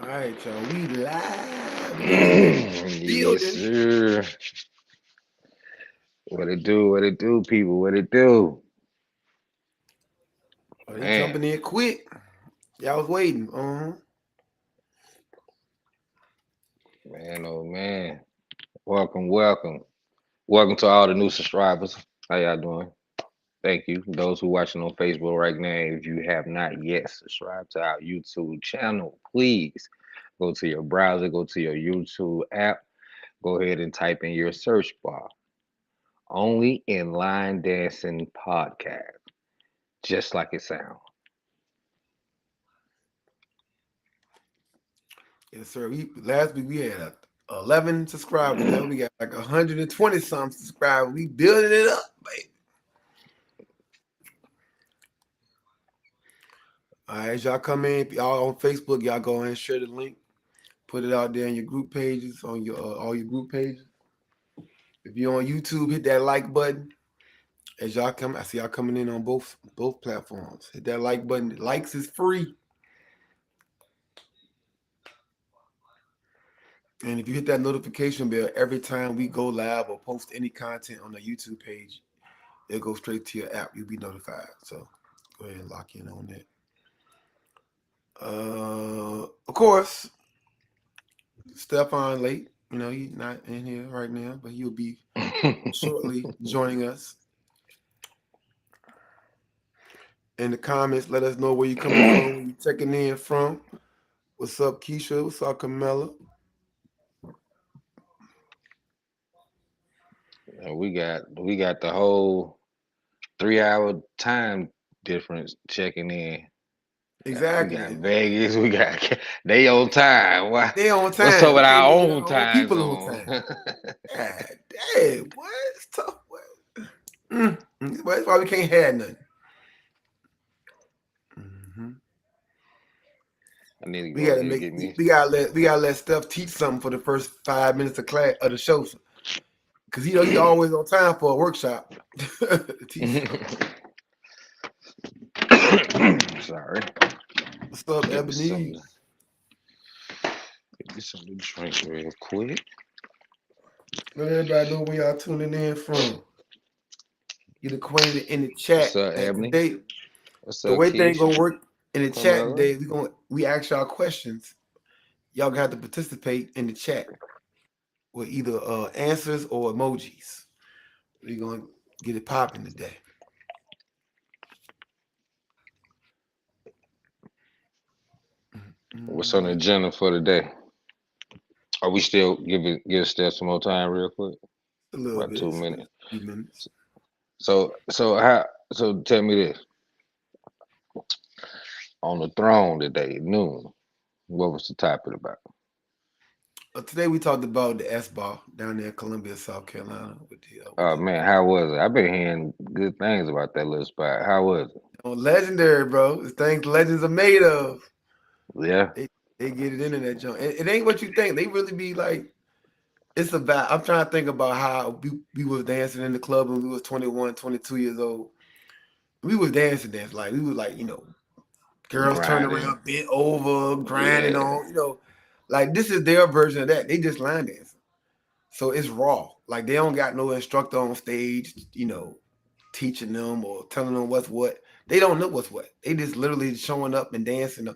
right, y'all. We live in the Yes, building. sir. What it do? What it do, people? What it do? Oh, they Man, jumping in quick. Y'all was waiting. man, oh man. Welcome, welcome. Welcome to all the new subscribers. How y'all doing? Thank you. Those who watching on Facebook right now, if you have not yet subscribed to our YouTube channel, please go to your browser, go to your YouTube app, go ahead and type in your search bar. Only in line dancing podcast, just like it sounds. Yes, sir. We last week we had 11 subscribers. Now we got like 120 some subscribers. We building it up, baby. All right, as y'all come in, y'all on Facebook, y'all go ahead and share the link. Put it out there in your group pages, on your all your group pages. If you're on YouTube, hit that like button. As y'all come, I see y'all coming in on both platforms. Hit that like button. Likes is free. And if you hit that notification bell every time we go live or post any content on the YouTube page, it'll go straight to your app. You'll be notified. So go ahead and lock in on that. Of course, Stefan late. You know, he's not in here right now, but he'll be shortly joining us. In the comments, let us know where you're coming from, where you're checking in from. What's up, Keisha? What's up, Camilla? We got the whole 3 hour time difference checking in. We got Exactly. Vegas. We got they on time. Why? They on What's up time. with We can't our even get own our own time people on zone? time. God damn, what? It's tough. What? That's why we can't have nothing. hmm I need to We go gotta ahead and make get me. we gotta let Steph teach something for the first 5 minutes of class of the show, because he always on time for a workshop. Teach something. Sorry. What's up, Get me Ebony? something. Get me something to drink real quick. Let everybody know where y'all tuning in from. Get acquainted in the What's chat. up, And Ebony? today, What's the up, way things Keisha? gonna work in the chat Carmela? today, we ask y'all questions. Y'all gonna have to participate in the chat with either answers or emojis. We're gonna get it popping today. What's on the Mm, agenda for today? Are we still give Steph some more time real quick? a little About bit, two it's a minutes. few minutes. So tell me this. On the throne today at noon. What was the topic about? Today we talked about the S ball down there in Columbia, South Carolina, with Oh the man, how was it? I've been hearing good things about that little spot. How was it? legendary, bro. The things legends are made of. Yeah. They they get it into that joint. It ain't what you think. They really be like it's a vibe. I'm trying to think about how we was dancing in the club when we was 21, 22 years old. We was dancing like we was like, girls turning Grinding. around, bent over, grinding Yeah. on, like this is their version of that. They just line dancing. So it's raw. Like they don't got no instructor on stage, teaching them or telling them what's what. They don't know what's what. They just literally showing up and dancing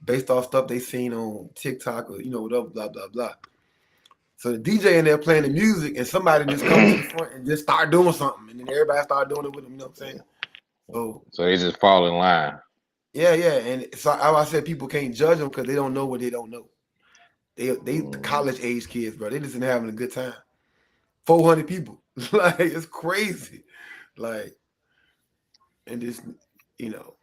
based off stuff they seen on TikTok or whatever, blah blah blah. So the DJ in there playing the music and somebody just come to the front and just start doing something, and then everybody start doing it with them. You know what I'm saying? So So they just fall in line. yeah, yeah, and so I said people can't judge them because they don't know what they don't know. They the Mhm. college age kids, bro. They just in having a good time. 400 people, like it's crazy, like and just you know,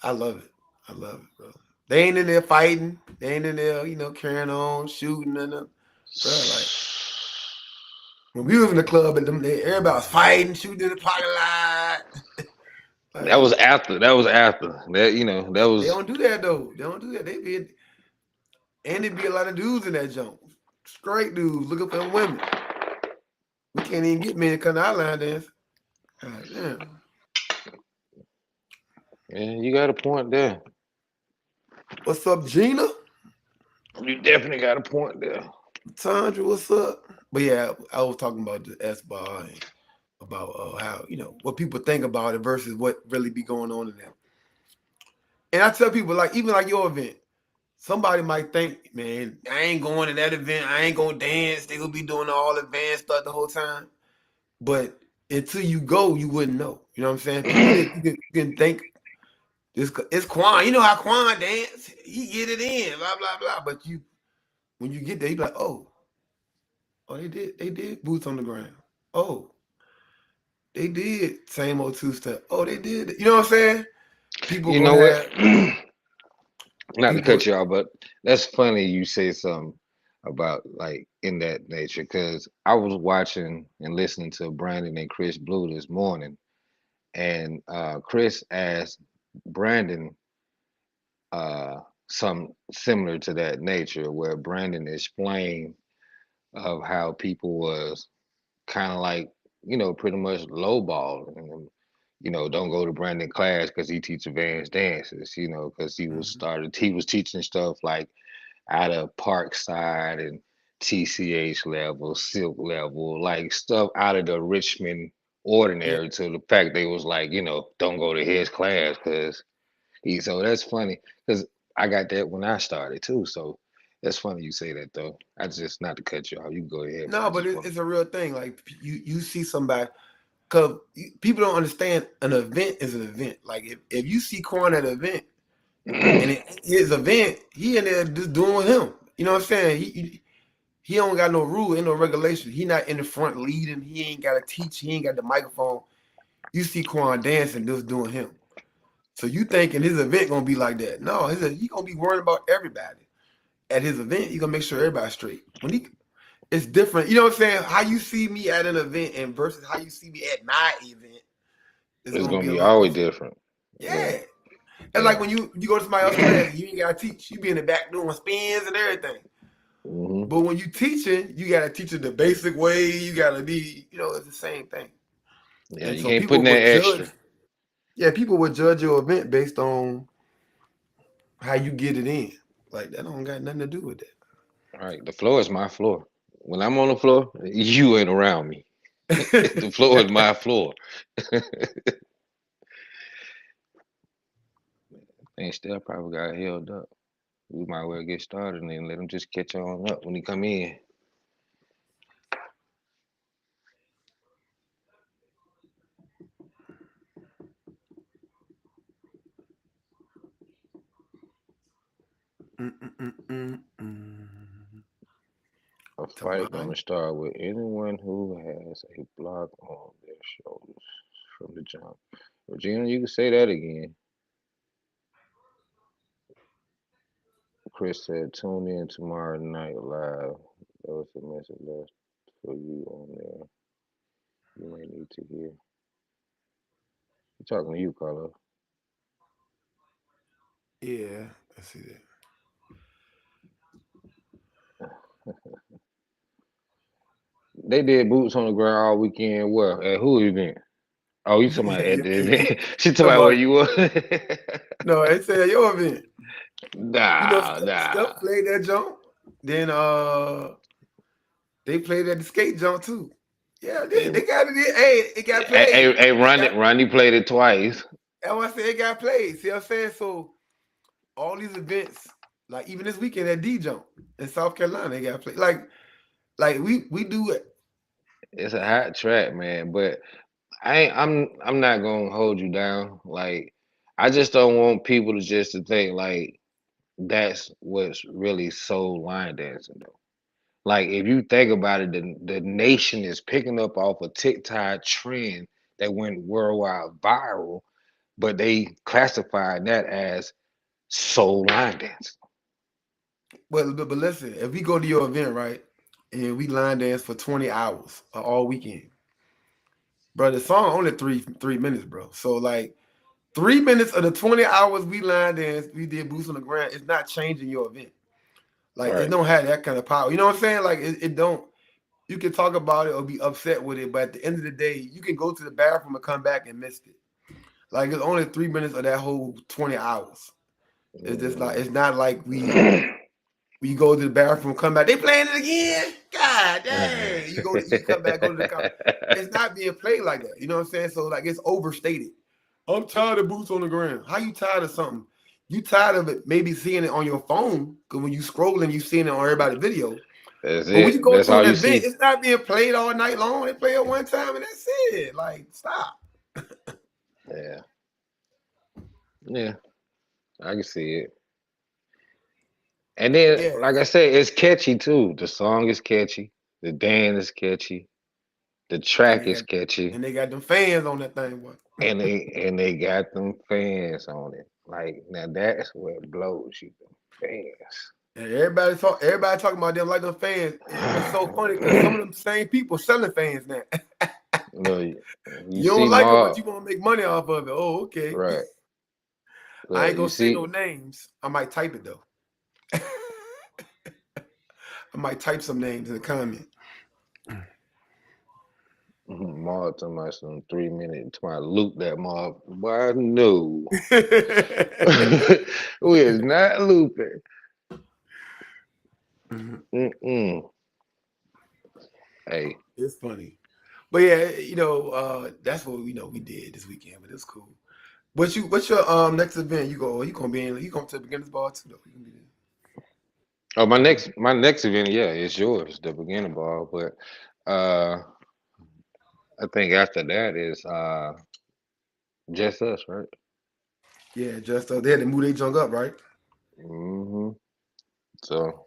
I love it. I love it, bro. They ain't in there fighting. They ain't in there, carrying on, shooting and them, bro. Like when we was in the club and everybody was fighting, shooting in the parking lot. That Like was after. That was after. That they was don't do that though. They don't do that. And it be a lot of dudes in that junk. Straight dudes looking for them women. We can't even get men to come to our line dance. God damn. yeah, you got a point there. What's up, Gina? You definitely got a point there. Tandra, what's up? But yeah, I was talking about the S bar and about how what people think about it versus what really be going on in them. And I tell people like even like your event, somebody might think, man, I ain't going to that event. I ain't gonna dance. They gonna be doing all advanced stuff the whole time. But until you go, you wouldn't know. You know what I'm saying? People that you can think it's Quan. You know how Quan dance? He get it in, blah blah blah. But you when you get there, you be like, oh, they did boots on the ground. Oh, they did same old two step. Oh, they did. You know what I'm saying? People You know gonna what? have Not to people. cut you off, but that's funny you say something about like in that nature because I was watching and listening to Brandon and Chris Blue this morning, and Chris asked Brandon some similar to that nature, where Brandon explained of how people was kind of like pretty much lowball and don't go to Brandon class because he teach advanced dances, because Mhm. he was teaching stuff like out of Parkside and TCH level, Silk level, like stuff out of the Richmond Yeah. ordinary to the fact they was like, don't go to his class because so that's funny because I got that when I started too. So that's funny you say that though. I just not to cut you off. You can go ahead, but I No, but just want it's a real thing. Like you see somebody because people don't understand an event is an event. Like if you see Quan at an event and to. his event, he in there just doing him. You know what I'm saying? He don't got no rule, ain't no regulation. He not in the front leading. He ain't got to teach. He ain't got the microphone. You see Quan dancing, just doing him. So you thinking his event gonna be like that? No, he gonna be worrying about everybody at his event. He gonna make sure everybody's straight. When he it's different. You know what I'm saying? How you see me at an event and versus how you see me at my event is It's gonna gonna be a be lot always different. different. Yeah, Yeah. It's like yeah. when you go to somebody else's class and you ain't gotta teach. You be in the back doing spins and everything. hmm But when you teaching, you gotta teach it the basic way. You gotta be, it's the same thing. Yeah, And you so can't put people in that would judge. extra. Yeah, people would judge your event based on how you get it in. Like that don't got nothing to do with All right, the floor is my floor. When I'm on the floor, you ain't around me. The floor is that. my floor. Things still probably got held up. We might well get started and then let him just catch on up when he come in. A To fight gonna mine. start with anyone who has a block on their shoulders from the jump. Regina, you can say that again. Chris said, tune in tomorrow night live. There was a message left for you on there. You may need to hear. I'm talking to you, Carlo. Yeah, I see that. They did boots on the ground all weekend. Well, at who event? Oh, you talking about at the event? She talking Talking about where about you were? no, it said your event. Nah, Steph nah. played that jump. Then they played at the skate jump too. Yeah, Hey, they got it. Hey, it got hey, played. hey, It got. Ronnie played it twice. That's why I said it got played. See what I'm saying? So all these events, like even this weekend at D Jump in South Carolina, they got played. Like we do it. It's a hot track, man. But I'm not gonna hold you down. Like, I just don't want people to just to think like that's what's really soul line dancing though. Like if you think about it, the nation is picking up off a TikTok trend that went worldwide viral, but they classified that as soul line dancing. But listen, if we go to your event right, and we line dance for 20 hours all weekend, bro, the song only three minutes, bro. So like 3 minutes of the 20 hours we line dance, we did boots on the ground. It's not changing your event. Like it Right. don't have that kind of power. You know what I'm saying? Like it don't. You can talk about it or be upset with it, but at the end of the day, you can go to the bathroom and come back and miss it. Like it's only 3 minutes of that whole 20 hours. It's just not. Mm. It's not like we When you go to the bathroom, come back, they playing it again. God dang! You go to eat, come back, go to the car. It's not being played like that. You know what I'm saying? So like it's overstated. I'm tired of boots on the ground. How you tired of something? You tired of it? Maybe seeing it on your phone because when you scrolling, you seeing it on everybody's video. That's But when you it. go That's to all an you event, see. it's not being played all night long. They play it one time and that's it. Like stop. Yeah, yeah, I can see it. And then, Yeah, like I said, it's catchy too. The song is catchy. The dance is catchy. The and track they is got catchy. them fans on that thing, boy. And they got them fans on it. Like now, that's what blows you. Them And everybody talking about them like them fans. It's so funny because some of fans. them same people selling fans now. Look, you You don't see like it, but Mob, you want to make money off of it. Oh, okay. right? I Look, ain't you gonna say see no names. I might type it though. I might type some names in the comment. Mob talking about some 3 minute to my loop that Mob. Why no? We is not looping. Mm-mm. Hey, It's funny. But yeah, that's what we did this weekend, but it's cool. What's your next event? You gonna be in you gonna to beginners ball too though. You gonna be there. oh my next event, yeah, it's yours, the beginner ball. But uh, I think after that is just us, right? Yeah, just they had to move their junk up, right? Hmm. So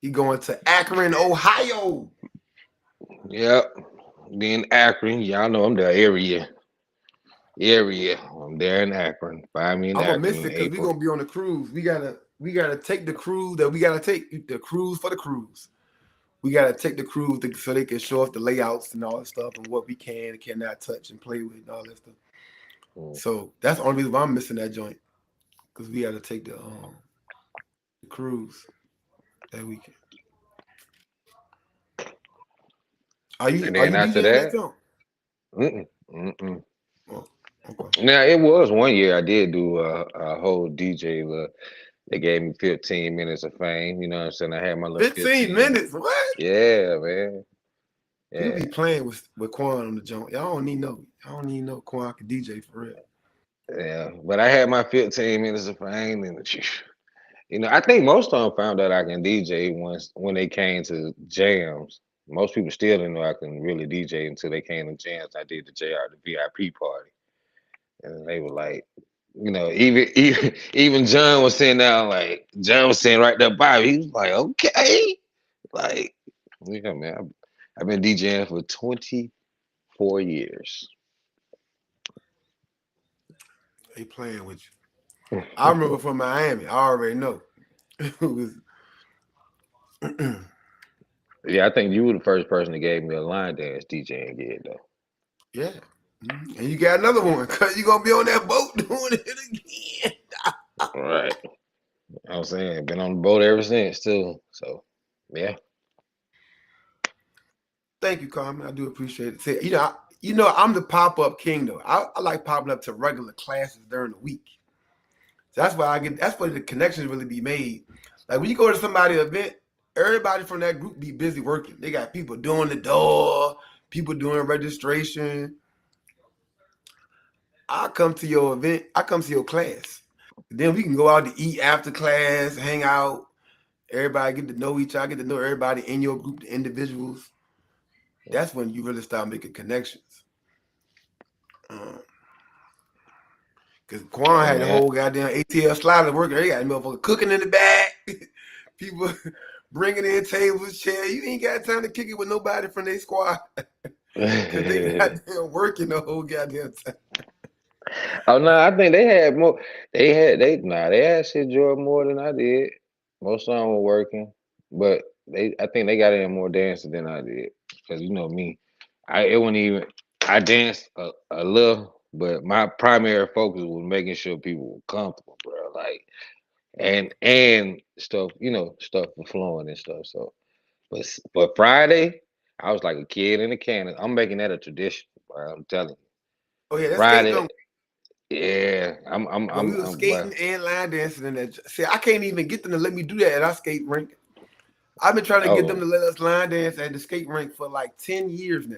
He going to Akron, Ohio. yep. Then Akron, y'all know I'm the area. I'm there in Akron. Find me in I'm gonna Akron miss in it because we're April. gonna be on the cruise. We gotta take the cruise that we gotta take the cruise for the cruise. We gotta take the cruise so they can show us the layouts and all that stuff and what we can and cannot touch and play with and all that stuff. Mm. So that's the only reason why I'm missing that joint because we gotta take the cruise that weekend. And Are then you after DJing that that, joint? mm-mm, mm-mm. Oh, okay. Now it was one year I did do a whole DJ. They gave me 15 minutes of fame. You know what I'm saying? I had my little 15 15 minutes. minutes. What? Yeah, man. You Yeah, be playing with Quan on the joint. I don't need no Quan can DJ for real. yeah. But I had my 15 minutes of fame, and I think most of them found out I can DJ once when they came to jams. Most people still didn't know I can really DJ until they came to jams. I did the JR, the VIP party, and they were like, even John was sitting down, like John was sitting right there by me. He was like, okay, like, yeah, man, I've been DJing for 24 years. They playing with you. I remember from Miami. I already know. It was, Yeah, I think you were the first person that gave me a line dance DJing gig, though. yeah. Mhm. And you got another one because you're going to be on that boat doing it again. All right. I'm saying, been on the boat ever since, too. So, yeah. Thank you, Carmen. I do appreciate it. See, I'm the pop up king, though. I like popping up to regular classes during the week. So that's where the connections really be made. Like when you go to somebody's event, everybody from that group be busy working. They got people doing the door, people doing registration. I come to your event, I come to your class. Then we can go out to eat after class, hang out. Everybody get to know each other, get to know everybody in your group, the individuals. That's when you really start making connections. Um, Cause Quan Hey, had the man. whole goddamn ATL slider working. They got motherfucker cooking in the back. People bringing in tables, chairs. You ain't got time to kick it with nobody from their squad because they goddamn working the whole goddamn time. Oh no, I think they had more. They had shit joy more than I did. Most of them were working, but I think they got in more dancing than I did. Cause you know me, it wasn't even. I danced a little, but my primary focus was making sure people were comfortable, bro. Like and stuff, stuff was flowing and stuff. So, but Friday, I was like a kid in a can. I'm making that a tradition, bro. I'm telling you. Oh yeah, that skate Friday, don't. Yeah, But we were but skating and line dancing in that. See, I can't even get them to let me do that at our skate rink. I've been trying to get them oh to let us line dance at the skate rink for like 10 years now.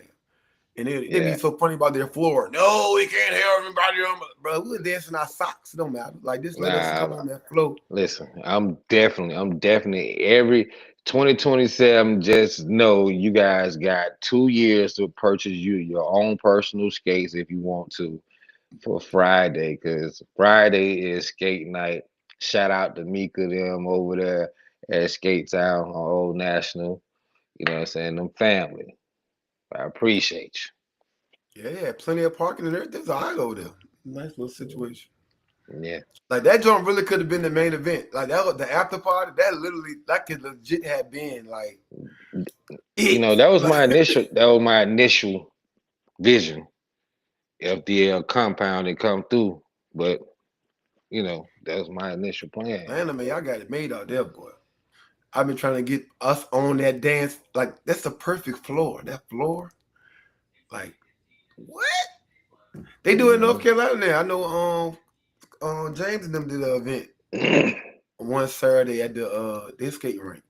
And they be yeah, so funny about their floor. No, we can't have everybody on. Bro, we were dancing our socks. It don't matter. Like, just let us come nah. on that floor. Listen, I'm definitely every 2027. Just know you guys got 2 years to purchase your own personal skates if you want to for Friday, because Friday is skate night. Shout out to Mika them over there at Skate Town on Old National. You know what I'm saying? Them family. I appreciate Yeah, yeah, plenty of parking and everything's all right over there. Nice little you. situation. Yeah. Like that joint really could have been the main event. Like that was the after party. That literally that could legit have been like You it. know, that was Like my initial vision of the compound and come through. But that was my initial plan. anime, y'all got it made out there, boy. I've been trying to get us on that dance. Like that's the perfect floor. That floor, like what they do in North Mhm. Carolina now. I know James and them did an event one Saturday at the their skating rink.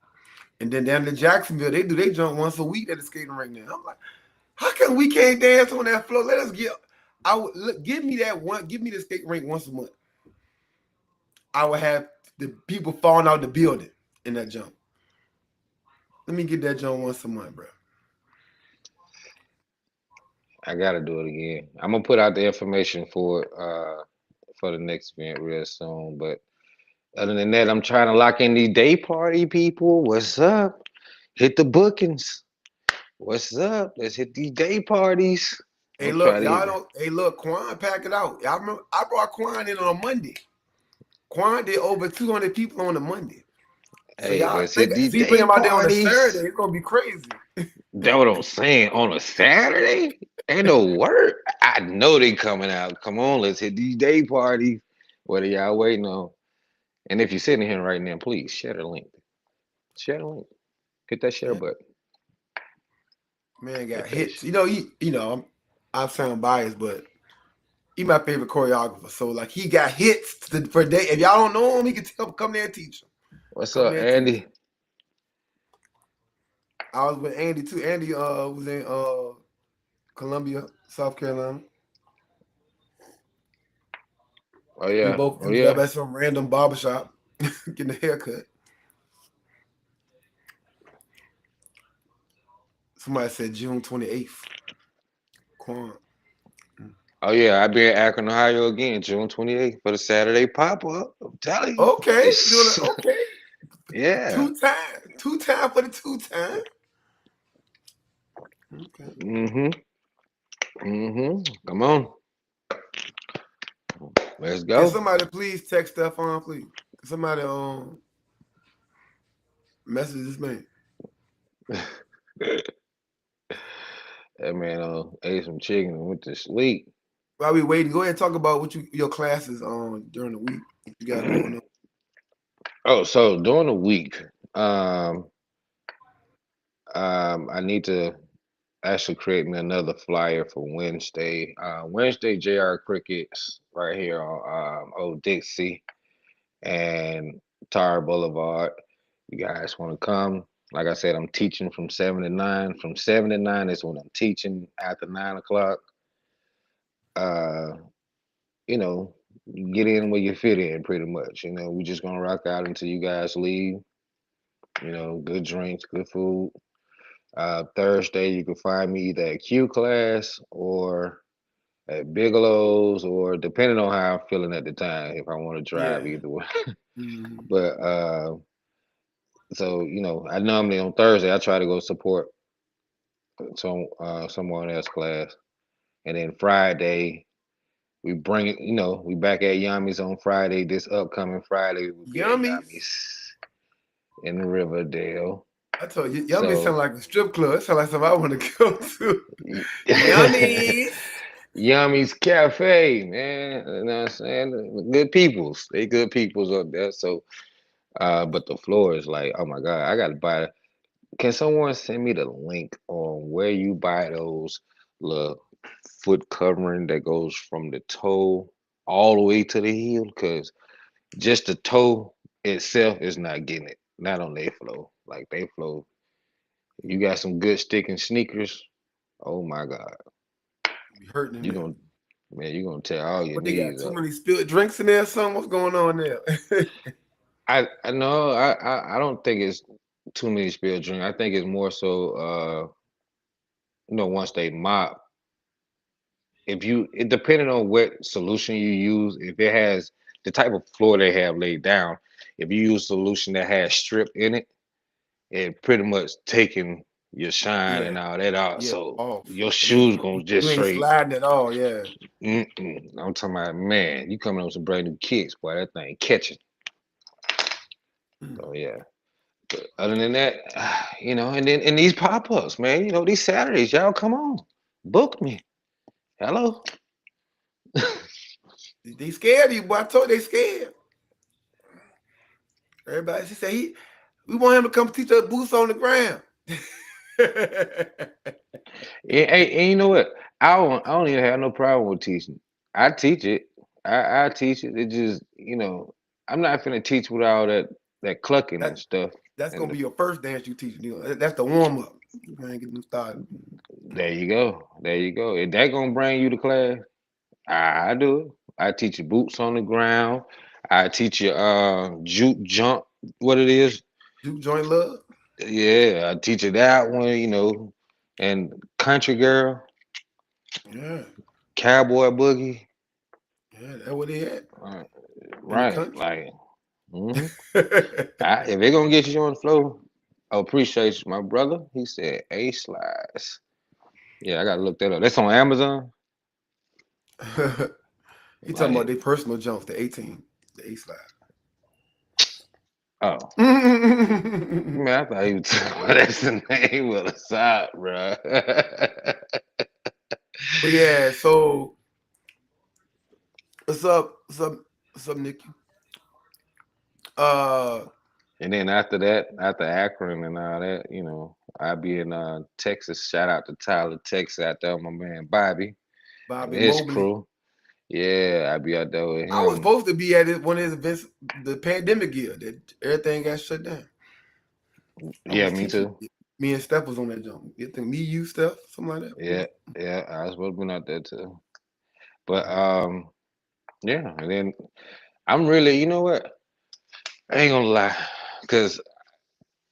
And then down in Jacksonville, they jump once a week at the skating rink now. I'm like, how come we can't dance on that floor? Let us get I would give me that one, give me the skate rink once a month. I would have the people falling out the building in that jump. Let me get that jump once a month, bro. I gotta do it again. I'm gonna put out the information for the next event real soon. But other than that, I'm trying to lock in these day party people. What's up? Hit the bookings. What's up? Let's hit these day parties. Hey, I'm trying look, to y'all hit. don't. Hey, look, Quan, pack it out. I remember I brought Quan in on a Monday. Quan did over 200 people on a Monday. So Hey, y'all let's think, hit these so you bring day him out there on a Saturday, parties. it's gonna be crazy. That what I'm saying. On a Saturday, ain't no work. I know they coming out. Come on, let's hit these day parties. What are y'all waiting on? And if you're sitting here right now, please share the link. Share the link. Hit that share Yeah, button. man got Hit that. hits. I sound biased, but he my favorite choreographer. So like he got hits for day. If y'all don't know him, he can tell come there and teach him. What's Come up, there and teach him. Andy? I was with Andy too. Andy was in Columbia, South Carolina. Oh We yeah. both Oh ended up yeah. at some random barbershop getting a haircut. Somebody said June 28th. Quan. Oh yeah. I'll be in Akron, Ohio again, June 28th for the Saturday pop up. I'm telling you. Okay, doing it. Okay, Yeah. 2 time, 2 time for the 2 time. Okay. Mm-hmm. Mm-hmm. Come on. Let's Can go. somebody please text Stephon, please? Can somebody message this man? That man ate some chicken and went to sleep. While we waiting, go ahead and talk about what your classes on during the week. What you got going on? Oh, so during the week, um, I need to actually create me another flyer for Wednesday. Wednesday, JR Crickets right here on Old Dixie and Tar Boulevard. You guys want to come? Like I said, I'm teaching from 7 to 9. From 7 to 9 is when I'm teaching. After 9 o'clock, uh, you know, you get in where you fit in, pretty much. We just gonna rock out until you guys leave. Good drinks, good food. Thursday, you can find me either at Q class or at Bigelow's, or depending on how I'm feeling at the time, if I want to drive Yeah. either way. Mm-hmm. But so I normally on Thursday I try to go support someone else class, and then Friday we bring it. We back at Yami's on Friday. This upcoming Friday we'll be at Yummies. Yami's in Riverdale. I told you, Yummy sound So like a strip club. It sound like something I want to go to. Yummies. Yami's Cafe, man. You know what I'm saying? Good peoples. They good peoples up there. So, but the floor is like, oh my God, I gotta buy. Can someone send me the link on where you buy those little foot covering that goes from the toe? all the way to the heel because just the toe itself is not getting it. Not on their flow. Like they flow. You got some good sticking sneakers. Oh my God. Be hurting in You there. gonna man, you gonna tear all your What they got? knees Too up. many spilled drinks in there. Or something. What's going on there? I know I don't think it's too many spilled drink. I think it's more so once they mop, if you it depending on what solution you use, if it has the type of floor they have laid down, if you use a solution that has strip in it, it pretty much taking your shine Yeah, and all that out. yeah, So off. your Yeah, shoes gonna just you ain't straight. sliding at all. Yeah. I'm talking about man, you coming on with some brand new kicks, boy, that thing catching. Mm. So yeah. But other than that, and then and these pop-ups, man, these Saturdays, y'all come on. Book me. Hello. They scared of you, boy. I told you they scared. Everybody, she said we want him to come teach us boots on the ground. And you know what? I don't even have no problem with teaching. I teach it. I teach it. It just, I'm not finna teach with all that clucking and that stuff. that's And gonna be your first dance you teach. That's the warm up. You ain't getting them started. there you go. There you go. If that gonna bring you to class, I do it. I teach you boots on the ground. I teach you juke jump, what it is. Juke joint love. Yeah, I teach you that one, and country girl, Yeah, cowboy boogie. yeah, that's what they at Uh, in the right. country. Like, hmm if they're gonna get you on the floor, I appreciate you, my brother. He said A slides. Yeah, I gotta look that up. That's on Amazon. He talking about Like, their personal jumps, the 18, the A slide. oh But man, I thought he was talking about that's the name of the side, bro. yeah, so what's up? What's up, Nikki? Uh, And then after that, after Akron and all that, I'll be in Texas. Shout out to Tyler, Texas, out there with my man Bobby and Bobby his Mobley. crew. Yeah, I'll be out there with I was him. supposed to be at one of his events, the pandemic year that everything got shut down. I Yeah, was me teaching. too. Me and Steph was on that jump. You think me, you, Steph, something like that? Yeah, yeah, I was supposed to be out there too. But Mhm. yeah, and then I'm really, you know what? I ain't gonna lie, because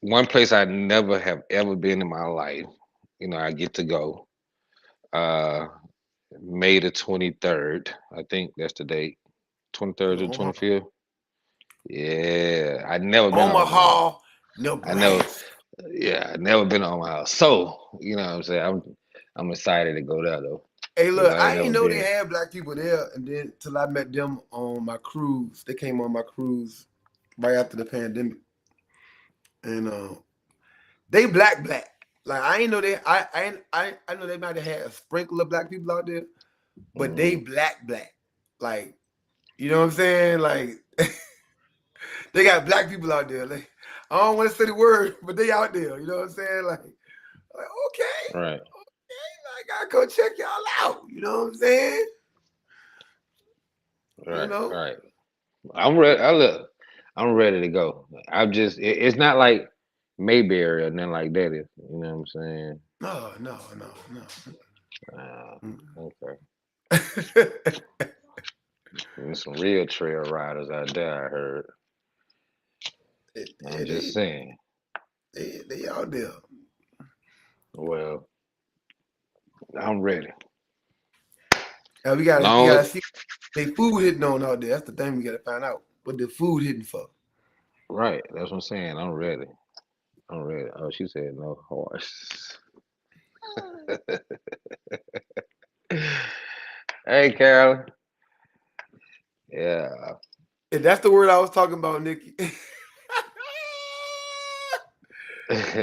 one place I never have ever been in my life, I get to go. Uh, May the 23rd, I think that's the date. 23rd To to Omaha, 25th. Yeah, I never been to Omaha. Omaha, I never, Nebraska. yeah, I never been to Omaha. So, you know what I'm saying? I'm excited to go there though, Hey, because look, I ain't I never didn't know they been. had black people there, and then till I met them on my cruise. They came on my cruise right after the pandemic, and they black. Like I ain't know they. I know they might have had a sprinkle of black people out there, but they Mhm. black. Like you know what I'm saying? Like they got black people out there. Like I don't want to say the word, but they out there. You know what I'm saying? Like okay, Right, I gotta go check y'all out. You know what I'm saying? You right, know? right. I'm ready. I'm ready to go. It's not like Mayberry or nothing like that. You know what I'm saying? No. Okay. Mm. There's some real trail riders out there, I heard. I'm Yeah, just saying. they out there. Well, I'm ready. We gotta Long see they food hitting on out there. That's the thing we gotta find out. What the food hitting for? right. That's what I'm saying. I'm ready. I'm ready. Oh, she said no horse. Hey, Carolyn. Yeah. And that's the word I was talking about, Nikki.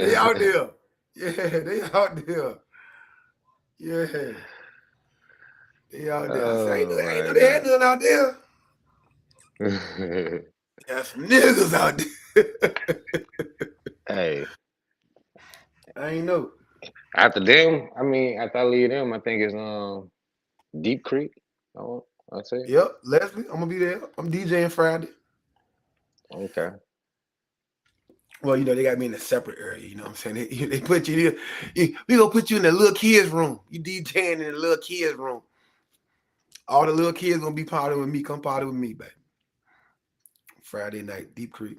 They out there. Yeah, they out there. Yeah, they out there. I said, Oh I ain't my know they had God. none out there. There's some niggas out there. Hey, I ain't know. after them, I mean, after I leave them, I think it's Deep Creek. Oh. I see. Yep, Leslie, I'm gonna be there. I'm DJing Friday. Okay. Well, they got me in a separate area. You know what I'm saying? They put you there. We gonna put you in the little kids room. You DJing in the little kids room. All the little kids gonna be partying with me. Come party with me, baby. Friday night, Deep Creek.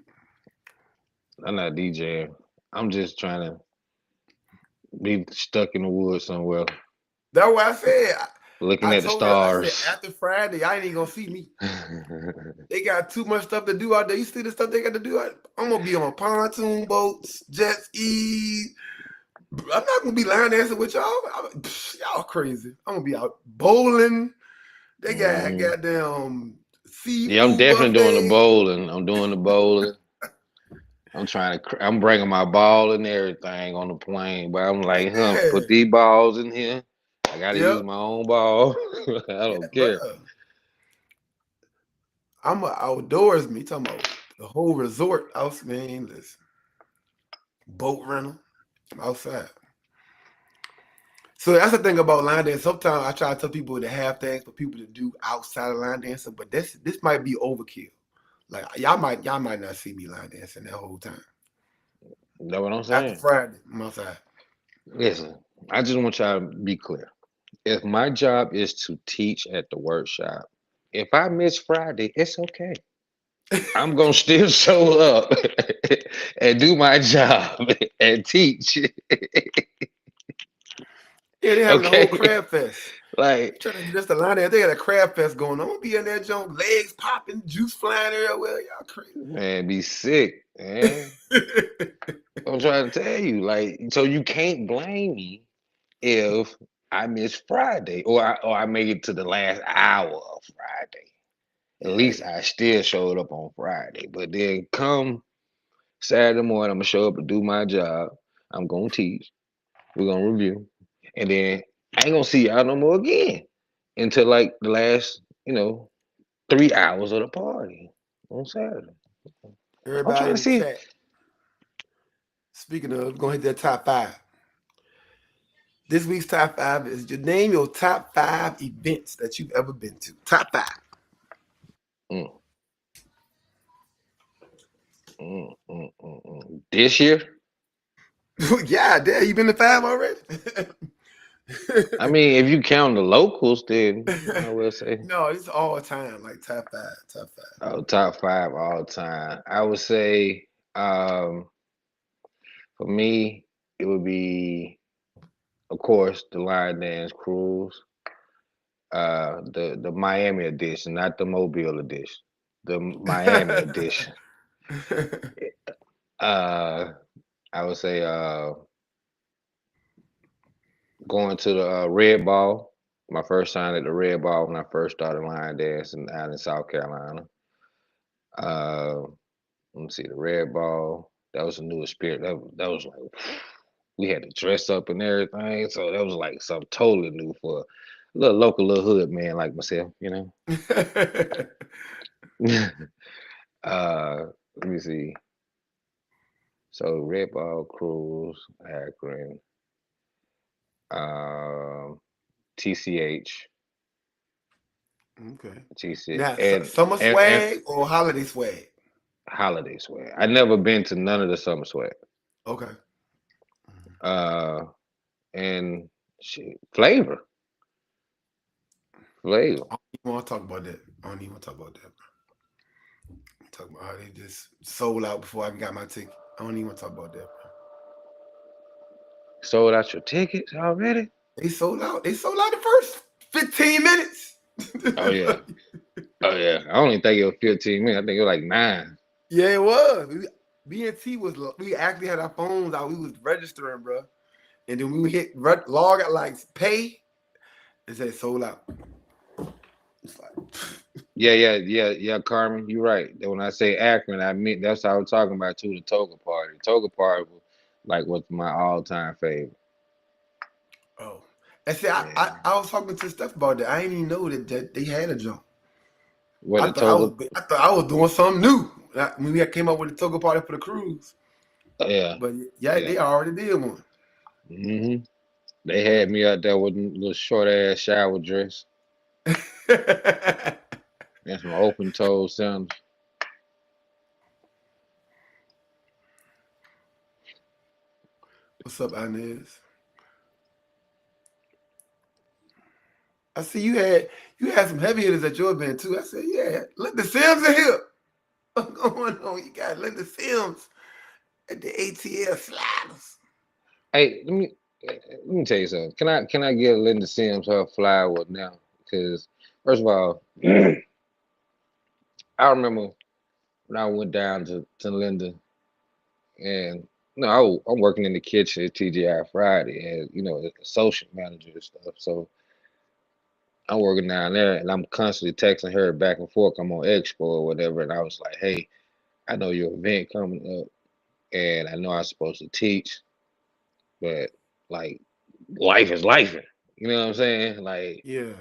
I'm not DJing. I'm just trying to be stuck in the woods somewhere, That's what I said. looking I at the told her, I said, stars. after Friday, I ain't even gonna see me. They got too much stuff to do out there. You see the stuff they got to do? I'm gonna be on pontoon boats, jet skis. I'm not gonna be line dancing with y'all. Y'all crazy. I'm gonna be out bowling. They got Hmm. goddamn Yeah, I'm seafood definitely doing the buffet. bowling. I'm doing the bowling. I'm bringing my ball and everything on the plane, but I'm like, huh, Yeah, put these balls in here. I gotta use yep, my own ball. I yeah, don't care. bro. I'm a outdoors me talking about the whole resort house, man. Listen, boat rental outside. So that's the thing about line dancing. Sometimes I try to tell people to have things for people to do outside of line dancing, but this might be overkill. Like y'all might not see me line dancing that whole time. You know what I'm After saying? Friday, I'm outside. Listen, I just want y'all to be clear. If my job is to teach at the workshop, if I miss Friday, it's okay. I'm gonna still show up and do my job and teach. Yeah, they having a whole Okay, crab fest. You like trying to do this the line dance? They got a crab fest going on. I'm gonna be in there, Joe, legs popping, juice flying everywhere. Y'all crazy. man, be sick, man. I'm trying to tell you, like, so you can't blame me if I miss Friday or I make it to the last hour of Friday. At Yeah, least I still showed up on Friday. But then come Saturday morning, I'm gonna show up and do my job. I'm gonna teach. We're gonna review, and then I ain't gonna see y'all no more again until like the last, 3 hours of the party on Saturday. I'm everybody trying to in the see. chat. Speaking of, we're gonna hit that top five. This week's top five is your name your top five events that you've ever been to. Top five. Mm, This year, Yeah, damn, you been to five already? I mean, if you count the locals, then I will say, No, it's all time, like top five, top five. top five all time. I would say, for me, it would be, of course, the Lion Dance Cruise, the Miami edition, not the Mobile edition, the Miami edition. Uh, I would say, going to the Red Ball. My first time at the Red Ball when I first started line dancing out in South Carolina. Uh, Let me see, the Red Ball. That was a new experience. That was like we had to dress up and everything. So that was like something totally new for a little local little hood man like myself. Let me see. So Red Ball Cruise, Akron, um, TCH, Okay. TCH, Now, and summer and swag or holiday swag? Holiday Sweat. I never been to none of the Summer Sweat. Okay. Uh, and shit, flavor. I don't even want to talk about that. I don't even want to talk about that. Talk about how they just sold out before I got my ticket. I don't even want to talk about that. Bro. Sold out your tickets already? They sold out. They sold out the first 15 minutes. Oh yeah. Oh yeah. I only think it was 15 minutes. I think it was like 9. Yeah, it was. BNT was. We actually had our phones out. We was registering, bro. And then we hit log out like pay. It said sold out. It's like, Yeah, Carmen, you're right. When I say Akron, I mean that's how I was talking about too, the Toga party. The Toga party was was my all-time favorite. oh. And see, I, I, Yeah. I was talking to Steph about that. I didn't even know that they had a jump. What I the thought I was Toga? I thought I was doing something new. When we came up with the Toga party for the cruise. Yeah, But yeah, yeah. they already did one. hmm They Mm. had me out there with a little short ass shower dress. and some open toe sandals. What's up, Inez? I see you had some heavy hitters at your event too. I said, yeah, let the Sims in here. What's going on? You got let the Sims at the ATL sliders. Hey, let me tell you something. Can I get Linda Sims her flower now? Because first of all, I remember when I went down to Linda and no, I'm working in the kitchen at TGI Friday as a social manager and stuff. So I'm working down there and I'm constantly texting her back and forth. I'm on Expo or whatever, and I was like, hey, I know your event coming up, and I know I'm supposed to teach, but like life is life. You know what I'm saying? Like Yeah,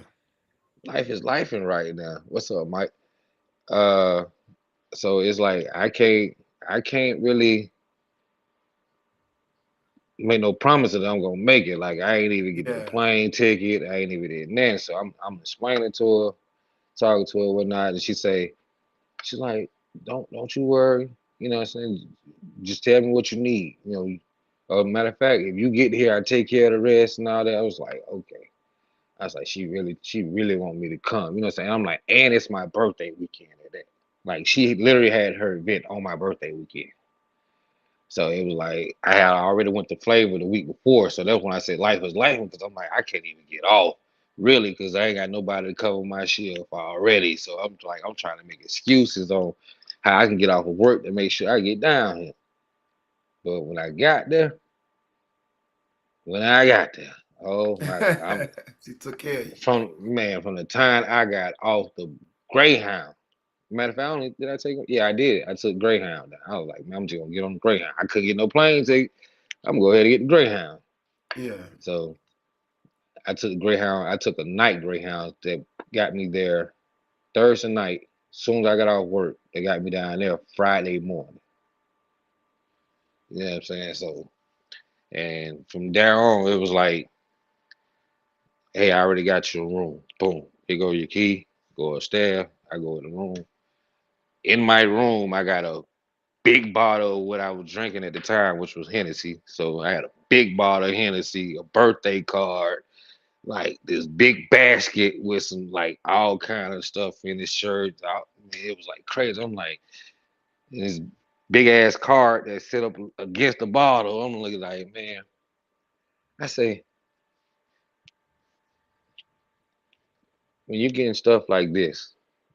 life is life right now. What's up, Mike? Uh, so it's like I can't really make no promises that I'm gonna make it. Like I ain't even get no yeah, plane ticket. I ain't even did nothing. So I'm explaining to her, talking to her, whatnot, and she's like, don't you worry. You know what I'm saying? Just tell me what you need. Matter of fact, if you get here, I take care of the rest and all that. I was like, okay. I was like, she really want me to come. You know what I'm saying? I'm like, and it's my birthday weekend at that. Like she literally had her event on my birthday weekend. So it was like I had already went to Flavor the week before. So that's when I said life is life because I'm like, I can't even get off. Really, because I ain't got nobody to cover my shift already. So I'm trying to make excuses on how I can get off of work to make sure I get down here. But when I got there, oh my God, I'm she took care of you. from the time I got off the Greyhound. Matter of fact, did I take? Yeah, I did. I took Greyhound. I was like, man, I'm just gonna get on the Greyhound. I couldn't get no plane ticket. I'm gonna go ahead and get the Greyhound. Yeah, So I took Greyhound. I took a night Greyhound that got me there Thursday night. As soon as I got off work, they got me down there Friday morning. You know what I'm saying? So, and from there on, it was like, hey, I already got your room. Boom. Here go your key. Go upstairs. I go in the room. In my room, I got a big bottle of what I was drinking at the time, which was Hennessy. So I had a big bottle of Hennessy, a birthday card, like this big basket with some like all kind of stuff in his shirt. It was like crazy. I'm like this big ass card that set up against the bottle. I'm looking like, man. I say when you're getting stuff like this,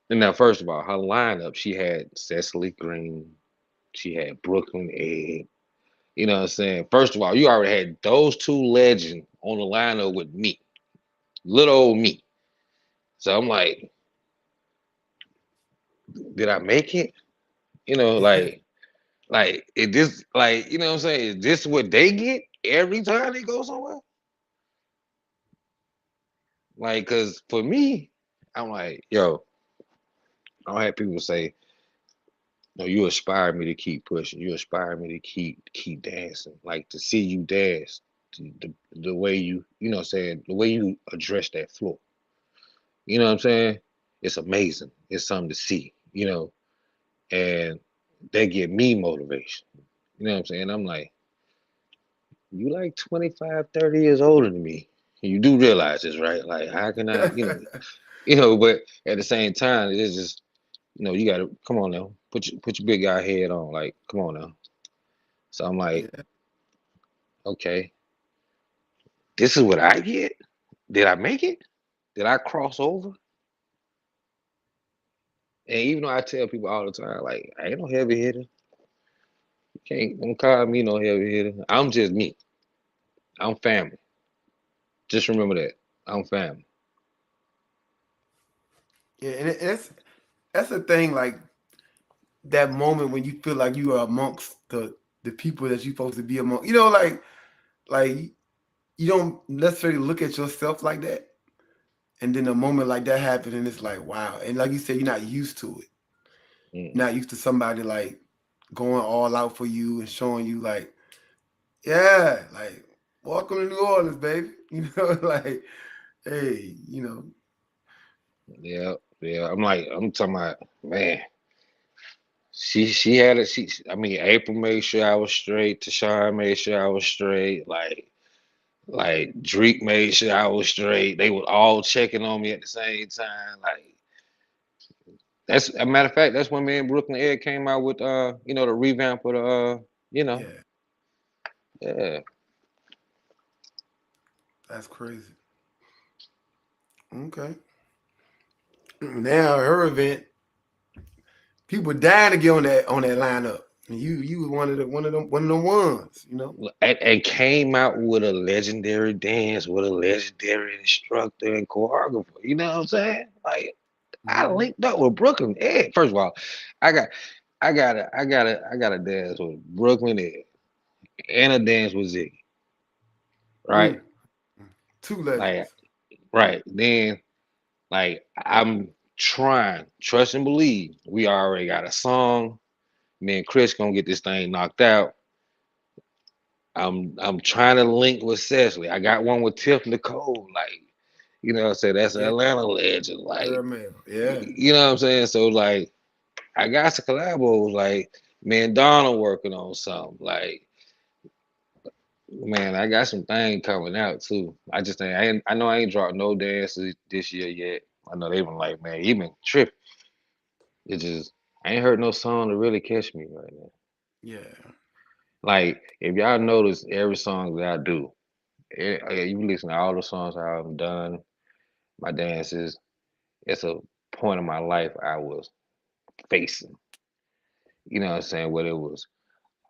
and now first of all, her lineup, she had Cecily Green, she had Brooklyn Egg. You know what I'm saying? First of all, you already had those two legends on the lineup with me, little old me. So I'm like, did I make it? You know, like it this like you know what I'm saying? Is this what they get every time they go somewhere? Like, cause for me, I'm like, yo, I had people say, no, you inspire me to keep pushing. You inspire me to keep dancing. Like to see you dance, the way you know what I'm saying, the way you address that floor. You know what I'm saying? It's amazing. It's something to see, and they give me motivation. You know what I'm saying? I'm like, you like 25, 30 years older than me. You do realize this, right? Like, how can I, but at the same time, it's just, you gotta come on now, put your big guy head on. Like, come on now. So I'm like, yeah, okay, this is what I get. Did I make it? Did I cross over? And even though I tell people all the time, like, I ain't no heavy hitter. You can't don't call me no heavy hitter. I'm just me. I'm family. Just remember that. I'm family. yeah, and that's the thing. Like that moment when you feel like you are amongst the people that you're supposed to be among. Like you don't necessarily look at yourself like that, and then a moment like that happens, and it's like wow. And like you said, you're not used to it. Mm. You're not used to somebody like going all out for you and showing you like, yeah, like welcome to New Orleans, baby. Like, hey, Yeah, yeah. I'm talking about, man. She had it. I mean, April made sure I was straight. Tashawn made sure I was straight. Like Drake made sure I was straight. They were all checking on me at the same time. Like that's a matter of fact. That's when me and Brooklyn Ed came out with the revamp of the you know Yeah, yeah. that's crazy. Okay. Now her event, people dying to get on that lineup. And you was one of them ones, you know? And came out with a legendary dance with a legendary instructor and choreographer. You know what I'm saying? Like I Hmm. linked up with Brooklyn Ed. First of all, I got I got a dance with Brooklyn Ed and a dance with Ziggy. Right? Mm. Two Like legends. right. Then like I'm trying, trust and believe. We already got a song. Me and Chris gonna get this thing knocked out. I'm trying to link with Cecily. I got one with Tiff Nicole. Like, what I'm saying? That's an Yeah, Atlanta legend. Like, girl, man. Yeah, you know what I'm saying? So like I got to collabos like me and Donna working on something. Like, man, I got some things coming out too. I just think I know I ain't dropped no dances this year yet. I know they been like, man, you been tripping. It just I ain't heard no song to really catch me right now. yeah, Like, if y'all notice every song that I do, you listen to all the songs I've done, my dances, it's a point in my life I was facing. You know what I'm saying? Whether it was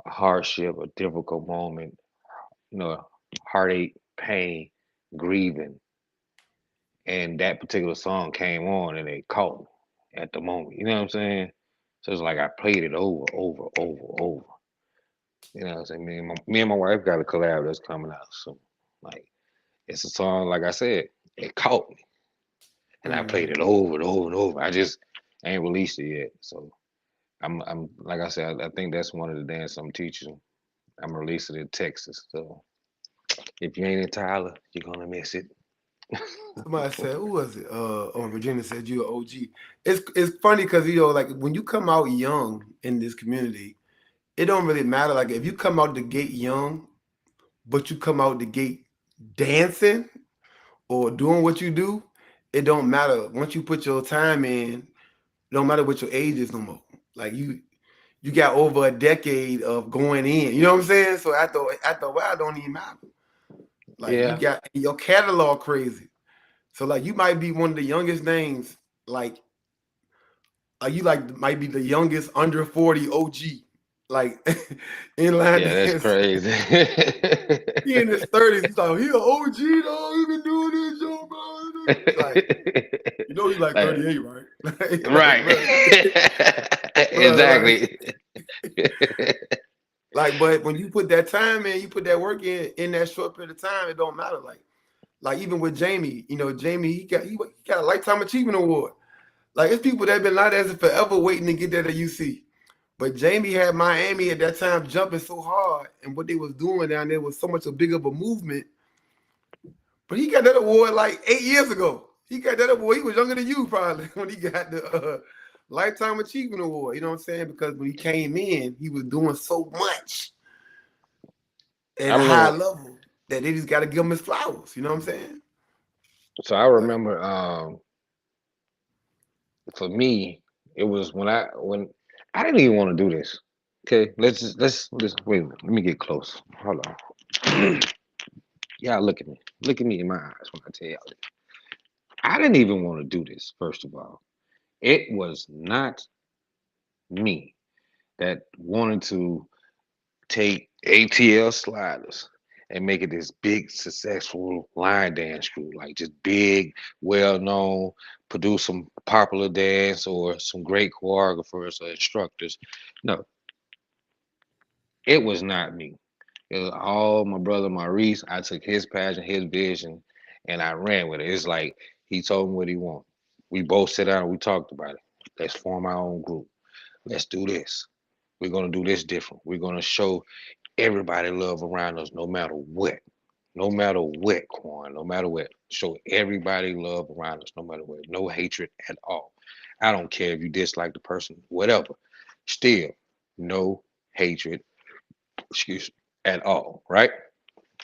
a hardship, a difficult moment, heartache, pain, grieving, and that particular song came on and it caught me at the moment. You know what I'm saying? So it's like I played it over, over, over, over. You know what I'm saying? Me and my wife got a collab that's coming out soon. Like it's a song, like I said, it caught me, and I played hmm it over and over and over. I just ain't released it yet, so I'm like I said, I think that's one of the dances I'm teaching. I'm releasing it in Texas, so if you ain't in Tyler, you're gonna miss it. Somebody said, "Who was it?" Virginia said you're an OG. It's funny because like when you come out young in this community, it don't really matter. Like if you come out the gate young, but you come out the gate dancing or doing what you do, it don't matter. Once you put your time in, it don't matter what your age is no more. Like you got over a decade of going in. You know what I'm saying? So after a while, it don't even matter. Like you Yeah, got your catalog crazy. So like you might be one of the youngest names, like you like might be the youngest under 40 OG, like in line yeah, that's dance. crazy. He in his 30s. He's like, he an OG though. He been doing this show, bro. It's like, you like Like, 38, right? like, right. bro, Exactly. but when you put that time in, you put that work in that short period of time, it don't matter. Like even with Jamie, Jamie, he got a lifetime achievement award. Like it's people that been like that forever waiting to get that at UC. But Jamie had Miami at that time jumping so hard, and what they was doing down there was so much a big of a movement. But he got that award like 8 years ago. He got that award. He was younger than you probably when he got the Lifetime Achievement Award. You know what I'm saying? Because when he came in, he was doing so much at I a high remember. level that they just got to give him his flowers. You know what I'm saying? So I Like, remember. For me, it was when I didn't even want to do this. Okay, let's wait a minute. Let me get close. Hold on. Y'all look at me. Look at me in my eyes when I tell y'all this. I didn't even want to do this, first of all. It was not me that wanted to take ATL sliders and make it this big, successful line dance crew, like just big, well known, produce some popular dance or some great choreographers or instructors. No, it was not me. It was all my brother Maurice. I took his passion, his vision, and I ran with it. It's like he told me what he wanted. We both sat down and we talked about it. Let's form our own group. Let's do this. We're gonna do this different. We're gonna show everybody love around us no matter what. No matter what, Quan, no matter what. Show everybody love around us, no matter what. No hatred at all. I don't care if you dislike the person, whatever. Still, no hatred, excuse me, at all, right?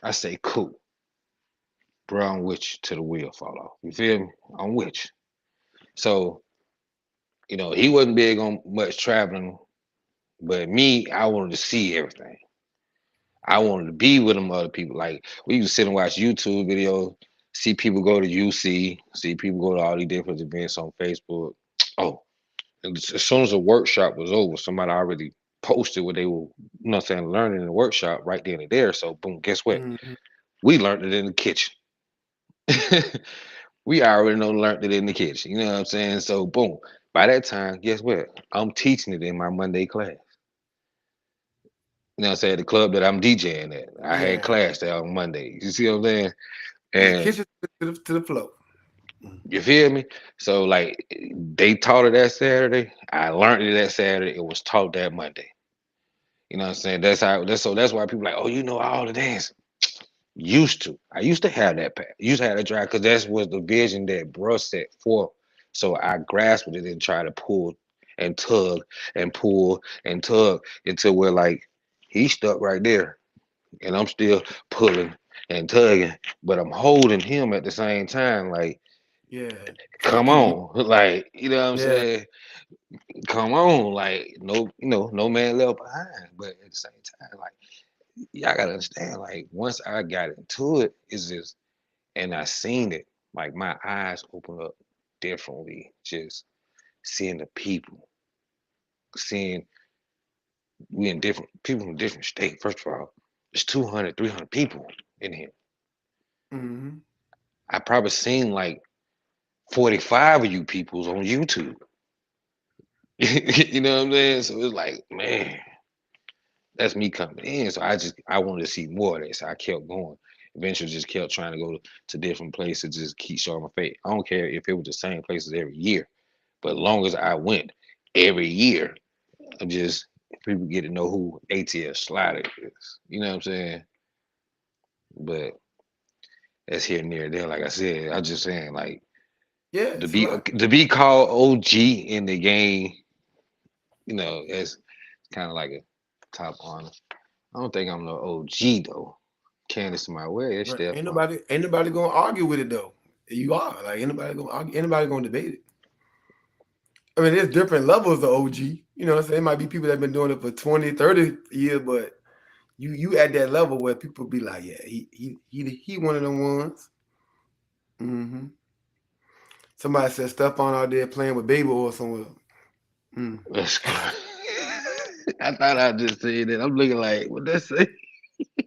I say, cool, bro, I'm with you till the wheel fall off. You feel me? I'm with you. So, he wasn't big on much traveling, but me, I wanted to see everything. I wanted to be with them other people. Like we used to sit and watch YouTube videos, see people go to UC, see people go to all these different events on Facebook. Oh, and as soon as the workshop was over, somebody already posted what they were, what I'm saying, learning in the workshop right then and there. So boom, guess what? Mm-hmm. We learned it in the kitchen. We already know learned it in the kitchen. You know what I'm saying? So boom. By that time, guess what? I'm teaching it in my Monday class. You know what I'm saying? The club that I'm DJing at. I had Yeah. class there on Monday. You see what I'm saying? Yeah. And Kitchen to the flow. Mm. you feel me? So like they taught it that Saturday. I learned it that Saturday. It was taught that Monday. You know what I'm saying? That's why people like, oh, you know all the dance. Used to. I used to have that path. Used to have that drive because that was the vision that bro set forth. So I grasped it and try to pull and tug and pull and tug until we're like, he's stuck right there. And I'm still pulling and tugging, but I'm holding him at the same time. Like, Yeah. So you come keep. on, like you know what I'm Yeah. saying? Come on, like no, no man left behind. But at the same time, like y'all gotta understand, like once I got into it, it's just and I seen it, like my eyes open up differently. Just seeing the people, seeing we in different people from different states. First of all, there's 200, 300 people in here. Mm-hmm. I probably seen like 45 of you peoples on YouTube. You know what I'm saying? So it's like, man, that's me coming in. So I wanted to see more of that. So I kept going. Eventually just kept trying to go to different places, just keep showing my face. I don't care if it was the same places every year, but as long as I went every year, I'm just people get to know who ATL Slider is. You know what I'm saying? But that's here and there. Like I said, I just saying like Yeah. to It's a be lot. to be called OG in the game, it's kind of like a top honor. I don't think I'm no OG though. Candace in my way, it's Right. Steph. Ain't nobody gonna argue with it though. You are like anybody gonna argue. Anybody gonna debate it. I mean, there's different levels of OG. You know what I'm saying? It might be people that have been doing it for 20, 30 years, but you at that level where people be like, yeah, he one of them ones. Hmm. Somebody said Stephon out there playing with baby oil somewhere. Mm. Let's go. I thought I just said that. I'm looking like, what that say?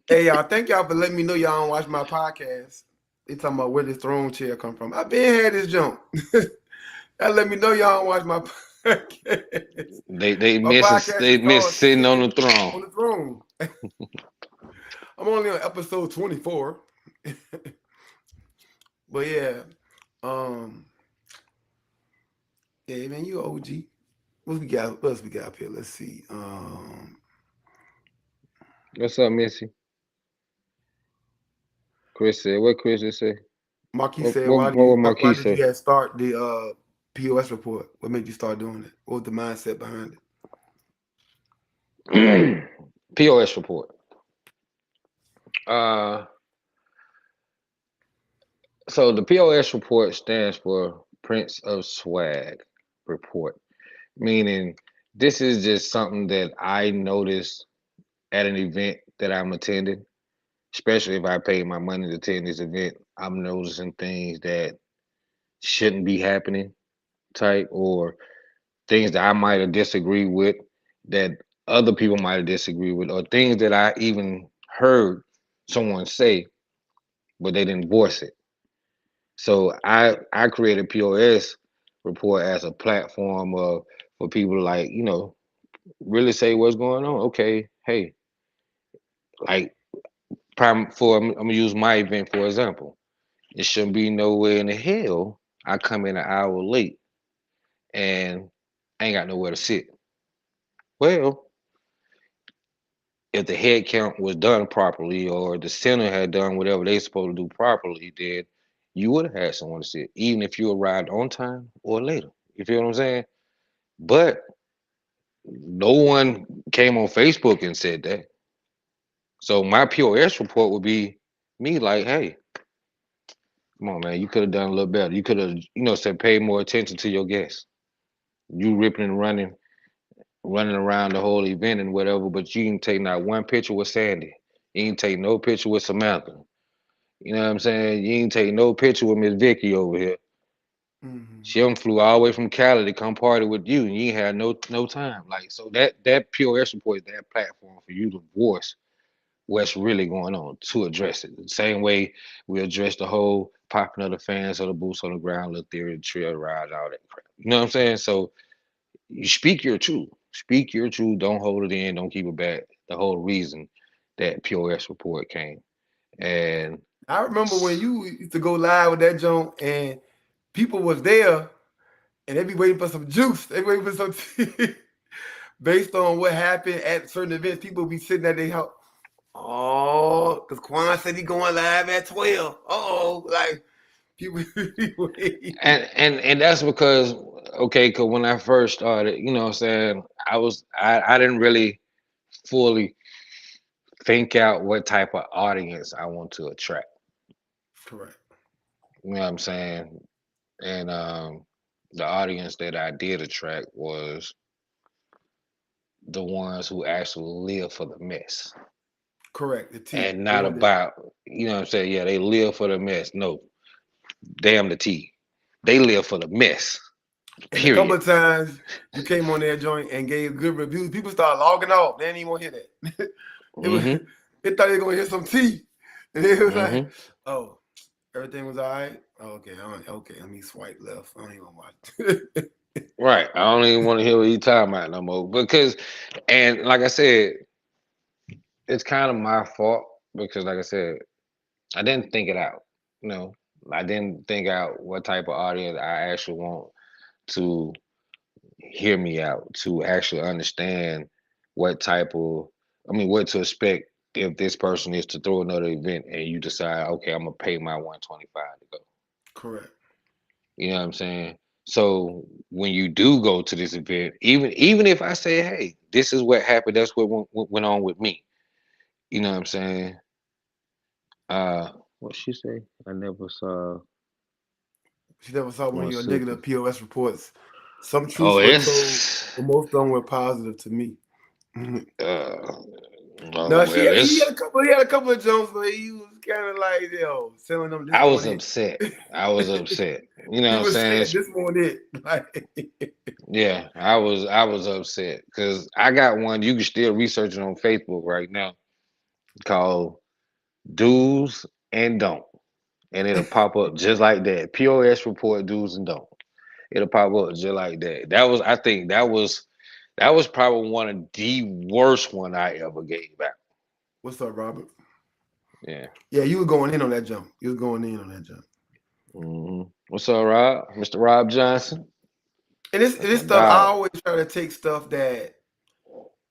Hey y'all, thank y'all for letting me know y'all don't watch my podcast. They talking about where this throne chair come from. I been had this jump. That let me know y'all don't watch my podcast. They My miss podcast they is miss called sitting on Sitting the throne. on the Throne. I'm only on episode 24. But yeah, um, yeah, man, you OG. What else we got up here? Let's see. What's up, Missy? Chris said. What Chris just say? Marquis What said, what, what would why Marquis did you say? guys start the POS report? What made you start doing it? What was the mindset behind it? POS report. Uh, so the POS report stands for Prince of Swag report, meaning this is just something that I noticed at an event that I'm attending, especially if I pay my money to attend this event. I'm noticing things that shouldn't be happening, type, or things that I might have disagreed with, that other people might have disagreed with, or things that I even heard someone say, but they didn't voice it. So I created POS report as a platform of for people to like, really say what's going on. Okay, hey, like I'm gonna use my event for example. It shouldn't be nowhere in the hell I come in an hour late and I ain't got nowhere to sit. Well, if the head count was done properly or the center had done whatever they supposed to do properly, then you would have had someone to sit, even if you arrived on time or later. You feel what I'm saying? But no one came on Facebook and said that. So my POS report would be me like, hey, come on, man, you could have done a little better. You could have, said pay more attention to your guests. You ripping and running around the whole event and whatever, but you didn't take not one picture with Sandy. You didn't take no picture with Samantha. You know what I'm saying? You didn't take no picture with Miss Vicky over here. Hmm. She done flew all the way from Cali to come party with you, and you ain't had no time. Like so that POS report is that platform for you to voice what's really going on to address it. The same way we address the whole popping of the fans or the boots on the ground, little theory, trail ride, all that crap. You know what I'm saying? So you speak your truth. Speak your truth. Don't hold it in. Don't keep it back. The whole reason that POS report came. And I remember when you used to go live with that joint and people was there and they be waiting for some juice. They waiting for some tea. Based on what happened at certain events. People be sitting at their house. Oh, because Quan said he going live at 12. Oh, like people be waiting. and that's because okay, because when I first started, what I'm saying, I didn't really fully think out what type of audience I want to attract. Correct. You know what I'm saying? And the audience that I did attract was the ones who actually live for the mess Correct. The T. and They not want that. about, what I'm saying? Yeah, they live for the mess. No, damn the tea. They live for the mess. And a couple Period. of times you came on that joint and gave good reviews. People start logging off. They didn't even want to hear that. it was, Mm-hmm. they thought they were going to hear some tea. And it was like, Mm-hmm. oh, everything was all right. Oh, okay. Okay. Let me swipe left. I don't even watch. Right. I don't even want to hear what you talking about no more. Because and like I said, it's kind of my fault because like I said, I didn't think it out. You know, I didn't think out what type of audience I actually want to hear me out, to actually understand what type of, what to expect if this person is to throw another event and you decide, okay, I'm gonna pay my 125 to go. Correct. You know what I'm saying? So when you do go to this event, even if I say, hey, this is what happened, that's what went on with me. You know what I'm saying? What she say? I never saw. She never saw one of One your second. negative POS reports. Some Oh, truths were told, it's but most of them were positive to me. uh, oh No, well, he had it's. a couple. He had a couple of jumps where he was kind of like, selling them. This I was one it. upset. I was upset. You know He what I'm was saying? saying this one it. Like, Yeah, I was upset because I got one you can still research it on Facebook right now called Do's and Don't. And it'll pop up just like that. POS report do's and don't. It'll pop up just like that. I think that was probably one of the worst one I ever gave out. what's up, Robert? Yeah. Yeah, you was going in on that jump. You was going in on that jump. What's up, Rob? Mr. Rob Johnson. And this That's my this stuff, I dog. always try to take stuff that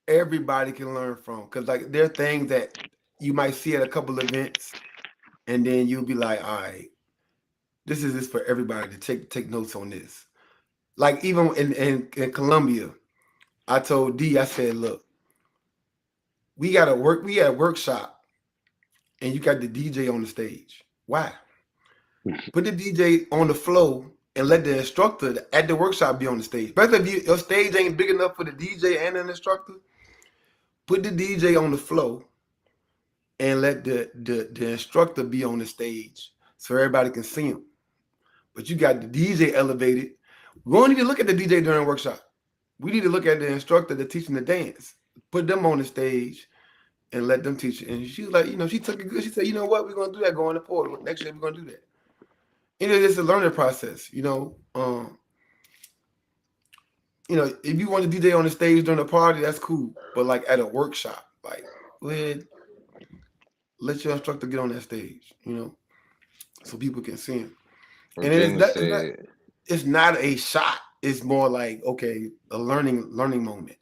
everybody can learn from, because like there are things that you might see at a couple events, and then you'll be like, all right, this is for everybody to take notes on this. Like even in Colombia, I told D, I said, look, we got a workshop, and you got the DJ on the stage. Why? Put the DJ on the floor and let the instructor at the workshop be on the stage. Especially if your stage ain't big enough for the DJ and an instructor, put the DJ on the floor and let the instructor be on the stage so everybody can see him. But you got the DJ elevated. We don't need to look at the DJ during the workshop. We need to look at the instructor that's teaching the dance. Put them on the stage and let them teach it. And she was like, she took it good. She said, you know what, we're gonna do that going forward. Next year we're gonna do that. It's a learning process, if you want to DJ on the stage during a party, that's cool. But like at a workshop, like go ahead, let your instructor get on that stage, so people can see him. And it is Regina that it's not said, it's not a shot. It's more like, okay, a learning moment.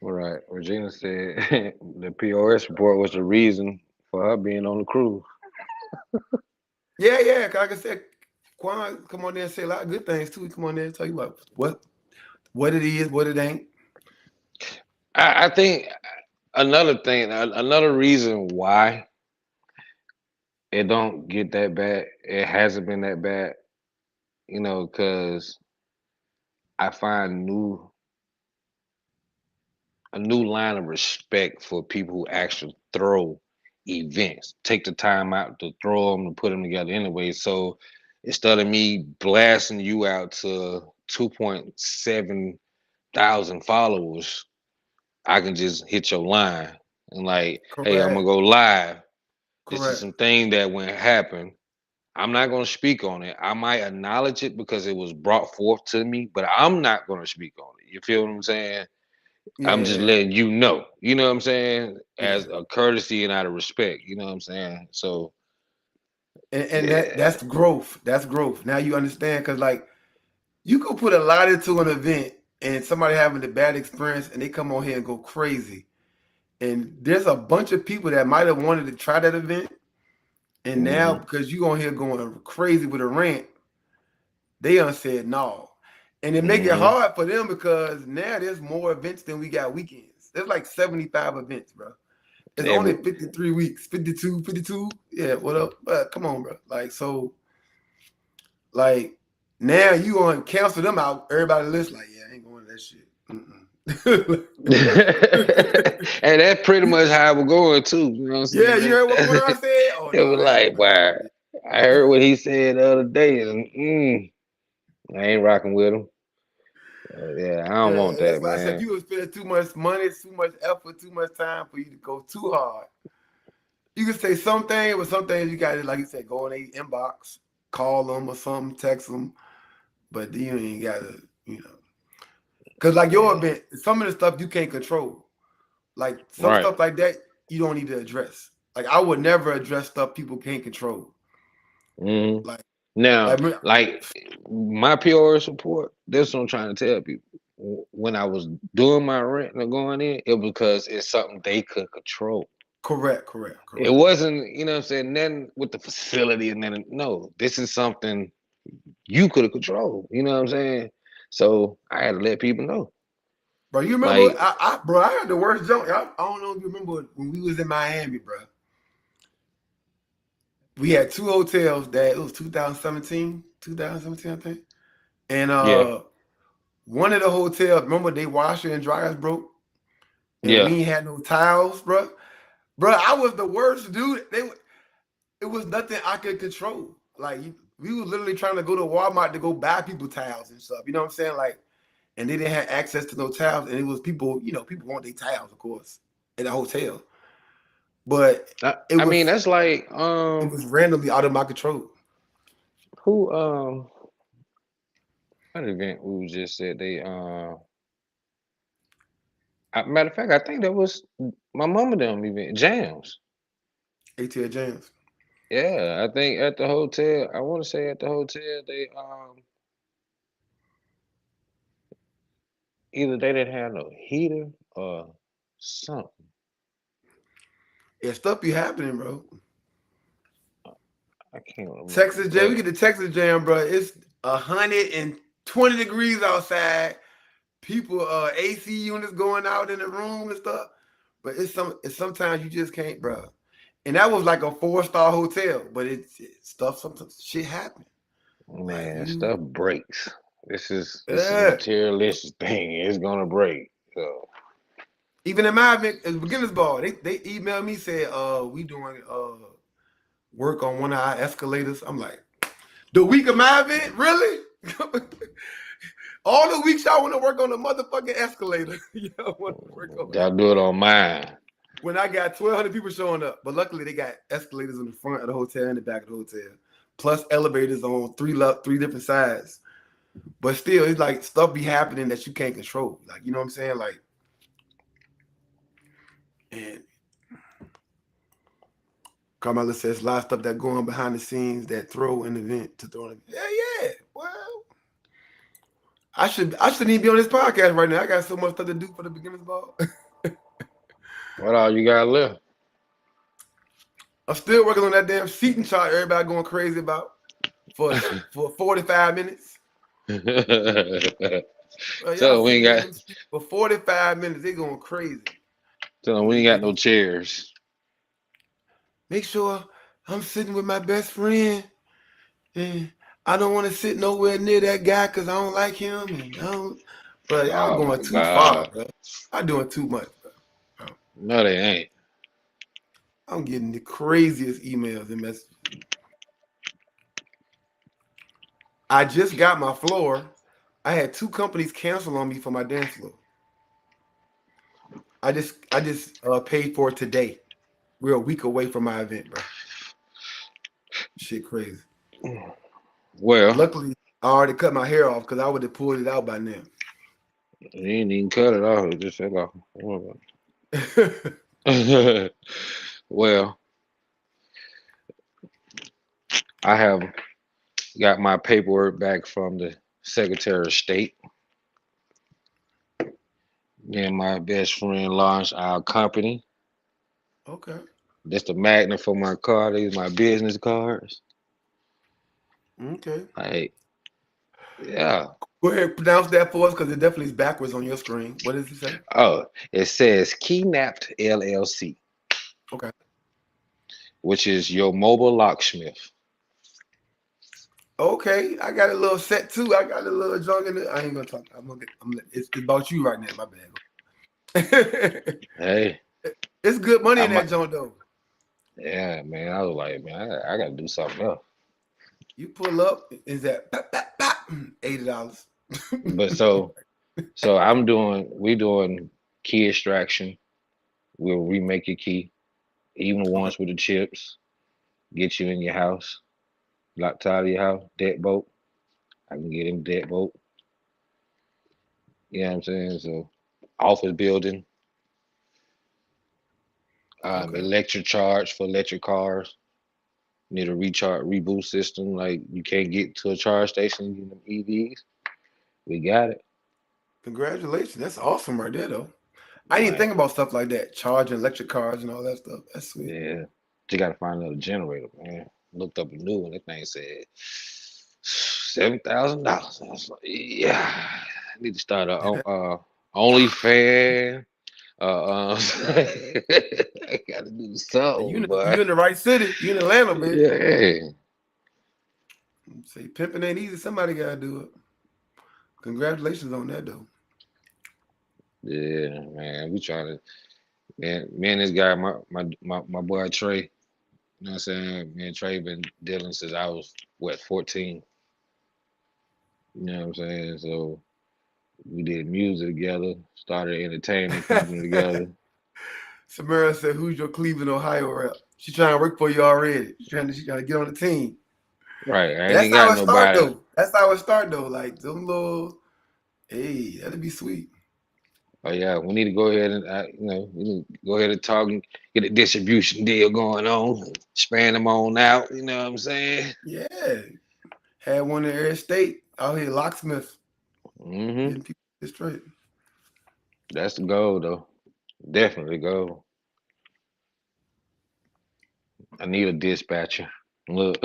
all right. Regina said the POS report was the reason for her being on the cruise. Yeah, yeah. Like I said, Quan come on there and say a lot of good things too. He come on there and tell you what it is, what it ain't. I think another thing, another reason why it don't get that bad, it hasn't been that bad, because I find a new line of respect for people who actually throw events, take the time out to throw them and put them together anyway. So instead of me blasting you out to 2.7 thousand followers, I can just hit your line and like, hey, I'm gonna Correct. go live. This is Correct. some thing that when it happened, I'm not gonna speak on it. I might acknowledge it because it was brought forth to me, but I'm not gonna speak on it. You feel what I'm saying? I'm just Yeah. letting you know. You know what I'm saying? Yeah. As a courtesy and out of respect. You know what I'm saying? So And yeah, that's growth. That's growth. Now you understand because like you could put a lot into an event and somebody having a bad experience and they come on here and go crazy. And there's a bunch of people that might have wanted to try that event. And now hmm because you on here going crazy with a rant, they done said no. And it make it hmm hard for them because now there's more events than we got weekends. There's like 75 events, bro. It's only every 53 weeks, 52, 52. Yeah, what up? Come on, bro. Like, so, like, now you going to cancel them out. Everybody list like, yeah, I ain't going to that shit. and that's pretty much how we're going too. You know what I'm Yeah, saying? you heard what Quan said? Oh, It no, was I ain't like, going to wow, I heard what he said the other day, and I ain't rocking with him. Yeah, I don't Yeah, want that's that, why I said if man. you would spend too much money, too much effort, too much time for you to go too hard. You can say something, but some things you got to, like you said, go in their inbox, call them or something, text them. But then you ain't got to, you know. Because, like, your Yeah, event, some of the stuff you can't control. Like, some right. stuff like that, you don't need to address. Like, I would never address stuff people can't control. hmm Like, Now, like, like my POR support, that's what I'm trying to tell people. When I was doing my rent and going in, it was because it's something they could control. correct, correct, It correct. wasn't, you know what I'm saying, nothing with the facility and then no, this is something you could have controlled. You know what I'm saying? So I had to let people know. Bro, you remember, Like, bro, I had the worst jump. I don't know if you remember when we was in Miami, bro. We had two hotels that it was 2017, I think. And yeah, one of the hotels, remember they washer and dryers broke, and yeah. we ain't had no towels, bro. Bro, I was the worst dude. It was nothing I could control. Like we were literally trying to go to Walmart to go buy people towels and stuff. You know what I'm saying? Like, and they didn't have access to no towels, and it was people. You know, people want their towels, of course, in the hotel, but it I mean, was that's like it was randomly out of my control. who what event we just said they matter of fact, I think that was my mama them event jams. ATL Jams. Yeah, I think at the hotel. I want to say at the hotel they either they didn't have no heater or something. Yeah, stuff be happening, bro. I can't remember, Texas Jam, we but get the Texas Jam, bro. It's 120 degrees outside. People, AC units going out in the room and stuff. But it's sometimes you just can't, bro. And that was like a 4-star hotel, but stuff sometimes shit happen. Like man, stuff breaks. This is yeah. materialistic thing. It's gonna break. So Even in my event, as beginners ball, they emailed me said, we doing work on one of our escalators. I'm like, the week of my event, really? All the weeks y'all want to work on the motherfucking escalator. Y'all want to work on y'all it. do it on mine. When I got 1,200 people showing up, but luckily they got escalators in the front of the hotel and the back of the hotel, plus elevators on three different sides. But still, it's like stuff be happening that you can't control. Like, you know what I'm saying? Like, and Carmela says a lot of stuff that going behind the scenes that throw an event to throw an event. Yeah, yeah. Well, I shouldn't even be on this podcast right now. I got so much stuff to do for the beginners ball. What all you got left? I'm still working on that damn seating chart. Everybody going crazy about for 45 minutes. Y'all So we sitting ain't there in got them seats for 45 minutes. They going crazy. so And we they ain't got no thinking, chairs. make sure I'm sitting with my best friend. And I don't want to sit nowhere near that guy because I don't like him. And I don't, bro, y'all Oh my going too far, God. bro. I'm doing too much, bro. No, they ain't. I'm getting the craziest emails and messages. I just got my floor. I had two companies cancel on me for my dance floor. I just paid for it today. We're a week away from my event, bro. Shit crazy. Well, Luckily, I already cut my hair off because I would have pulled it out by now. you ain't even cut it off. It just fell off. Well, I have got my paperwork back from the Secretary of State. Me and my best friend launched our company. Okay. That's the magnet for my car. These my business cards. Okay. Like, yeah. Go ahead and pronounce that for us because it definitely is backwards on your screen. What does it say? Oh, it says Keynapped LLC, Okay. which is your mobile locksmith. Okay. I got a little set too. I got a little junk in it. I ain't gonna talk. It's about you right now. My bad. Hey, It's good money I in that might. junk though. Yeah, man. I was like, man, I gotta do something else. You pull up, is that $80? But so we doing key extraction. We'll remake your key, even the Okay. ones with the chips. Get you in your house, locked out of your house, deadbolt. I can get him deadbolt. You know what I'm saying? So, office building, Okay. electric charge for electric cars. Need a recharge reboot system. Like you can't get to a charge station using them EVs. We got it. Congratulations. That's awesome right there though. I didn't Like, think about stuff like that. Charging electric cars and all that stuff. That's sweet. yeah. You gotta find another generator, man. Looked up a new one. That thing said $7,000. I was like, yeah, I need to start a OnlyFans. I gotta do You something, in, boy. you in the right city. You in Atlanta, baby. Yeah, Say pimping ain't easy. Somebody gotta do it. Congratulations on that though. yeah, man. We trying to, man. Me and this guy, my boy Trey. You know what I'm saying? Me and Trey been dealing since I was what 14. You know what I'm saying? So we did music together, started an entertainment company together. Samara said, "Who's your Cleveland, Ohio rep?" She trying to work for you already. She trying to get on the team. Right. I ain't That's even how got it start nobody. though. That's how it start though. Like them little, hey, that'd be sweet. Oh yeah, we need to go ahead and we need to go ahead and talk and get a distribution deal going on, span them on out. You know what I'm saying? Yeah, had one in every state out here, locksmith, Hmm. getting people straight. That's the goal, though. Definitely goal. I need a dispatcher. Look,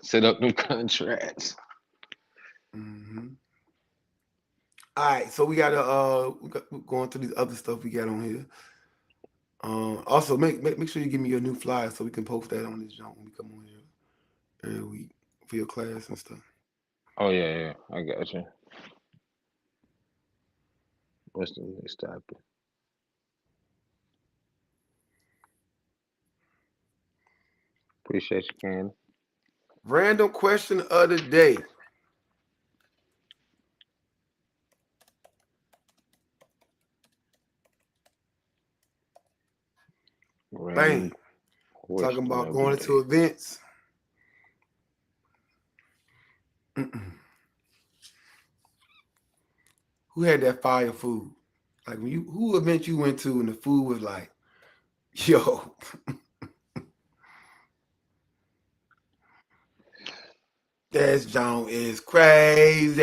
set up them contracts. Hmm. All right, so we're going through these other stuff we got on here. Also make sure you give me your new flyer so we can post that on this junk when we come on here every week for your class and stuff. Oh yeah, yeah, I got you. What's the next topic? Appreciate you, Candy. Random question of the day. Random Bang. Talking question about of the going into day. events. Mm-mm. Who had that fire food? Like when you who event you went to and the food was like, yo, this joint is crazy.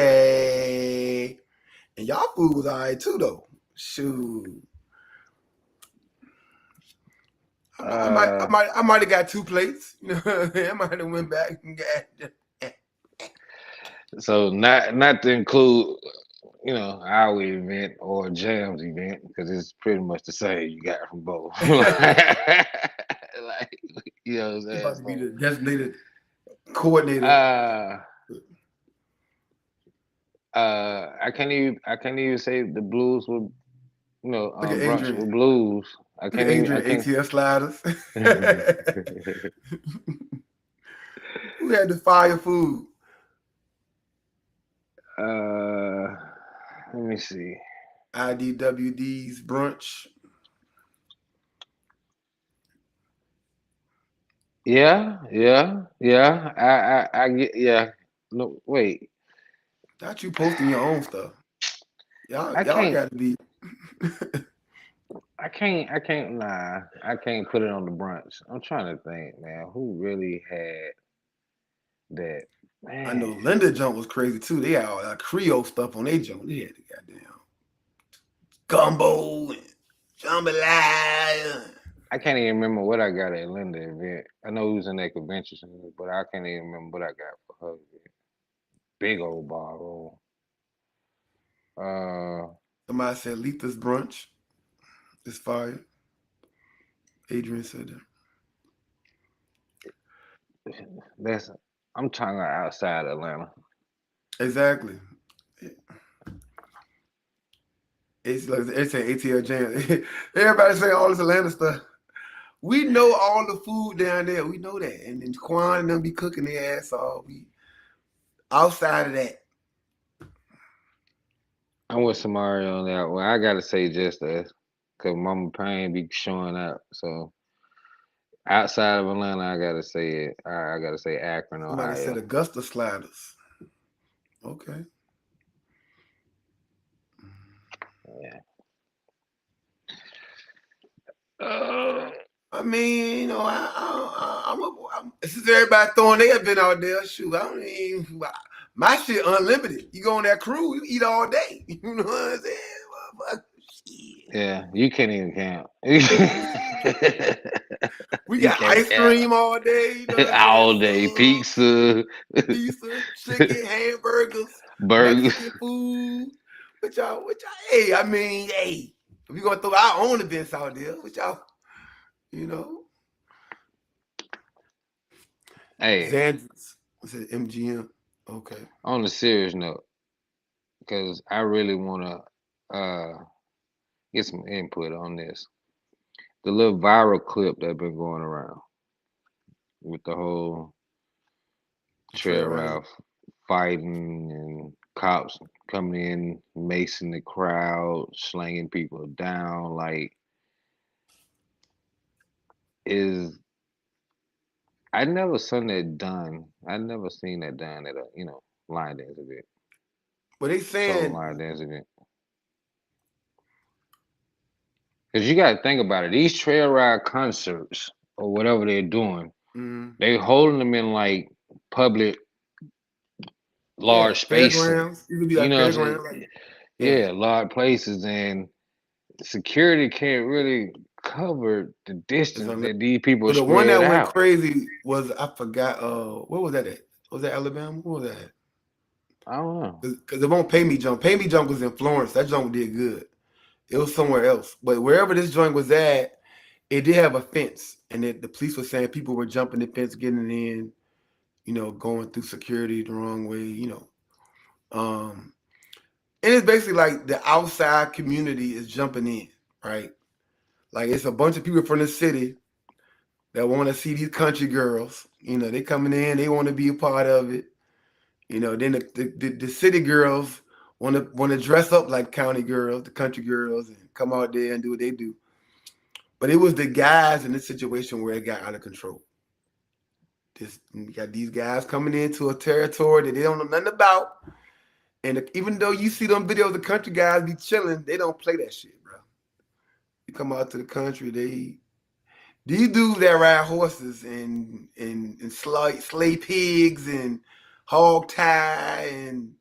And y'all food was all right too though. Shoot. Uh, I might have got two plates. You know, I might have went back and got. so not to include, our event or Jam's event because it's pretty much the same. You got from both. Like, you know what I'm You saying? about to be So, the designated coordinator. uh, I can't even say the blues with Look at brunch Adrian. with blues. Look at I Adrian can't. ATL sliders. Who had the fire food? uh, let me see. IDWD's brunch. Yeah, yeah, yeah. I get. Yeah. No, wait. Not you posting your own stuff. I Y'all can't. got to be. I can't lie. I can't put it on the brunch. I'm trying to think, man. Who really had that? I know Man, Linda jump was crazy too. They had all that Creole stuff on their jump. They had the goddamn gumbo and jambalaya. I can't even remember what I got at Linda event. I know it was in that convention center, but I can't even remember what I got for her event. Big old bottle. Uh, Somebody said Letha's brunch is fire. Adrian said that. that's. I'm talking about outside Atlanta. Exactly. It's like it's an ATL jam. Everybody saying all this Atlanta stuff. We know all the food down there. We know that. And then Quan and them be cooking their ass off. We outside of that. I'm with Samari on that one. I gotta say just us, cause Mama Payne be showing up. So outside of Atlanta, I gotta say it. I gotta say Akron, Somebody said Ohio. Augusta sliders. Okay. Yeah. Uh, I mean, you know, since everybody throwing their been out there, shoot, I don't even, my shit unlimited. You go on that cruise, you eat all day. You know what I'm saying? Motherfucker, shit. yeah, you can't even count. We You got can't ice count. cream all day, you know what I'm saying? All day Subs, pizza, pizza, chicken, hamburgers, burgers. Mexican food. Hey, I mean, hey, if we gonna throw our own events out there, what y'all, you know, Hey, Xandris, what's it, MGM? Okay. on a serious note, because I really wanna get some input on this. The little viral clip that been going around with the whole trail Trail Ride. ride fighting and cops coming in, macing the crowd, slanging people down. Like, is I never seen that done. I never seen that done at a line dance event, But they solo saying, line dance event. Because you got to think about it. These trail ride concerts or whatever they're doing, mm, they holding them in like public yeah, large spaces. fairgrounds. You could be You like know what I'm fairgrounds, saying? like yeah. Yeah, large places, and security can't really cover the It's distance unlimited. that these people So are the one spread that went out. crazy was I forgot. Where was that at? Was that Alabama? Where was that at? I don't know. Because it won't pay me jump. Pay me jump was in Florence. That jump did good. It was somewhere else, but wherever this joint was at, it did have a fence, and the police were saying people were jumping the fence, getting in, you know, going through security the wrong way, you know. And it's basically like the outside community is jumping in, right? Like it's a bunch of people from the city that want to see these country girls. You know, they coming in, they want to be a part of it. You know, then the city girls want to dress up like county girls, the country girls, and come out there and do what they do. But it was the guys in this situation where it got out of control. Just you got these guys coming into a territory that they don't know nothing about. And even though you see them videos, the country guys be chilling, they don't play that shit, bro. You come out to the country, these dudes that ride horses and slay pigs and hog tie, and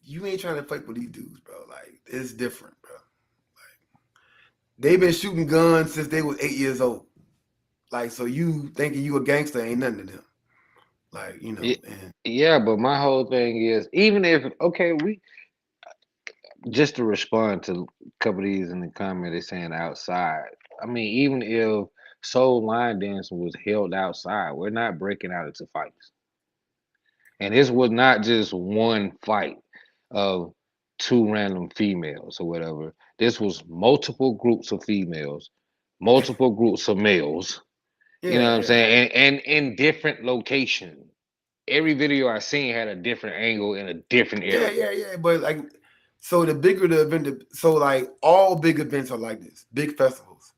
you ain't trying to fight with these dudes, bro. Like it's different, bro. They've been shooting guns since they was 8 years old. Like, so you thinking you a gangster ain't nothing to them. Like, It, and yeah, but my whole thing is even if okay, we just to respond to a couple of these in the comment, they saying outside. I mean, even if soul line dancing was held outside, we're not breaking out into fights. And this was not just one fight of two random females or whatever. This was multiple groups of females, multiple groups of males. You know yeah, what I'm yeah, saying? And in different locations. Every video I seen had a different angle in a different yeah, area. yeah, yeah. But like, so the bigger the event, so like all big events are like this, big festivals.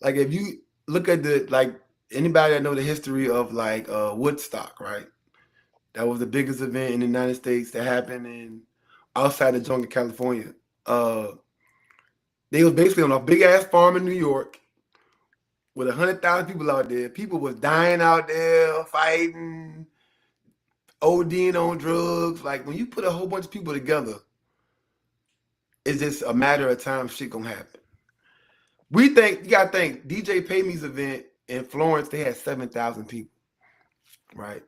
Like if you look at the like anybody that know the history of like Woodstock, right? That was the biggest event in the United States that happened in outside of Jungle, California. Uh, they was basically on a big ass farm in New York with 100,000 people out there. People was dying out there, fighting, ODing on drugs. Like when you put a whole bunch of people together, it's just a matter of time shit gonna happen. We think you gotta think DJ Payme's event in Florence, they had 7,000 people, right?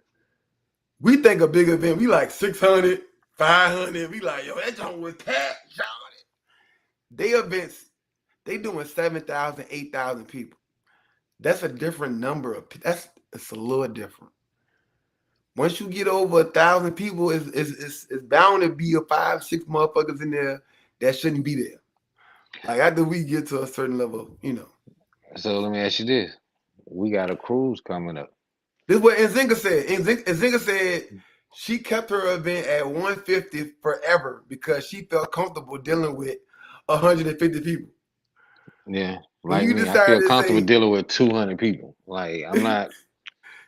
We think a big event, we like 600, 500. We like, yo, that joint was packed, Johnny. They events, they doing 7,000, 8,000 people. That's a different number of. It's a little different. Once you get over 1,000 people, it's bound to be a 5, 6 motherfuckers in there that shouldn't be there. Like after we get to a certain level. So let me ask you this. We got a cruise coming up. This is what Nzinga said. Nzinga said she kept her event at 150 forever because she felt comfortable dealing with 150 people. Yeah, When like you me. I feel decide to comfortable say, dealing with 200 people. Like I'm not.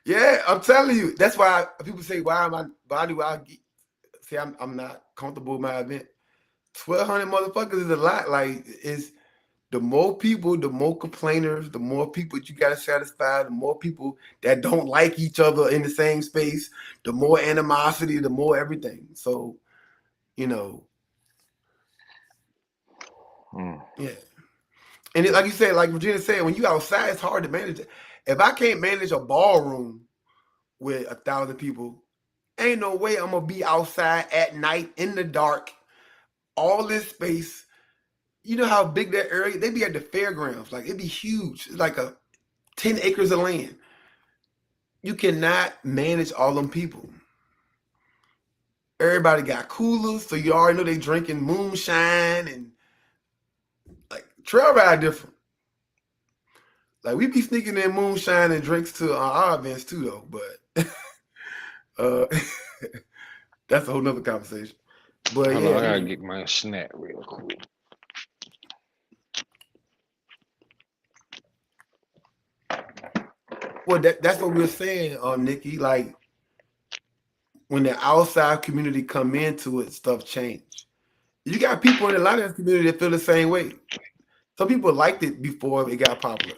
yeah, I'm telling you, that's why people say, why do I say I'm not comfortable with my event? 1,200 motherfuckers is a lot. Like, it's the more people, the more complainers, the more people you got to satisfy, the more people that don't like each other in the same space, the more animosity, the more everything. So, you know, Mm. yeah. And like you said, like Regina said, when you outside, it's hard to manage it. If I can't manage a ballroom with 1,000 people, ain't no way I'm gonna be outside at night in the dark, all this space. You know how big that area? They be at the fairgrounds. Like it'd be huge. It's like a 10 acres of land. You cannot manage all them people. Everybody got coolers, so you already know they drinking moonshine and like trail ride different. Like we be sneaking in moonshine and drinks to our events too, though. But uh, that's a whole nother conversation. But Hold on, yeah, I gotta get my snack real quick. well, that's what we were saying, Nikki. Like when the outside community come into it, stuff change. You got people in the Latinx community that feel the same way. Some people liked it before it got popular.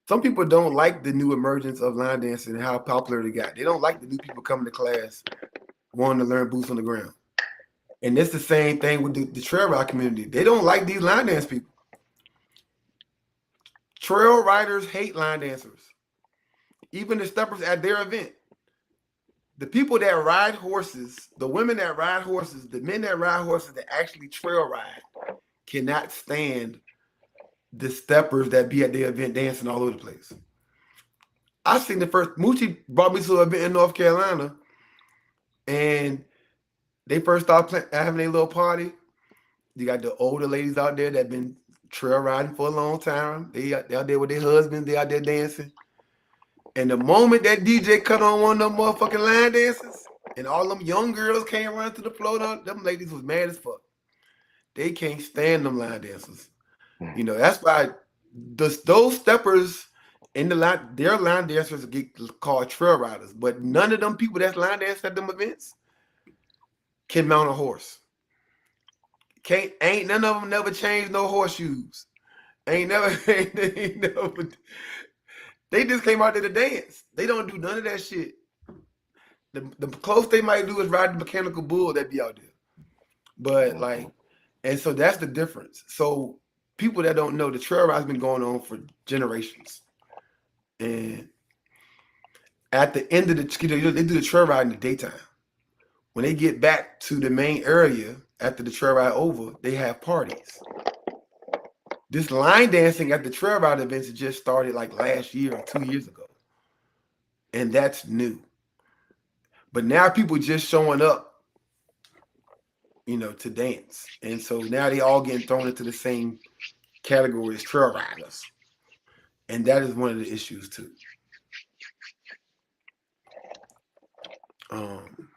Some people don't like the new emergence of line dancing and how popular it got. They don't like the new people coming to class wanting to learn boots on the ground. And it's the same thing with the trail ride community. They don't like these line dance people. Trail riders hate line dancers. Even the steppers at their event. The people that ride horses, the women that ride horses, the men that ride horses that actually trail ride cannot stand the steppers that be at their event dancing all over the place. I seen the first Moochie brought me to an event in North Carolina, and they first started having a little party. You got the older ladies out there that been trail riding for a long time. They out there with their husbands. They out there dancing. And the moment that DJ cut on one of them motherfucking line dances, and all them young girls came around to the floor, them ladies was mad as fuck. They can't stand them line dancers. That's why those steppers in the line, their line dancers get called trail riders. But none of them people that's line dancing at them events can mount a horse. Can't ain't none of them never changed no horseshoes. Ain't never, ain't never. They just came out there to dance. They don't do none of that shit. The close they might do is ride the mechanical bull that be out there. But Mhm. and so that's the difference. So people that don't know, the trail ride's been going on for generations. And at the end of the, they do the trail ride in the daytime. When they get back to the main area after the trail ride over, they have parties. This line dancing at the trail ride events just started like last year or 2 years ago, and that's new. But now people just showing up, to dance, and so now they all getting thrown into the same category as trail riders, and that is one of the issues too. Um,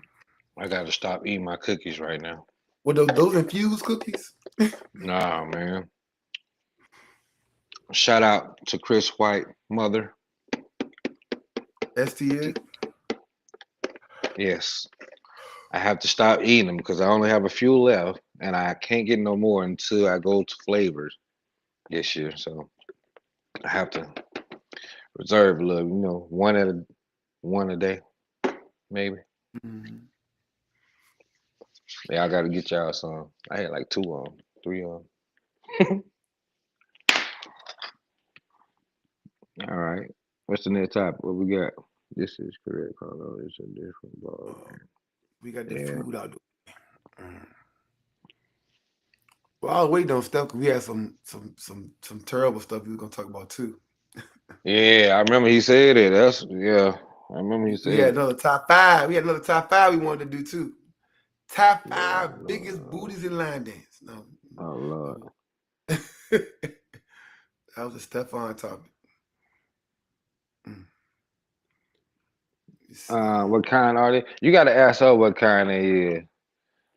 I gotta stop eating my cookies right now. what those infused cookies? Nah, man. Shout out to Chris White, mother. STA. Yes, I have to stop eating them because I only have a few left, and I can't get no more until I go to flavors this year. So I have to reserve a little, one a day, maybe. Mhm. Yeah, I gotta get y'all some. I had like two on, three on. All right. What's the next topic? What we got? This is correct. Hold on, it's a different ball Uh, game. we got the Yeah. food out there. Well, I was waiting on stuff because we had some terrible stuff we were gonna talk about too. Yeah, I remember he said it. That's yeah. I remember he We said had it. another top five. We had another top five we wanted to do too. Top Yeah, five biggest Lord. booties in line dance. No, Oh Lord. no. That was a Stefan topic. Mm, let's see. What kind are they? You gotta ask her what kind they is.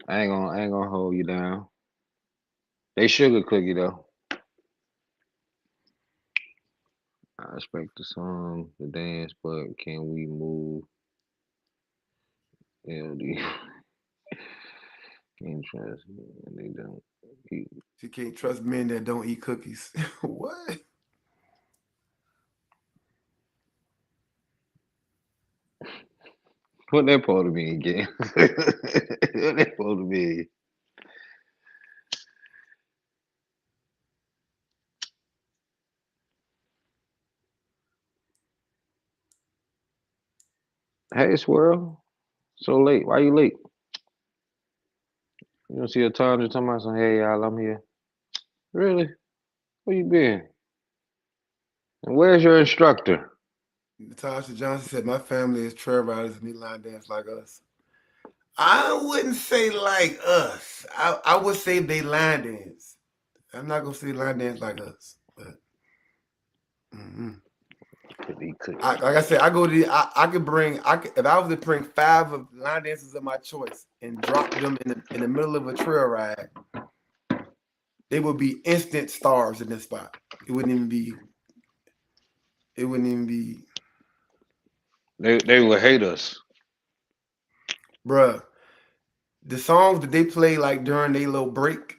I ain't gonna hold you down. They sugar cookie though. I respect the song, the dance, but can we move LD? Can't trust me and they don't eat. She can't trust men that don't eat cookies. What? What that supposed to mean again? What that supposed to mean? Hey, Swirl. So late. Why you late? You don't see a time to talking about some, hey, y'all, I'm here. Really? Where you been? And where's your instructor? Natasha Johnson said, "My family is trail riders and they line dance like us." I wouldn't say like us. I would say they line dance. I'm not gonna say line dance like us, but mhm. Could eat I, cookie. like I said, I go to I could bring if I was to bring five of line dancers of my choice and drop them in the middle of a trail ride, they would be instant stars in this spot. It wouldn't even be. It wouldn't even be, They will hate us. bruh. The songs that they play like during their little break,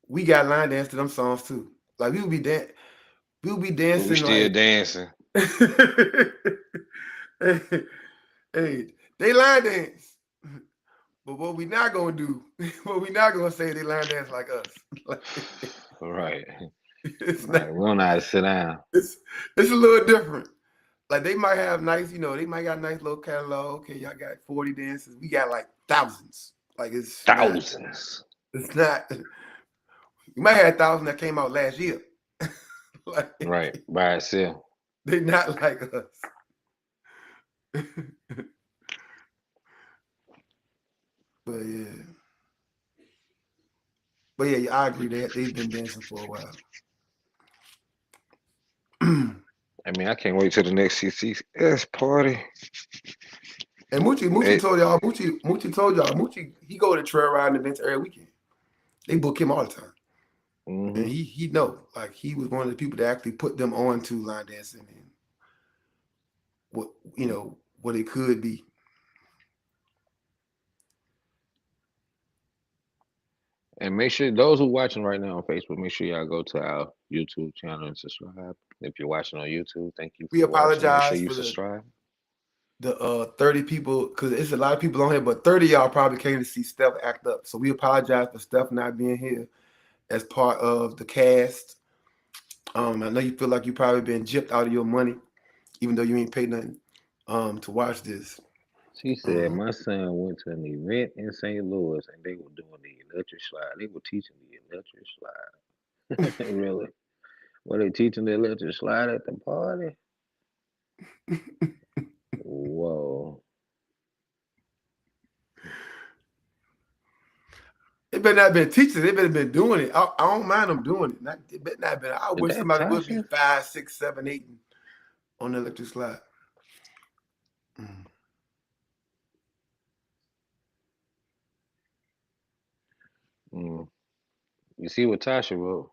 we got line dance to them songs too. Like we would be But we dancing still like. dancing. Hey, hey, they line dance. But what we not gonna do, what we not gonna say they line dance like us. Like, Right. it's not Right. We don't know how to sit down. it's it's a little different. Like they might have nice, they might got a nice little catalog. Okay, y'all got 40 dances. We got like thousands. Like Thousands. it's not you might have 1,000 that came out last year. Right. Like By itself. they not like us. But yeah. But yeah, I agree. They've been dancing for a while. And I mean, I can't wait till the next CCS party. Moochie It, told y'all, Moochie told y'all, Moochie, he go to trail riding events every weekend. They book him all the time. And hmm he know, like he was one of the people that actually put them on to line dancing and what what it could be. And make sure those who watching right now on Facebook, make sure y'all go to our YouTube channel and subscribe. If you're watching on YouTube, thank you We for watching. Make sure apologize you for subscribe. the 30 people because it's a lot of people on here, but 30 of y'all probably came to see Steph act up. So we apologize for Steph not being here as part of the cast. I know you feel like you probably been gypped out of your money, even though you ain't paid nothing to watch this. She said Uh-huh. my son went to an event in St. Louis and they were doing the electric slide. They were teaching the electric slide. Really? Were they teaching the electric slide at the party? Whoa. They better not been teachers. They better been doing it. I don't mind them doing it. Not, it better not been. I Is wish that somebody would be Tasha? 5, 6, 7, 8 on the electric slide. Mm. Mm. You see what Tasha wrote?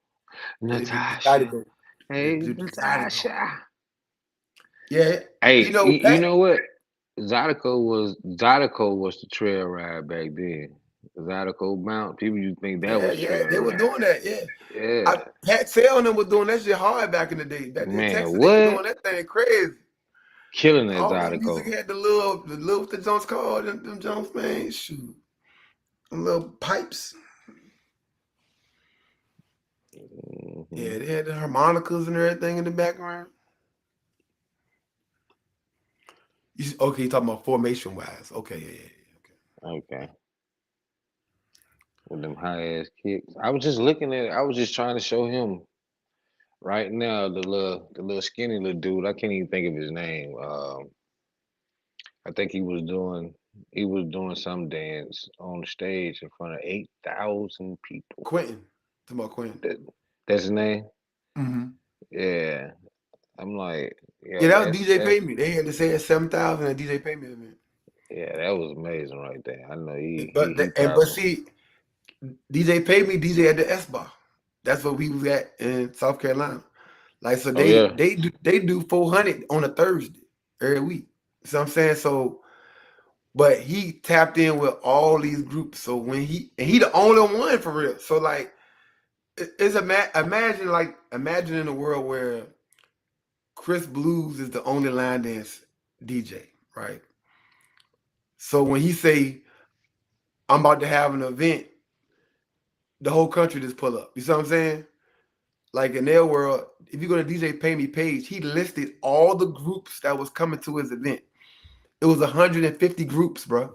Yeah, they decided Natasha. to go. Hey, They decided to go. Natasha. Yeah, Hey, you Pat. know what? Zydeco was the trail ride back then. Zydeco Mount. People used to think that Yeah, was yeah, trail they were ride. doing that. Yeah, Yeah. Pat Sale and them was doing that shit hard back in the day. Back in Man, Texas, they were doing what? that thing crazy. Killing that All the music Zydeco. had the little what the Jones called them Jones, man. Shoot, them little pipes. Hmm. Yeah, they had the harmonicas and everything in the background. Okay, you talking about formation wise? Okay, yeah, yeah, yeah. Okay. With them high ass kicks. I was just looking at it. I was just trying to show him right now the little skinny little dude. I can't even think of his name. I think he was doing some dance on the stage in front of 8,000 people. Quentin, talking about Quentin. That, that's his name. Hmm. Yeah, I'm like, Yeah, yo, that was that's DJ that's Pay Me. They had to say at 7,000 at DJ Pay Me event. yeah, that was amazing right there. I know he he But he but probably. see, DJ Pay Me, DJ at the S Bar. That's what we was at in South Carolina. Like so, Oh they yeah. they do they do 400 on a Thursday every week. You know what I'm saying? So, but he tapped in with all these groups. So when he the only one for real. So like it's imagine in a world where Chris Blues is the only line dance DJ, right? So when he say I'm about to have an event, the whole country just pull up. You see what I'm saying? Like in their world, if you go to DJ Pay Me page, he listed all the groups that was coming to his event. It was 150 groups, bro.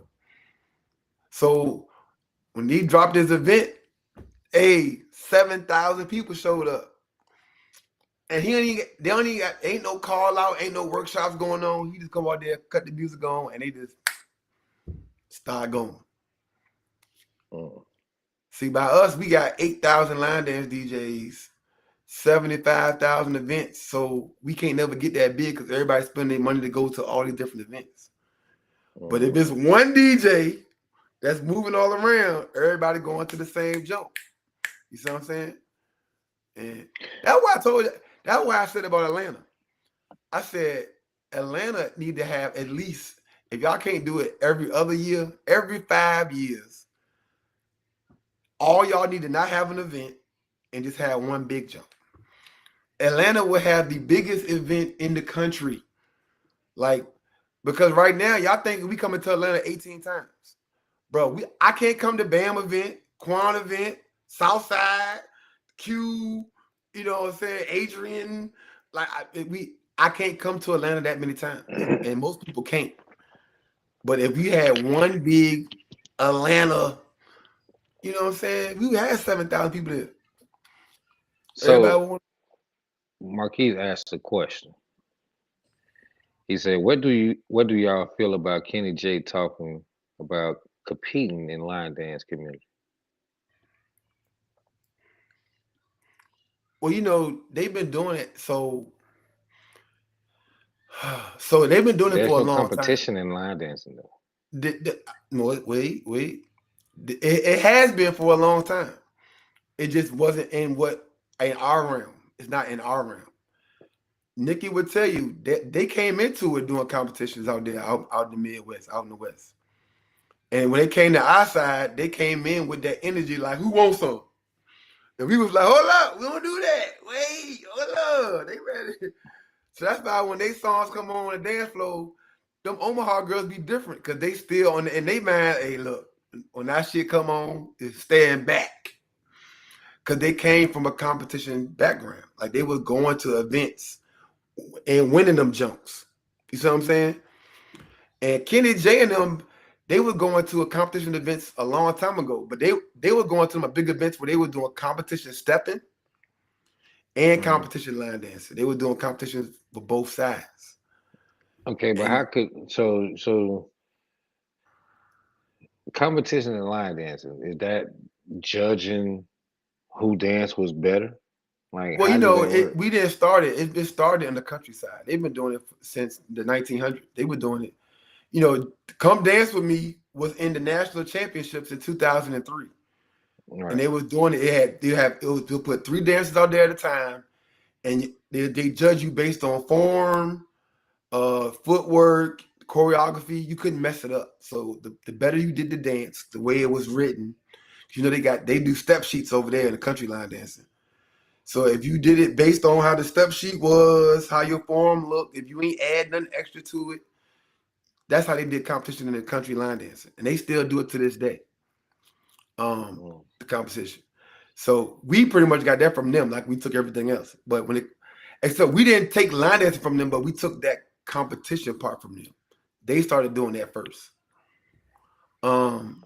So when he dropped his event, 7,000 people showed up. And they don't even got, ain't no call out, ain't no workshops going on. He just come out there, cut the music on, and they just start going. Mm, See, by us, we got 8,000 line dance DJs, 75,000 events. So we can't never get that big because everybody's spending their money to go to all these different events. But if it's mm. one DJ that's moving all around, everybody going to the same jump. You see what I'm saying? And that's why I told you. That's why I said about Atlanta. I said Atlanta need to have at least, if y'all can't do it every other year, every 5 years, all y'all need to not have an event and just have one big jump. Atlanta will have the biggest event in the country. Like, because right now, y'all think we coming to Atlanta 18 times. Bro, I can't come to BAM event, Quan event, Southside, Q, you know what I'm saying, Adrian. Like I can't come to Atlanta that many times. And most people can't. But if we had one big Atlanta, you know what I'm saying, we had 7,000 people there. Everybody So want. Marquise asked a question. He said, "What do y'all feel about Kenny J talking about competing in line dance community?" Well, they've been doing it. So they've been doing it There's for a no long time. competition in line dancing though. No, wait. It has been for a long time. It just wasn't in our realm. It's not in our realm. Nikki would tell you that they came into it doing competitions out there, out in the Midwest, out in the West. And when they came to our side, they came in with that energy like, who wants some? And we was like, hold up, we don't do that. Wait, hold up. They ready. So that's why when they songs come on the dance floor, them Omaha girls be different because they still in they mind, hey, look, when that shit come on, it's stand back. Because they came from a competition background. Like they was going to events and winning them jumps. You see what I'm saying? And Kenny J and them, they were going to a competition events a long time ago, but they were going to my big events where they were doing competition stepping and Mhm. competition line dancing. They were doing competitions for both sides. Okay, but And how could so competition in line dancing, is that judging who dance was better? Like well, how does that work? we didn't start it. It started in the countryside. They've been doing it since the 1900s. They were doing it. Come Dance with Me was in the national championships in 2003, and Right. they was doing it. They'll put three dancers out there at a time, and they judge you based on form, footwork, choreography. You couldn't mess it up. So the better you did the dance, the way it was written, they do step sheets over there in the country line dancing. So if you did it based on how the step sheet was, how your form looked, if you ain't add nothing extra to it, that's how they did competition in the country line dancing, and they still do it to this day. Mm. The competition. So we pretty much got that from them, like we took everything else. But except we didn't take line dancing from them, but we took that competition part from them. They started doing that first. Um,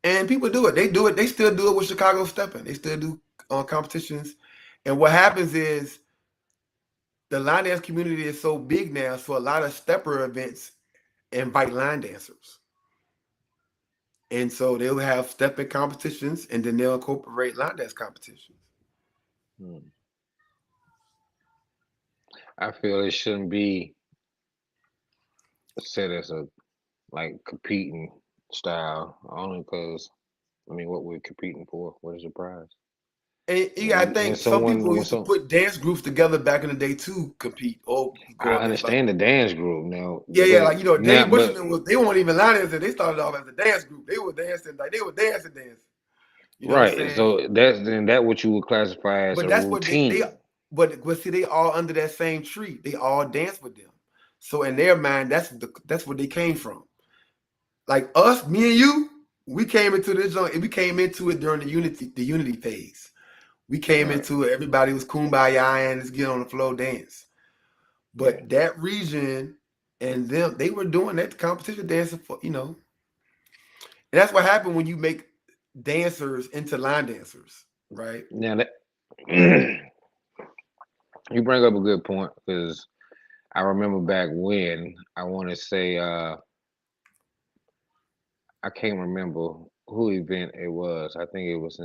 and people do it. They do it. They still do it with Chicago stepping. They still do competitions. And what happens is the line dance community is so big now, so a lot of stepper events invite line dancers. And so they'll have stepping competitions and then they'll incorporate line dance competitions. Mm. I feel it shouldn't be set as a like competing style only because I mean what we're competing for. What is the prize? And you gotta When think some people someone when used to some put dance groups together back in the day to compete or I go against like understand the dance group now, yeah, but like now Dave Bush and but them they weren't even line dancing. They started off as a dance group. They were dancing like they were dancing. You know what I'm right, saying? so that's then that what you would classify as But a that's what they routine. but see they all under that same tree. They all dance with them. So in their mind, that's what they came from. Like us, me and you, we came into this joint. We came into it during the unity phase. We came Right. into it. Everybody was kumbaya and let's get on the floor dance. Yeah. But that region and them, they were doing that competition dancing for. And that's what happened when you make dancers into line dancers, right? Now that you bring up a good point because I remember back when I want to say I can't remember who event it was. I think it was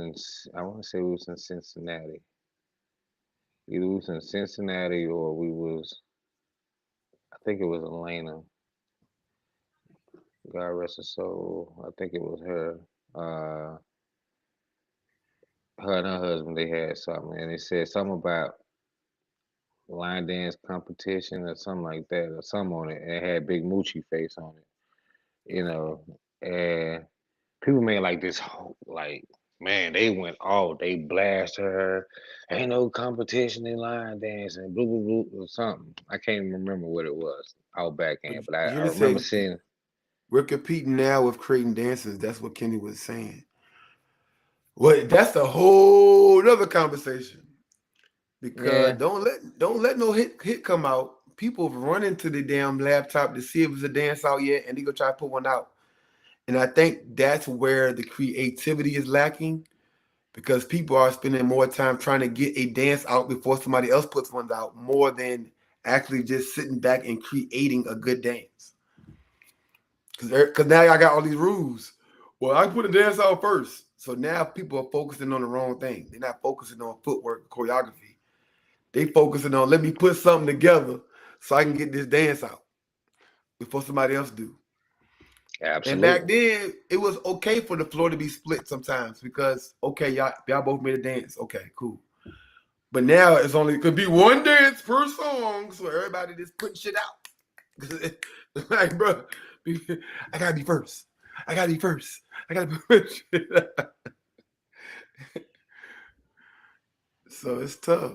I want to say it was in Cincinnati. Either it was in Cincinnati or we was I think it was Elena. God rest her soul. I think it was her. Her and her husband they had something, and they said something about line dance competition or something like that, or something on it, and it had Big Moochie face on it, you know, and people made like this whole like. Man, they went all they blasted her. Ain't no competition in line dancing, blue blue blue or something. I can't even remember what it was out back But in, but I Jenna remember said seeing. we're competing now with creating dancers. That's what Kenny was saying. Well, that's a whole other conversation because Yeah, don't let no hit come out. People running to the damn laptop to see if there's a dance out yet, and they go try to put one out. And I think that's where the creativity is lacking because people are spending more time trying to get a dance out before somebody else puts one out more than actually just sitting back and creating a good dance. Because now I got all these rules. Well, I put a dance out first. So now people are focusing on the wrong thing. They're not focusing on footwork, choreography. They focusing on let me put something together so I can get this dance out before somebody else do. And back absolutely. then, it was okay for the floor to be split sometimes because okay, y'all both made a dance. Okay, cool. But now it's only could be one dance per song, so everybody just putting shit out. Like, bro, I gotta be first. I gotta be first. I gotta be first. So it's tough.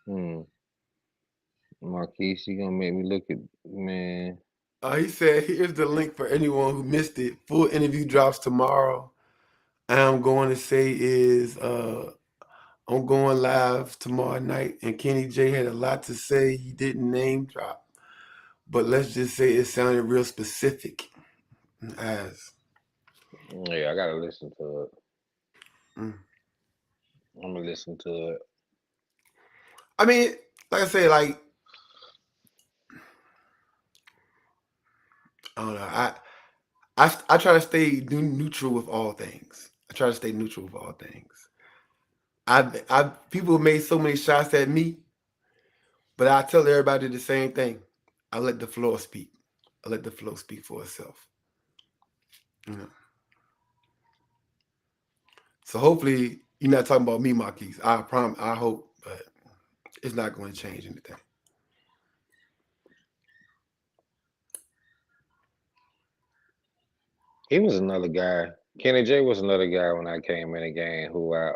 Hmm. Marquise, you gonna make me look at man. He said, "Here's the link for anyone who missed it. Full interview drops tomorrow. I'm going to say is I'm going live tomorrow night, and Kenny J had a lot to say. He didn't name drop, but let's just say it sounded real specific. As Yeah, I gotta listen to it. mm. I'm gonna listen to it. I mean, like I say, like I don't know. I try to stay neutral with all things. I try to stay neutral with all things. I people have made so many shots at me, but I tell everybody the same thing. I let the floor speak. I let the flow speak for itself. You know. So hopefully you're not talking about me, Marquise. I promise. I hope, but it's not going to change anything. He was another guy. Kenny J was another guy when I came in the game who I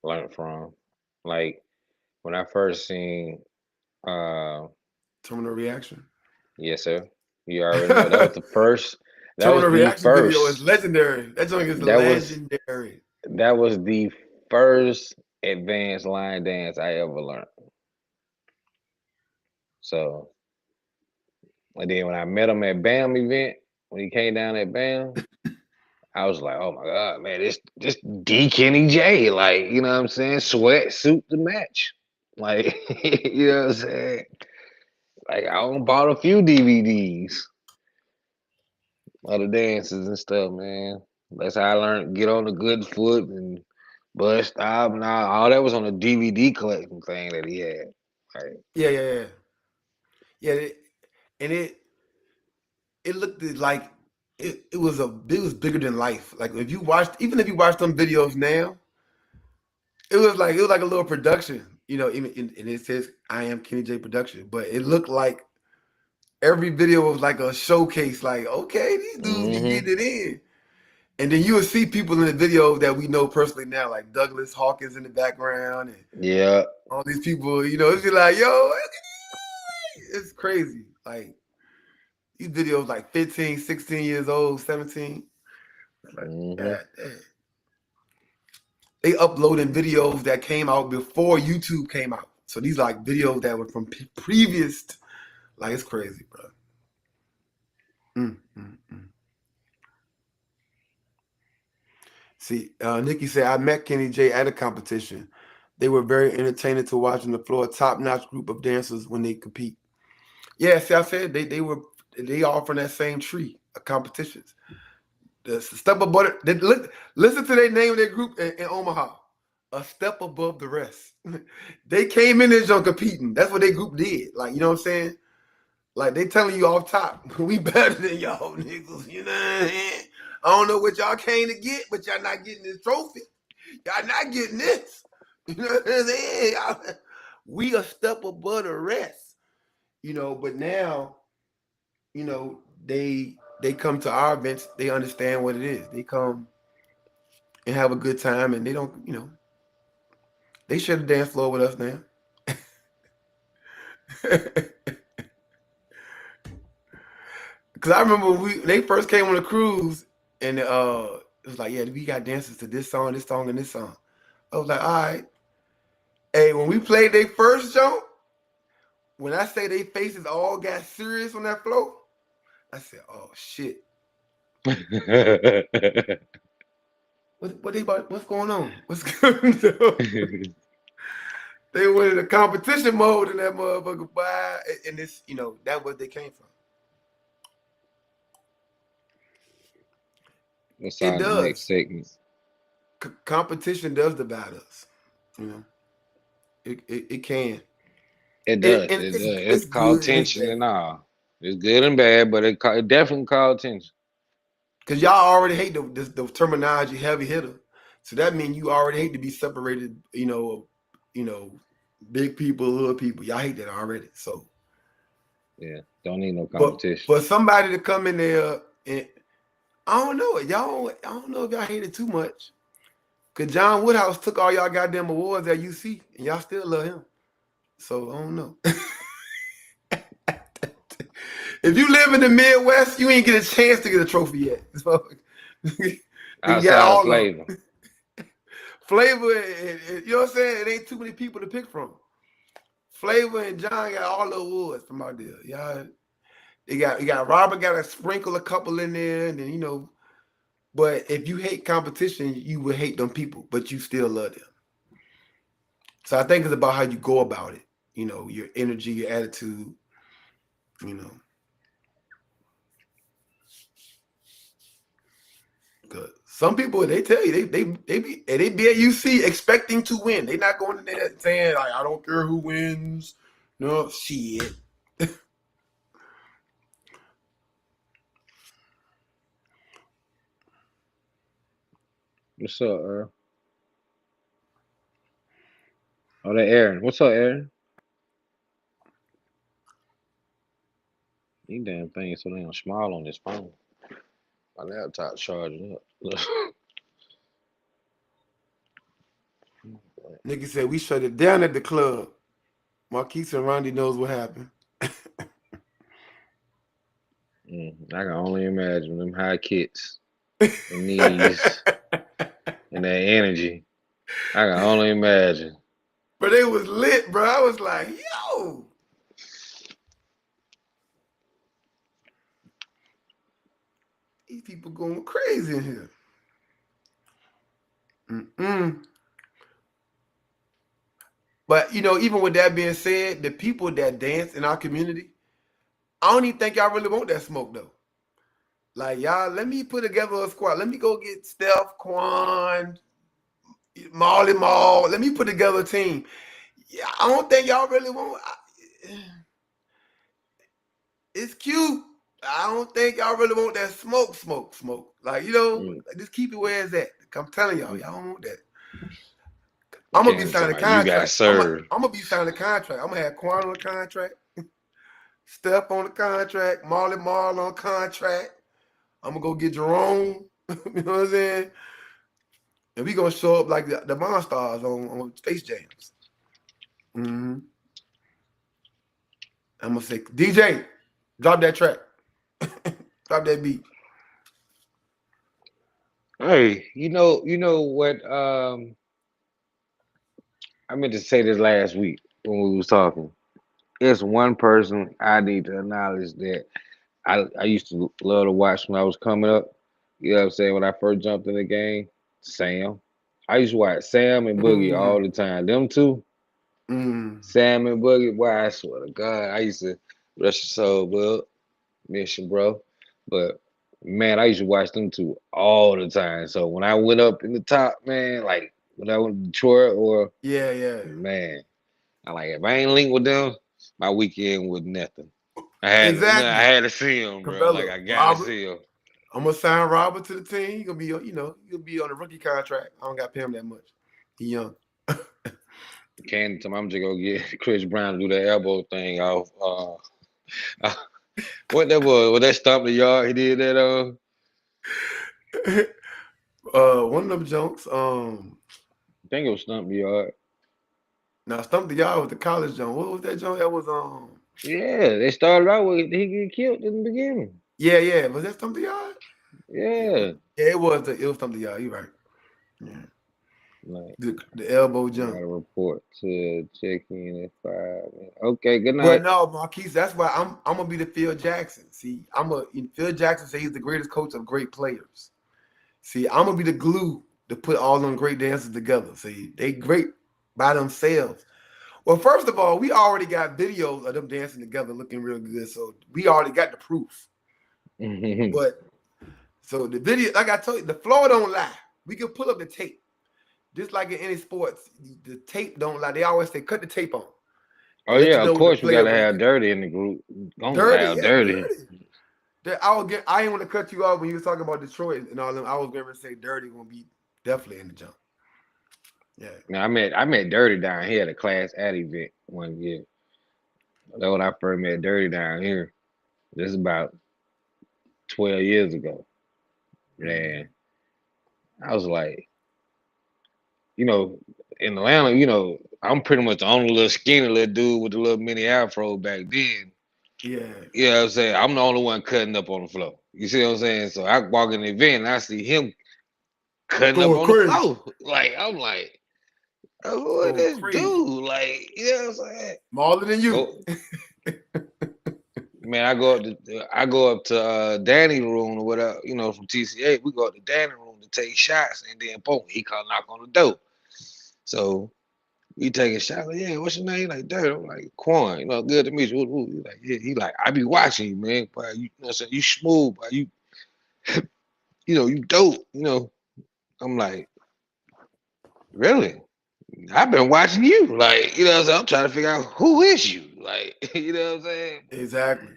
learned from. Like when I first seen uh Terminal reaction. yes sir. You already know that was the first that was Terminal the reaction video is first legendary. That joint is that was legendary. that was the first advanced line dance I ever learned. So and then when I met him at BAM event, when he came down at BAM, I was like, oh my God, man, this D Kenny J, like, you know what I'm saying? Sweat suit the match. Like, you know what I'm saying? Like I done bought a few DVDs of the dances and stuff, man. That's how I learned get on the good foot and bust stop and all that was on a DVD collecting thing that he had. Like, Yeah, yeah, yeah, yeah. And it looked like it was bigger than life. Like if you watched, even if you watch them videos now, it was like a little production. You know, even and it says I am Kenny J production, but it looked like every video was like a showcase. Like okay, these dudes be mm-hmm. getting it in. And then you would see people in the video that we know personally now, like Douglas Hawkins in the background and Yeah. all these people, you know, it's just like, yo, it's crazy. Like these videos like 15, 16 years old, 17. Like, Mm-hmm. yeah, they uploading videos that came out before YouTube came out. So these like videos that were from previous, like it's crazy, bro. Mm, mm, mm. See, Nikki said, I met Kenny J at a competition. They were very entertaining to watch on the floor. Top notch group of dancers when they compete. Yeah, see, I said they all from that same tree of competitions. The step above it. Listen to their name of their group in Omaha. A step above the rest. They came in this joint competing. That's what their group did. Like, you know what I'm saying? Like they telling you off top, we better than y'all niggas. You know what I mean? I don't know what y'all came to get, but y'all not getting this trophy. Y'all not getting this. You know what I'm saying? We a step above the rest. You know, but now, you know, they come to our events, they understand what it is. They come and have a good time and they don't, you know, they share the dance floor with us now. Cause I remember they first came on the cruise and it was like, yeah, we got dances to this song, and this song. I was like, all right. Hey, when we played their first show, when I say they faces all got serious on that floor, I said, oh shit. What's going on? What's going on? They went in a competition mode in that motherfucker. Bye. And this, you know, that what they came from. That's It our next does. segment. Competition does divide us. You know, it can. It does. And It does. it's It's called good and it's tension bad. and all. It's good and bad, but it definitely called tension. Because y'all already hate the terminology heavy hitter. So that means you already hate to be separated, you know, big people, little people. Y'all hate that already. So Yeah. Don't need no but competition. for somebody to come in there and I don't know, I don't know if y'all hate it too much. Cause John Woodhouse took all y'all goddamn awards at UC and y'all still love him. So I don't know. If you live in the Midwest, you ain't get a chance to get a trophy yet. So you got Outside of all of flavor. them. Flavor, you know what I'm saying? It ain't too many people to pick from. Flavor and John got all the awards from out there. Y'all, you got Robert got to sprinkle a couple in there, and then But if you hate competition, you will hate them people, but you still love them. So I think it's about how you go about it. Your energy, your attitude. You know, because some people they tell you they be at UC expecting to win. They not going in there saying like I don't care who wins. No shit. What's up, Earl? Oh, that Aaron. What's up, Aaron? These damn things so damn small on this phone. My laptop charging up. Nigga said we shut it down at the club. Marquise and Randy knows what happened. I can only imagine them high kicks and knees and that energy. I can only imagine. But it was lit, bro. I was like, yo, these people going crazy in here. Mm-mm. But even with that being said, the people that dance in our community, I don't even think y'all really want that smoke though. Like y'all, let me put together a squad. Let me go get Steph, Quan, Marley Mall. Let me put together a team. Yeah, I don't think y'all really want. It's cute. I don't think y'all really want that smoke. Like Mm, just keep it where it's at. I'm telling y'all, mm. y'all don't want that. I'm gonna be Okay, signing a somebody, you got contract. I'm served. gonna be signing a contract. I'm gonna have Quan on the contract, Steph on the contract, Marley Marl on contract. I'm gonna go get Jerome. You know what I'm saying? And we gonna show up like the Monstars on Space Jams. Mm-hmm. I'm gonna say, DJ, drop that track, drop that beat. Hey, you know what? I meant to say this last week when we was talking. It's one person I need to acknowledge that I used to love to watch when I was coming up. You know what I'm saying? When I first jumped in the game, Sam. I used to watch Sam and Boogie all Mm, the time. Them two, mm. Sam and Boogie. Boy, I swear to God, I used to rest your soul, bro. Miss you, bro. But man, I used to watch them two all the time. So when I went up in the top, man, like when I went to Detroit or Yeah, yeah. man, I like if I ain't linked with them, my weekend was nothing. I Exactly. had to see him, bro. Like Cabello, I gotta Robert. see him. I'm gonna sign Robert to the team. He gonna be, he'll be on a rookie contract. I don't got to pay him that much. He young. Can't tell I'm just gonna get Chris Brown to do that elbow thing off. What that was? Was that stomp the yard? He did that. One of them junks. I think it was stomp the yard. Now Stump the Yard was the college junk. What was that junk? That was Yeah, they started out with he get killed in the beginning. yeah, yeah. Was that Stump the Yard? Yeah, Yeah, yeah. It was Stump the Yard. You right. Yeah. like The elbow I got jump. a report to check in at 5. Okay, good But night. no, Marquise, that's why I'm gonna be the Phil Jackson. See, Phil Jackson say he's the greatest coach of great players. See, I'm gonna be the glue to put all them great dancers together. See, they great by themselves. Well, first of all, we already got videos of them dancing together looking real good. So we already got the proof. But so the video, like I told you, the floor don't lie. We can pull up the tape. Just like in any sports, the tape don't lie. They always say cut the tape on Oh and let you yeah, of know what the course we player gotta really have can. Dirty in the group. Gonna Dirty, have yeah, Dirty. dirty. I will get. I didn't want to cut you off when you was talking about Detroit and all them. I was going to say Dirty gonna be definitely in the jump. Yeah. Now I met Dirty down here at a class at event one year. That's when I first met Dirty down here. This is about 12 years ago. Mm. Man, I was like, you know, in Atlanta, I'm pretty much the only little skinny little dude with the little mini afro back then. Yeah. You know what I'm saying? I'm the only one cutting up on the floor. You see what I'm saying? So I walk in the event and I see him cutting up Going on the crazy. floor. Like I'm like, oh, who is Going this crazy. dude? Like, you know what I'm saying? Smaller than you. Go, man. I go up to Danny room or whatever. You know, from TCA. We go up to Danny room to take shots, and then boom, he come knock on the door. So we take a shot. Like, yeah, what's your name? Like, Dirt. I'm like, Quan. You know, good to meet you. He like, yeah. He like, I be watching you, man. But you know, what I'm saying, you smooth. But you dope. You know. I'm like, really? I've been watching you. Like, you know what I'm saying? I'm trying to figure out who is you. Like, you know what I'm saying? Exactly.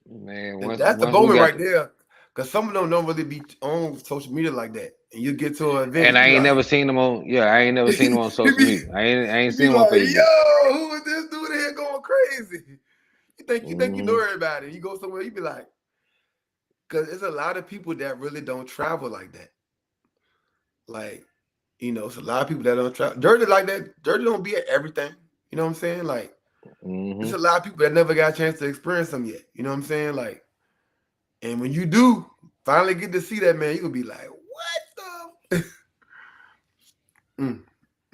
Man, And once that's the once we moment got right the, there. Cause some of them don't really be on social media like that. And you get to an event, and you I be ain't like, never seen him on I ain't never seen him on you social be media. I ain't you be seen him on like, Facebook. yo, who is this dude here going crazy? You think you know Hmm. everybody. You go somewhere, you be like, cause there's a lot of people that really don't travel like that. Like, it's a lot of people that don't travel. Dirty like that. Dirty don't be at everything. You know what I'm saying? Like, there's Hmm. a lot of people that never got a chance to experience them yet. You know what I'm saying? Like, and when you do finally get to see that man, you gonna be like, what the? mm,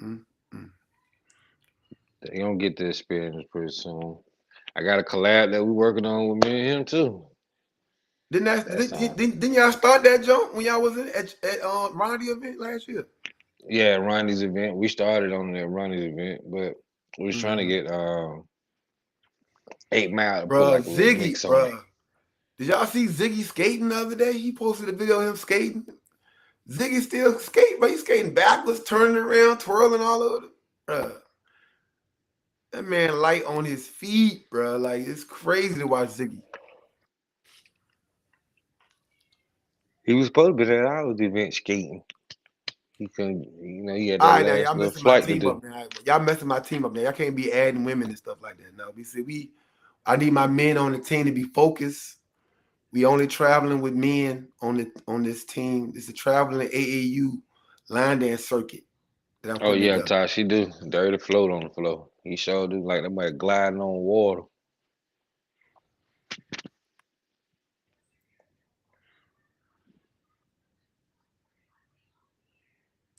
mm, mm. They gonna get the experience pretty soon. I got a collab that we working on with me and him too. Didn't that That's didn't y'all start that jump when y'all was at Ronnie event last year? yeah, Ronnie's event. We started on that Ronnie's event, but we was trying to Mm-hmm. get 8 Mile to put Bruh, like a little Ziggy, mix on it. bruh. Did y'all see Ziggy skating the other day? He posted a video of him skating. Ziggy still skating, but he's skating backwards, turning around, twirling all over. Bruh, that man light on his feet, bruh. Like, it's crazy to watch Ziggy. He was supposed to be at our event skating. He couldn't, he had All that right, now last y'all little messing my flight to team do. up now. Y'all messing my team up now. Y'all can't be adding women and stuff like that. No, I need my men on the team to be focused. We only traveling with men on this team. It's a traveling AAU line dance circuit that I'm Oh putting yeah, together. Tosh, he do dirty float on the floor. He sure do like that might gliding on water.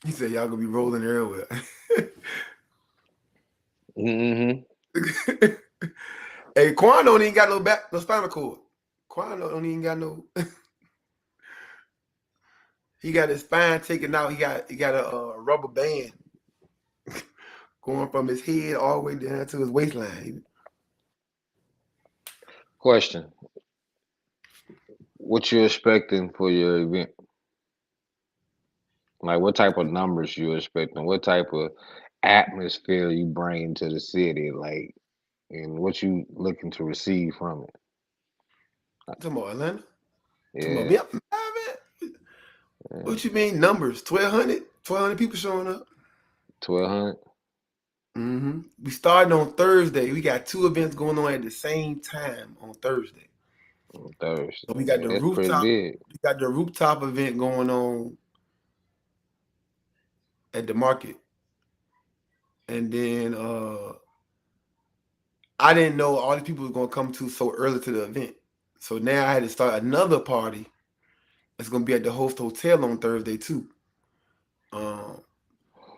He said y'all gonna be rolling everywhere. Hmm. Hey, Quan don't even got no spinal cord. Quan don't even got no. He got his spine taken out. He got a rubber band going from his head all the way down to his waistline. Question: what you expecting for your event? Like, what type of numbers you expecting? What type of atmosphere you bring to the city? Like, and what you looking to receive from it? Talking about Atlanta. Talking about Yeah, me. Man, what you mean numbers? 1,200? 1,200 people showing up. 1,200 We starting on Thursday. We got two events going on at the same time on Thursday. on Thursday. So we got the That's pretty rooftop. big. We got the rooftop event going on at the market, and then I didn't know all these people was gonna come to so early to the event. So now I had to start another party. It's gonna be at the host hotel on Thursday too. Um,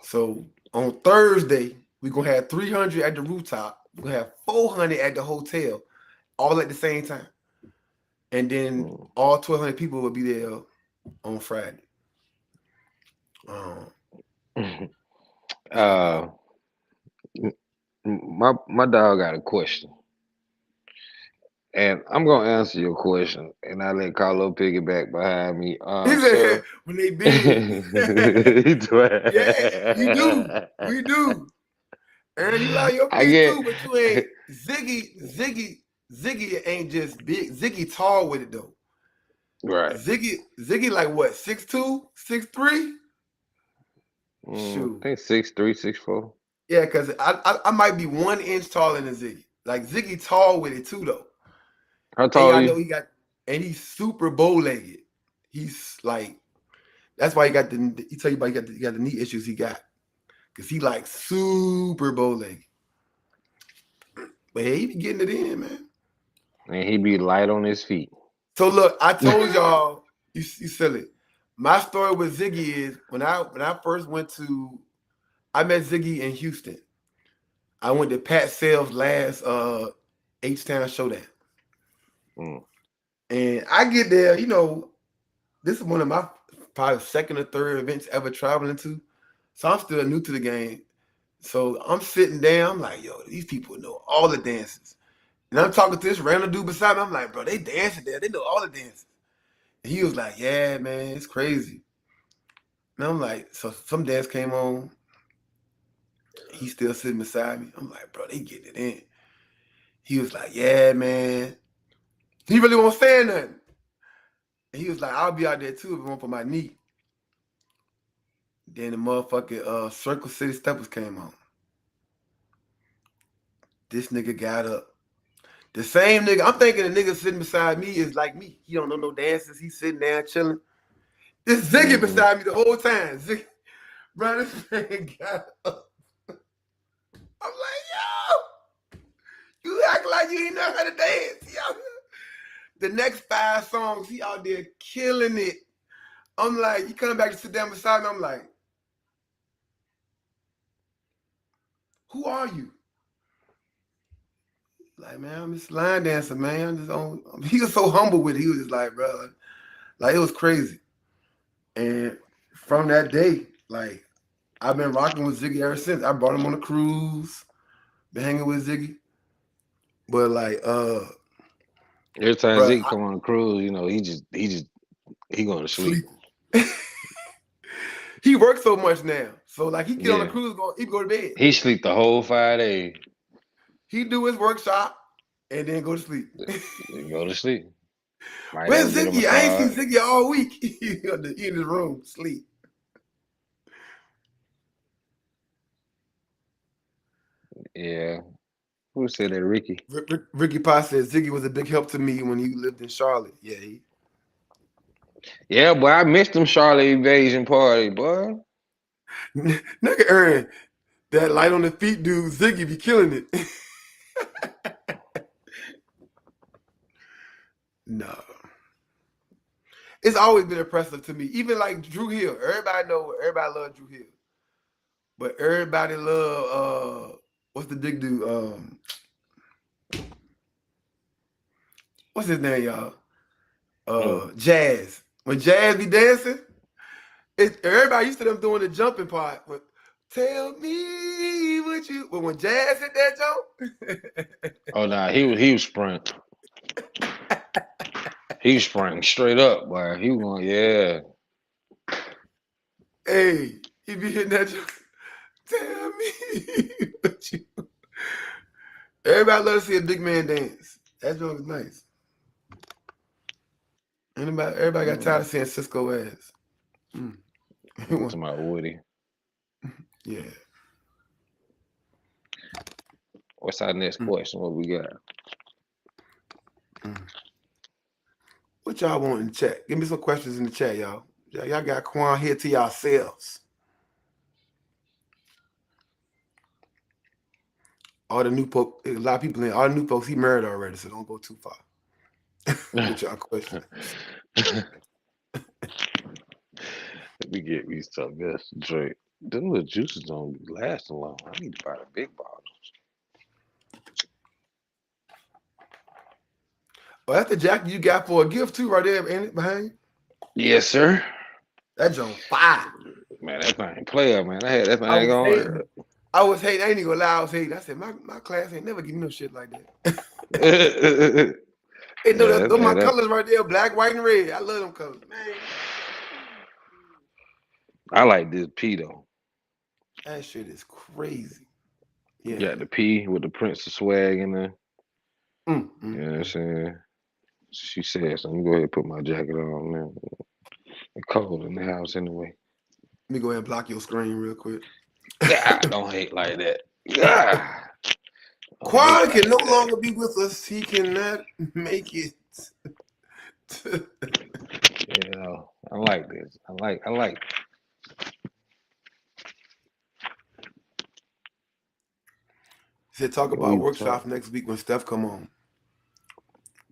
so on Thursday we're gonna have 300 at the rooftop. We're gonna have 400 at the hotel, all at the same time, and then Mm. all 1,200 people will be there on Friday. Um, it's gonna be uh, my dog got a question. And I'm gonna answer your question, and I let Carlo piggyback behind me. he said Sir, when they big. I Yeah, we do. We do. Aaron, you like your bitch get too, but you ain't Ziggy ain't just big. Ziggy tall with it though. right. Ziggy like what, 6'2", 6'3"? I Shoot. think 6'3", 6'4". Yeah, cause I might be 1 inch taller than Ziggy. Like Ziggy tall with it too though. How And tall are y'all know you? he's super bow legged. He's like that's why he tell you about he got the knee issues he got. Cause he like super bow legged. But hey, he be getting it in, man. And he be light on his feet. So look, I told y'all, you silly. My story with Ziggy is when I first went to, I met Ziggy in Houston. I went to Pat Sales last H-Town Showdown. Mm. And I get there, this is one of my probably second or third events ever traveling to. So I'm still new to the game. So I'm sitting down, I'm like, yo, these people know all the dances. And I'm talking to this random dude beside me. I'm like, bro, they dancing there. They know all the dances. And he was like, yeah, man, it's crazy. And I'm like, so some dance came on. He's still sitting beside me. I'm like, bro, they getting it in. He was like, yeah, man. He really won't say nothing. And he was like, I'll be out there too if it weren't for my knee. Then the motherfucking Circle City Steppers came on. This nigga got up. The same nigga, I'm thinking the nigga sitting beside me is like me. He don't know no dances. He's sitting there chilling. This Ziggy Hmm. beside me the whole time. Ziggy, bro, this man got up. I'm like, yo, you act like you ain't know how to dance. Yo. The next 5 songs, he out there killing it. I'm like, you coming back to sit down beside me? I'm like, who are you? Like, man, I'm just line dancer, man. I'm just on. He was so humble with it. He was just like, bro, like it was crazy. And from that day, like I've been rocking with Ziggy ever since. I brought him on a cruise, been hanging with Ziggy. But like, Every time bro, Zeke I come on a cruise, he going to sleep. sleep. He works so much now, so like he get on a Yeah, cruise, he go to bed. he sleep the whole 5 days. He do his workshop and then go to sleep. Then go to sleep. Might Where's ever get a Ziggy? I ain't seen massage. Ziggy all week. He in his room, sleep. Yeah. Who said that, Ricky? Ricky Paz said Ziggy was a big help to me when he lived in Charlotte. Yeah, Yeah, boy, I missed them Charlotte Invasion party, boy. nigga Aaron, that light on the feet dude, Ziggy be killing it. No, it's always been impressive to me. Even like Drew Hill, everybody love Drew Hill, but everybody love what's the big dude? What's his name, y'all? Oh. Jazz. When Jazz be dancing, everybody used to them doing the jumping part. But tell me what you. But when Jazz hit that jump, Oh nah, he was sprint. He was sprinting straight up, boy. He was going, yeah. hey, he be hitting that jump. Tell me what you. Everybody love to see a big man dance. That joke is nice. Everybody got tired Mm. of seeing Cisco ass. Mm. To my Woody. Yeah. What's our next Mm. question? What we got? Mm. What y'all want in the chat? Give me some questions in the chat, y'all. Y'all got Quan here to yourselves. All the new folks, a lot of people in all the new folks, he married already, so don't go too far with y'all questions. Let me get me some this drink. Them little juices don't be lasting long. I need to buy the big bottle. Oh, that's the jacket you got for a gift too, right there, ain't it, behind you? Yes, sir. That joint fire. Man, that thing player, man. I had that I thing was on. hating. I was hating. I ain't even gonna lie. I was hating. I said, my class ain't never give me no shit like that. Yeah, Hey, no, those my man, that colors right there, black, white, and red. I love them colors, man. I like this P though. That shit is crazy. Yeah. Got the P with the Prince of Swag in there. Mm, You mm, know what I'm mm. saying? She said, so let me go ahead and put my jacket on, man. It's cold in the house anyway. Let me go ahead and block your screen real quick. God, don't hate like that. God, don't hate Quan can no like that. longer be with us. He cannot make it. You know, I like this. I like Said talk what about we talk. workshop next week when Steph come on.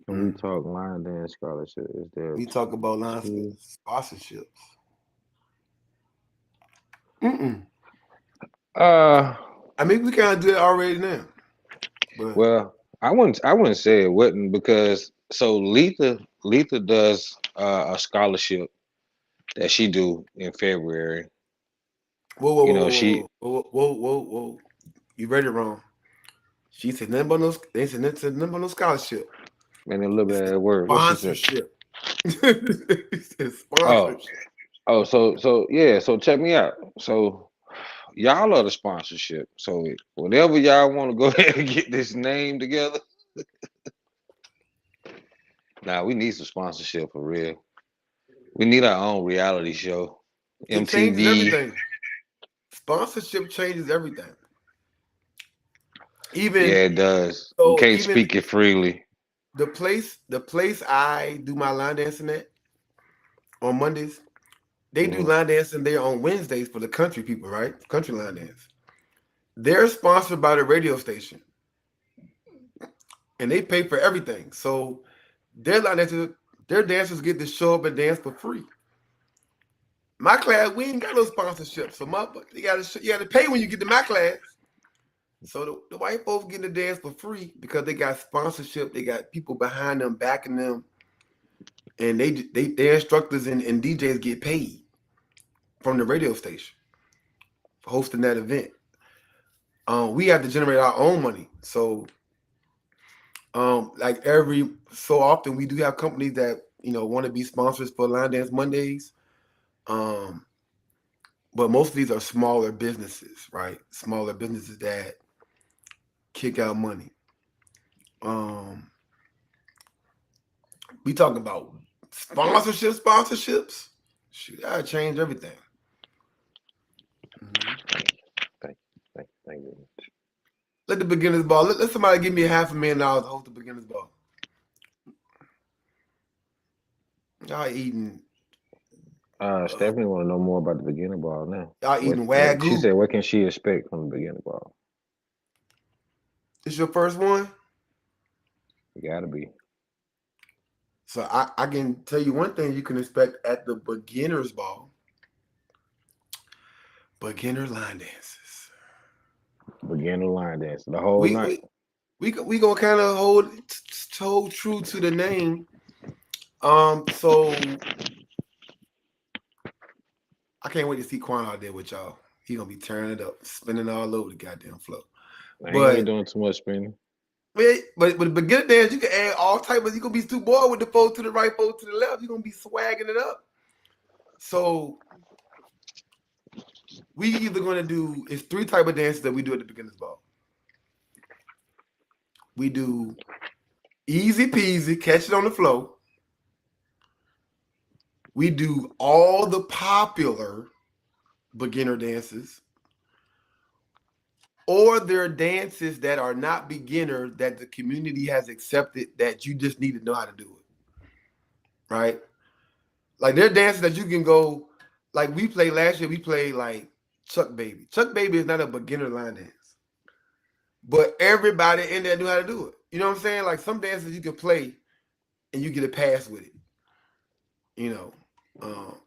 When we talk line dance scholarship, is there We talk about line two? sponsorships. Mm-mm. Uh, I mean, we kind of do it already now, but well, I wouldn't say it wouldn't because so Letha does a scholarship that she do in February. whoa, whoa, You whoa, know, whoa, she whoa, whoa, whoa, whoa, whoa. You read it wrong. She said nothing about no. They said nothing about no scholarship. and a little It bit said of word. What she said? sponsorship. It said Oh, sponsorship. so yeah. So check me out. So y'all are the sponsorship. So whenever y'all want to go ahead and get this name together, now we need some sponsorship for real. We need our own reality show, It changes MTV. everything. Sponsorship changes everything. Yeah, Even it does. We so, can't even speak it freely. the place I do my line dancing at on Mondays, they do Mhm. line dancing there on Wednesdays for the country people, right? Country line dance. They're sponsored by the radio station, and they pay for everything. So their line dancers, their dancers get to show up and dance for free. My class, we ain't got no sponsorship, so you got to pay when you get to my class. So the white folks getting to dance for free because they got sponsorship, they got people behind them backing them, and their instructors and DJs get paid from the radio station for hosting that event. We have to generate our own money. So like every so often we do have companies that want to be sponsors for Line Dance Mondays. Um, but most of these are smaller businesses, right? Smaller businesses that kick out money. Um, we talking about sponsorships. Shoot, gotta change everything. Mhm. Thank you. Let the beginners ball. Let somebody give me $500,000 to host the beginners ball. Y'all eating, uh, Stephanie want to know more about the beginner ball now. y'all What eating what she wagyu. said? What can she expect from the beginner ball? This your first one, It gotta be. so I can tell you one thing you can expect at the beginners ball: beginner line dances. Beginner line dance the whole We night. we we gonna kind of hold true to the name. So I can't wait to see Quan out there with y'all. He gonna be turning it up, spinning all over the goddamn floor. I ain't gonna be But doing too much spinning. but with the beginner dance, you can add all type of. You gonna be too bored with the folks to the right, folks to the left. You are gonna be swagging it up. So we either gonna do it's three type of dances that we do at the beginners ball. We do easy peasy, catch it on the floor. We do all the popular beginner dances, or there are dances that are not beginner that the community has accepted that you just need to know how to do it. Right? Like there are dances that you can go, like we played last year, we played like Chuck Baby. Chuck Baby is not a beginner line dance, but everybody in there knew how to do it. You know what I'm saying? Like some dances you can play and you get a pass with it. You know, um,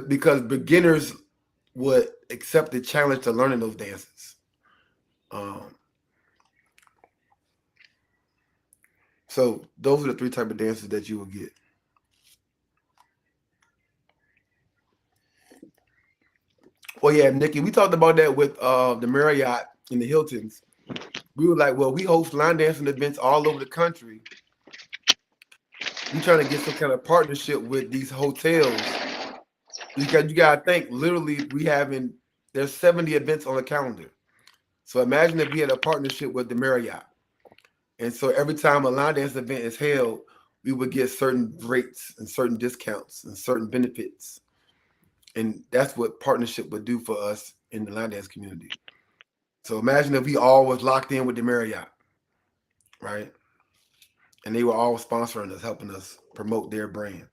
because beginners would accept the challenge to learning those dances. Um, so those are the three type of dances that you will get. Well, yeah, Nikki, we talked about that with the Marriott and the Hiltons. We were like, well, we host line dancing events all over the country. We trying to get some kind of partnership with these hotels because you gotta think literally we having there's 70 events on the calendar. So imagine if we had a partnership with the Marriott. And so every time a line dance event is held, we would get certain rates and certain discounts and certain benefits. And that's what partnership would do for us in the line dance community. So imagine if we all was locked in with the Marriott, right? And they were all sponsoring us, helping us promote their brand.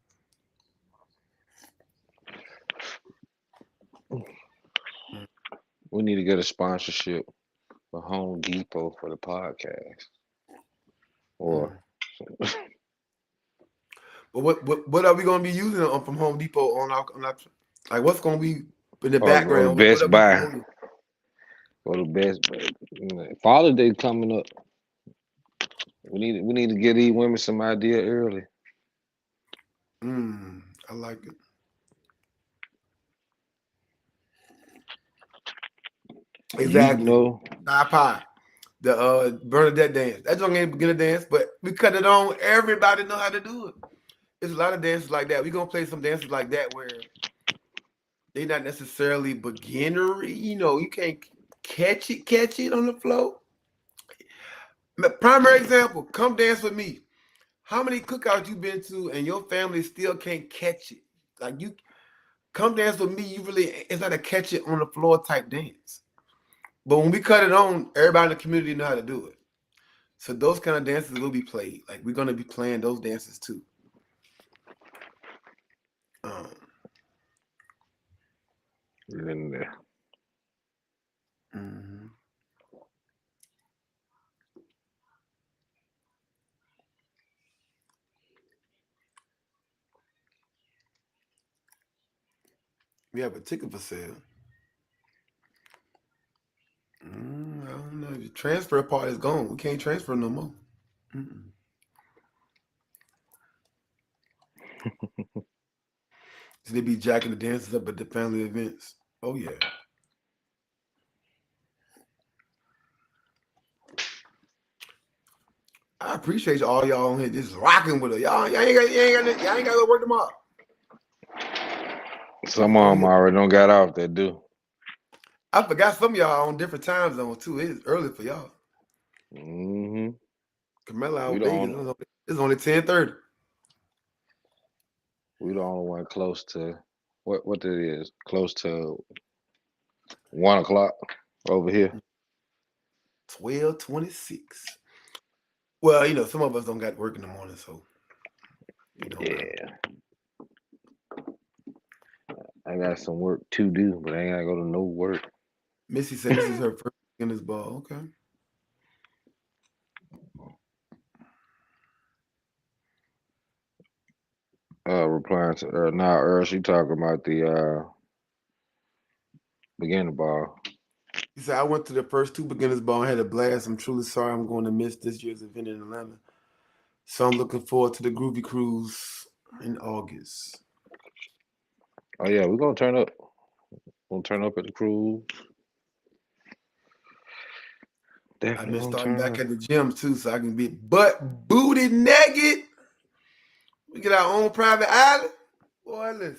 We need to get a sponsorship for Home Depot for the podcast, or Mm. But what are we gonna be using from Home Depot on our like what's gonna be in the Or go to background? What Best are we Buy. promoting? Go to Best Buy. Father's Day coming up. We need to give these women some idea early. I like it. You Exactly. know, Pie pie. The Bernadette dance. That don't ain't beginner dance, but we cut it on. Everybody know how to do it. There's a lot of dances like that. We're gonna play some dances like that where they not necessarily beginnery. You can't catch it on the floor. Primary example, come dance with me. How many cookouts you been to and your family still can't catch it? Like you come dance with me, you really it's not a catch it on the floor type dance. But when we cut it on, everybody in the community know how to do it. So those kind of dances will be played. Like we're gonna be playing those dances too. Um, and mhm. We have a ticket for sale. I don't know. The transfer part is gone. We can't transfer no more. Mm-mm. So they be jacking the dancers up at the family events. Oh yeah. I appreciate all y'all on here just rocking with us. Y'all ain't got to work tomorrow. some On of them here. already don't got off that do. I forgot some of y'all on different time zones too. It's early for y'all. Hmm Camilla We out Vegas. don't. It's only 10:30. We the only one close to what it is. Close to 1 o'clock over here. 12:26. Well, some of us don't got work in the morning, so it don't matter. Yeah, I got some work to do, but I ain't gotta go to no work. Missy said this is her first in this ball. Okay. Replying to now, Earl, she talking about the beginner ball. He said, I went to the first two beginners ball and had a blast. I'm truly sorry I'm going to miss this year's event in Atlanta. So I'm looking forward to the Groovy Cruise in August. Oh yeah, we're gonna turn up. Gonna turn up at the cruise. I've Definitely been gonna starting turn back up. at the gym too, so I can be butt booty naked. We get our own private island. Boy, listen,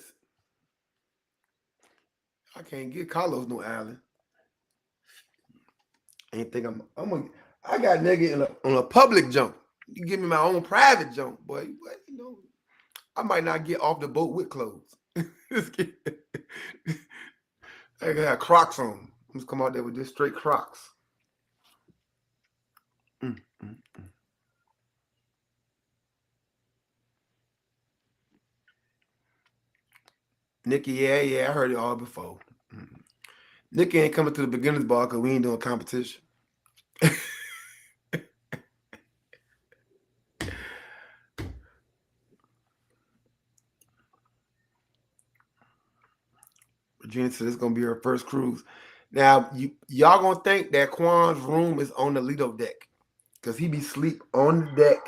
I can't get Carlos no island. Ain't think I got naked on a public jump. You give me my own private jump, boy. I might not get off the boat with clothes. I got Crocs on. I'm just come out there with just straight Crocs. Mm, mm. Nikki, yeah, I heard it all before. Mm. Nikki ain't coming to the beginners ball because we ain't doing competition. Virginia said it's gonna be her first cruise. Now y'all gonna think that Quan's room is on the Lido deck because he be sleep on the deck.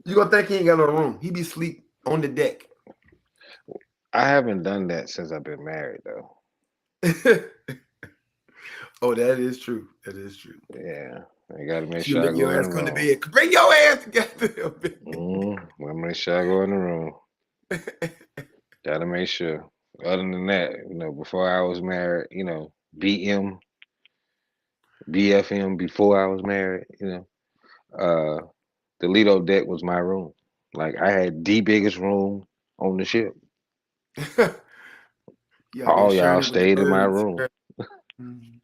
You gonna think he ain't got no room? He be sleep on the deck. I haven't done that since I've been married though. Oh, that is true. That is true. Yeah, I gotta make She'll sure I make go your in ass the come to room. bed. Bring your ass together. Gotta make sure I go in the room. Gotta make sure. Other than that, before I was married, BM, BFM before I was married, uh, the Lido deck was my room. Like I had the biggest room on the ship. You out there All sharing y'all it with the stayed in my birds. room. Mhm.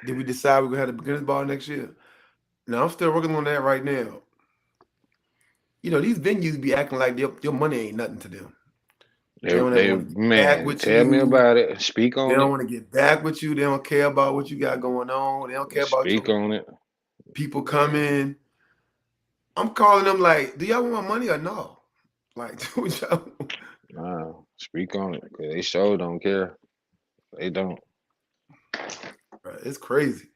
Did we decide we're gonna have the beginners ball next year? No, I'm still working on that right now. These venues be acting like your money ain't nothing to them. They They, don't ever they, want to get back man, with tell me you. about it. Speak They on don't it. want to get back with you. They don't care about what you got going on. They don't care about Speak your on it. People come in. I'm calling them like, do y'all want my money or no? Like, do y'all? Nah, speak on it, cause they sure don't care. They don't. Right, it's crazy.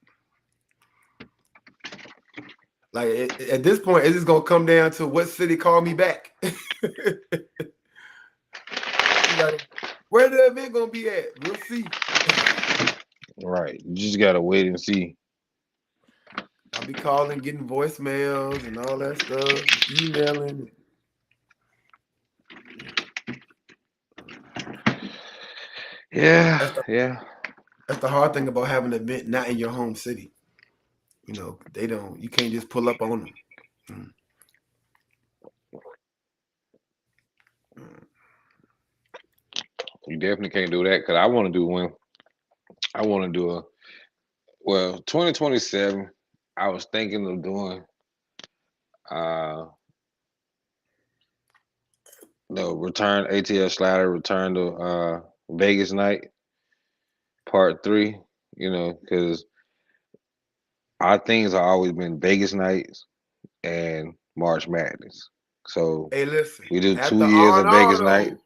Like at this point, it's just gonna come down to what city called me back. Like, where the event gonna be at? We'll see. Right. You just gotta wait and see. I'll be calling, getting voicemails and all that stuff, emailing. Yeah, That's the yeah. that's the hard thing about having an event not in your home city. You know, they don't. You can't just pull up on them. Mm, mm. You definitely can't do that because I want to do one. I want to do a 2027. I was thinking of doing uh the return ATL Slider return to Vegas night part three. You know, because our things have always been Vegas nights and March Madness. So Hey, listen. we do At 2 years the of R&R Vegas night. though,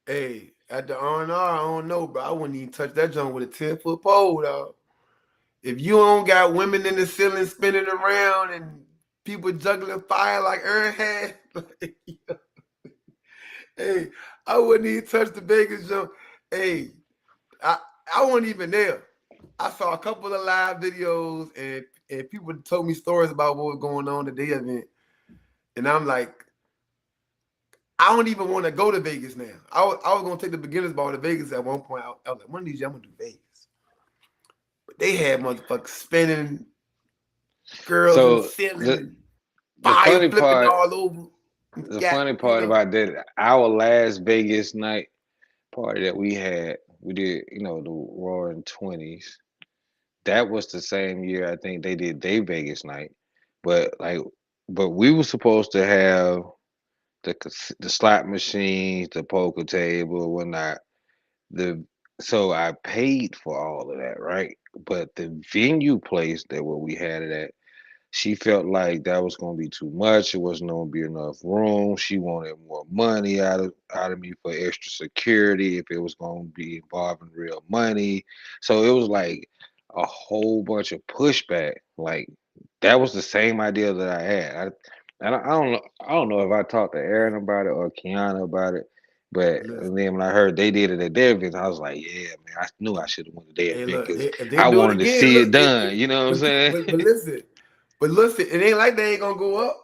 hey, at the R&R, I don't know, bro. I wouldn't even touch that joint with a 10-foot pole, dog. If you don't got women in the ceiling spinning around and people juggling fire like Aaron had, like, hey, I wouldn't even touch the Vegas jump. Hey, I I wasn't even there. I saw a couple of live videos and people told me stories about what was going on at the event, and I'm like, I don't even want to go to Vegas now. I was gonna take the beginners ball to Vegas at one point. I was like, one of these years I'm gonna do Vegas, but they had motherfuckers spinning, girls in the So ceiling, the and the fire funny flipping part, all over. the Got funny you part know, about that, our last Vegas night party that we had, we did, the Roaring Twenties. That was the same year I think they did their Vegas night, but but we were supposed to have the slot machines, the poker table, whatnot. The So I paid for all of that, right? But the venue place that where we had it at, she felt like that was going to be too much. It wasn't going to be enough room. She wanted more money out of me for extra security if it was going to be involving real money. So it was like a whole bunch of pushback. Like that was the same idea that I had. I don't know. I don't know if I talked to Aaron about it or Kiana about it. But listen. and then when I heard they did it at their event, I was like, yeah, man, I knew I should have went to their Hey, event look, because if they I do it wanted to again, see it look, done. You know what I'm saying? but listen, it ain't like they ain't gonna go up.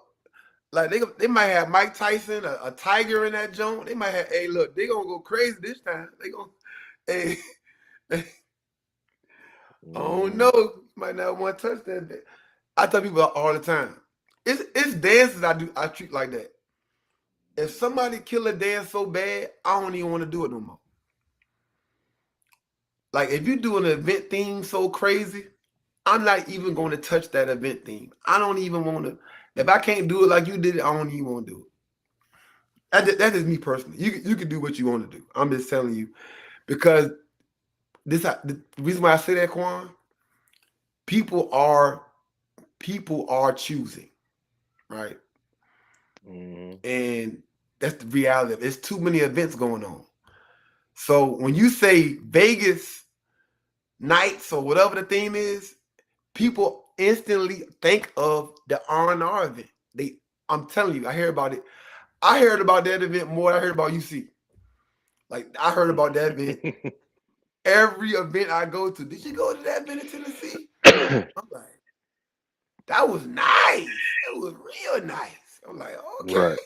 Like they might have Mike Tyson, a tiger in that joint. They might have. Hey, look, they gonna go crazy this time. They gonna. Hey, I don't Mhm. know. You might not want to touch that. I tell people all the time. It's dances I treat like that. If somebody kill a dance so bad, I don't even want to do it no more. Like if you do an event theme so crazy, I'm not even going to touch that event theme. I don't even want to. If I can't do it like you did it, I don't even want to do it. That is me personally. You can do what you want to do. I'm just telling you because the reason why I say that, Quan, people are people are choosing, right? Mhm. And that's the reality. There's too many events going on. So when you say Vegas nights or whatever the theme is, people instantly think of the R&R event. I'm telling you, I hear about it. I heard about that event more than I heard about UC. Like I heard about that event every event I go to. Did you go to that event in Tennessee? I'm like, that was nice. That was real nice. I'm like, okay. Right.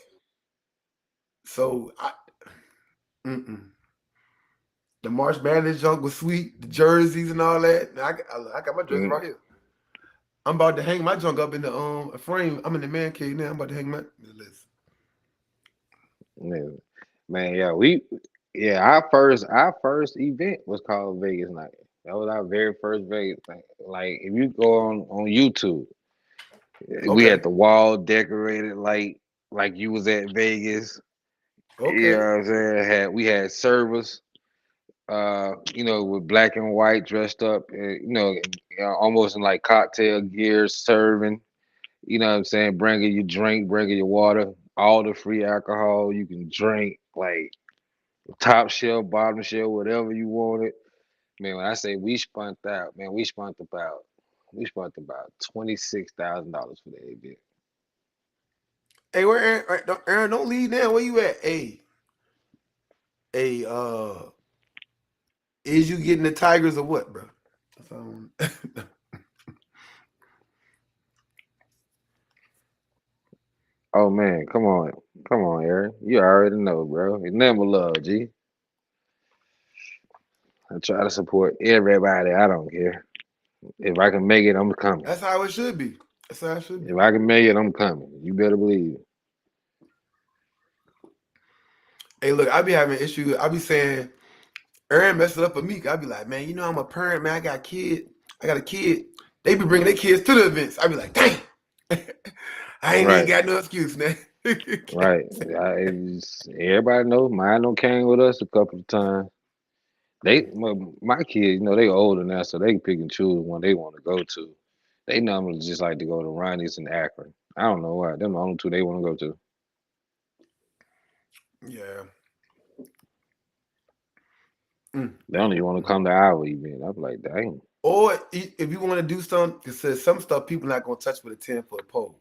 So mm-mm. The March Madness junk was sweet. The jerseys and all that. Now, I got my jersey Mm, right here. I'm about to hang my junk up in the frame. I'm in the man cave now. I'm about to hang my list. Man, man, our first event was called Vegas Night. That was our very first Vegas thing. Like if you go on YouTube, we Okay. had the wall decorated like you was at Vegas. You know Okay. what I'm saying? We had servers. with black and white, dressed up, almost in like cocktail gear, serving. You know what I'm saying? Bringing you drink, bringing your water, all the free alcohol you can drink, like top shelf, bottom shelf, whatever you wanted. Man, when I say we spent out, man, we spent about $26,000 for the event. Hey, where Aaron, don't leave now. Where you at? Hey, is you getting the Tigers or what, bro? So, Oh man, come on, Aaron. You already know, bro. It's never love, G. I try to support everybody. I don't care. If I can make it, I'm coming. that's how it should be. That's how it should be. If I can make it, I'm coming. You better believe it. Hey, look, I be having issues. I be saying Aaron messed it up for me. I be like, man, I'm a parent, man. I got a kid. I got a kid. They be bringing their kids to the events. I be like, dang, I ain't even Right, got no excuse, man. right. Everybody knows mine don't came with us a couple of times. My kids, they older now, so they can pick and choose when they want to go to. They normally just like to go to Ronnie's and Akron. I don't know why. Them the only two they want to go to. Yeah. Mm, They don't even want to mm. come to our event. I'm like, dang. Or if you want to do something, because some stuff people not gonna touch with a 10-foot pole.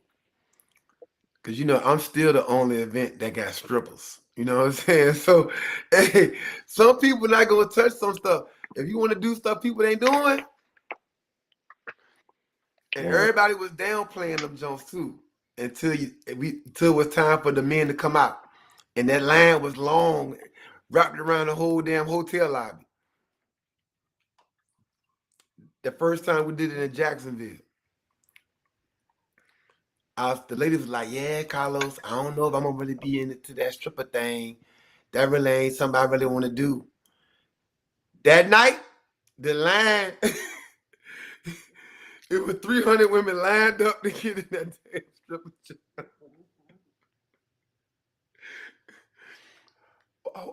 Because I'm still the only event that got strippers. You know what I'm saying? So, hey, some people not gonna touch some stuff. If you want to do stuff people ain't doing, and Right. everybody was downplaying them Jones too until it was time for the men to come out, and that line was long, wrapped around the whole damn hotel lobby. The first time we did it in Jacksonville, the ladies was like, "Yeah, Carlos, I don't know if I'm gonna really be into that stripper thing. That really ain't something I really want to do." That night, the line, it was 300 women lined up to get in that damn stripper joint.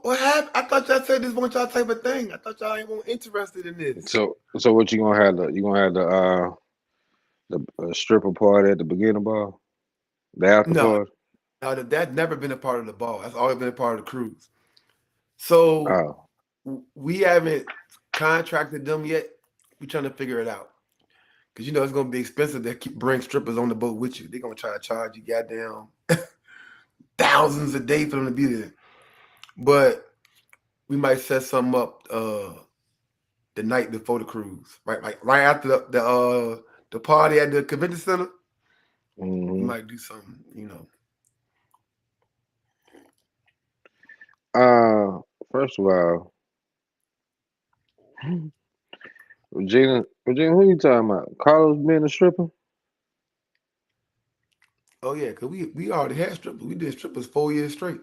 What happened? I thought y'all said this one y'all type of thing. I thought y'all ain't more interested in this. So what you gonna have the stripper party at the beginning ball, the after No, party. no, that's never been a part of the ball. That's always been a part of the cruise. So Oh, we haven't contracted them yet. We trying to figure it out because it's gonna be expensive to bring strippers on the boat with you. They're gonna try to charge you goddamn thousands a day for them to be there. But we might set something up the night before the cruise, right? Like right after the party at the convention center. We hmm. might do something. Uh, First of all, Regina, who you talking about? Carlos being a stripper? Oh yeah, cause we already had strippers. We did strippers 4 years straight.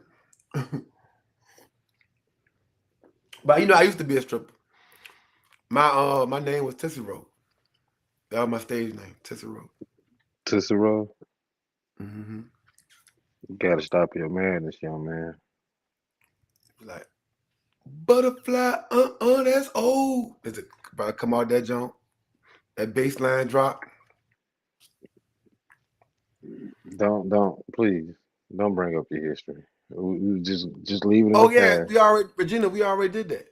But I used to be a stripper. My name was Tissero. That was my stage name, Tissero. Cicero, Mm-hmm. you gotta stop your madness, young man. Like butterfly, that's old. Is it about to come out that jump? That bass line drop. Please, don't bring up your history. We just leave it in the Oh yeah, past. We already did that.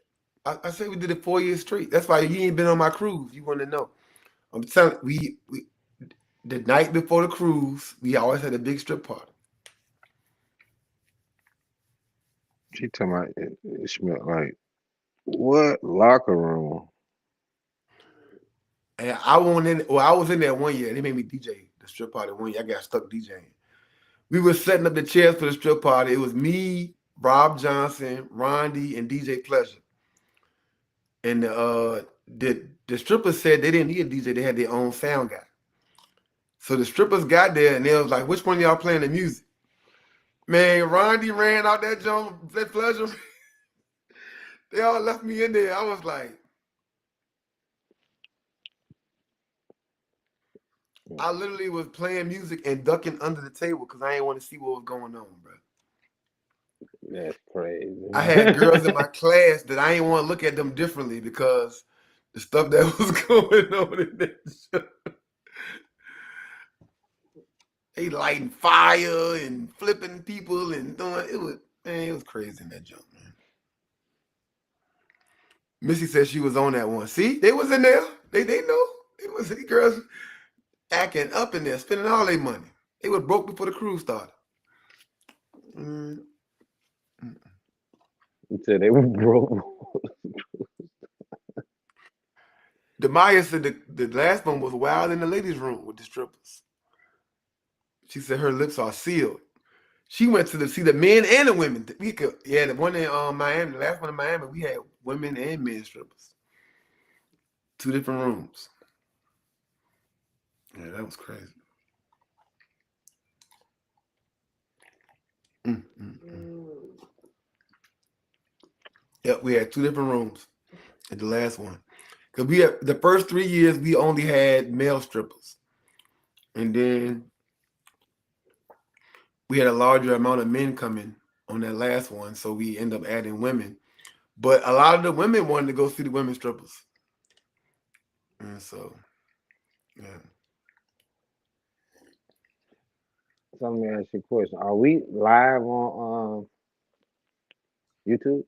I said we did it 4 years straight. That's why you ain't been on my cruise. You want to know? I'm telling we the night before the cruise, we always had a big strip party. She talking about it smelled like what locker room? And I went in. Well, I was in there one year. They made me DJ the strip party one year. I got stuck DJing. We were setting up the chairs for the strip party. It was me, Rob Johnson, Rondi, and DJ Pleasure. And the strippers said they didn't need a DJ. They had their own sound guy. So the strippers got there and they was like, "Which one of y'all playing the music?" Man, Rondi ran out that joint. That Pleasure. They all left me in there. I was like, I literally was playing music and ducking under the table because I didn't want to see what was going on, bro. That's crazy. I had girls in my class that I didn't want to look at them differently because the stuff that was going on in that show. They lighting fire and flipping people and doing it was man, it was crazy in that jump, man. Missy said she was on that one. See, they was in there. They know. It was these girls acting up in there, spending all their money. They were broke before the cruise started. Mm. He said they were broke. Demaya said the last one was wild in the ladies' room with the strippers. She said her lips are sealed. She went to see the men and the women. We could, yeah, the one in Miami, the last one in Miami, we had women and men strippers. Two different rooms. Yeah, that was crazy. Mm. Yep, we had two different rooms at the last one. Because we had the first 3 years we only had male strippers. And then we had a larger amount of men coming on that last one, so we end up adding women. But a lot of the women wanted to go see the women strippers. And so, yeah. So let me ask you a question. Are we live on YouTube?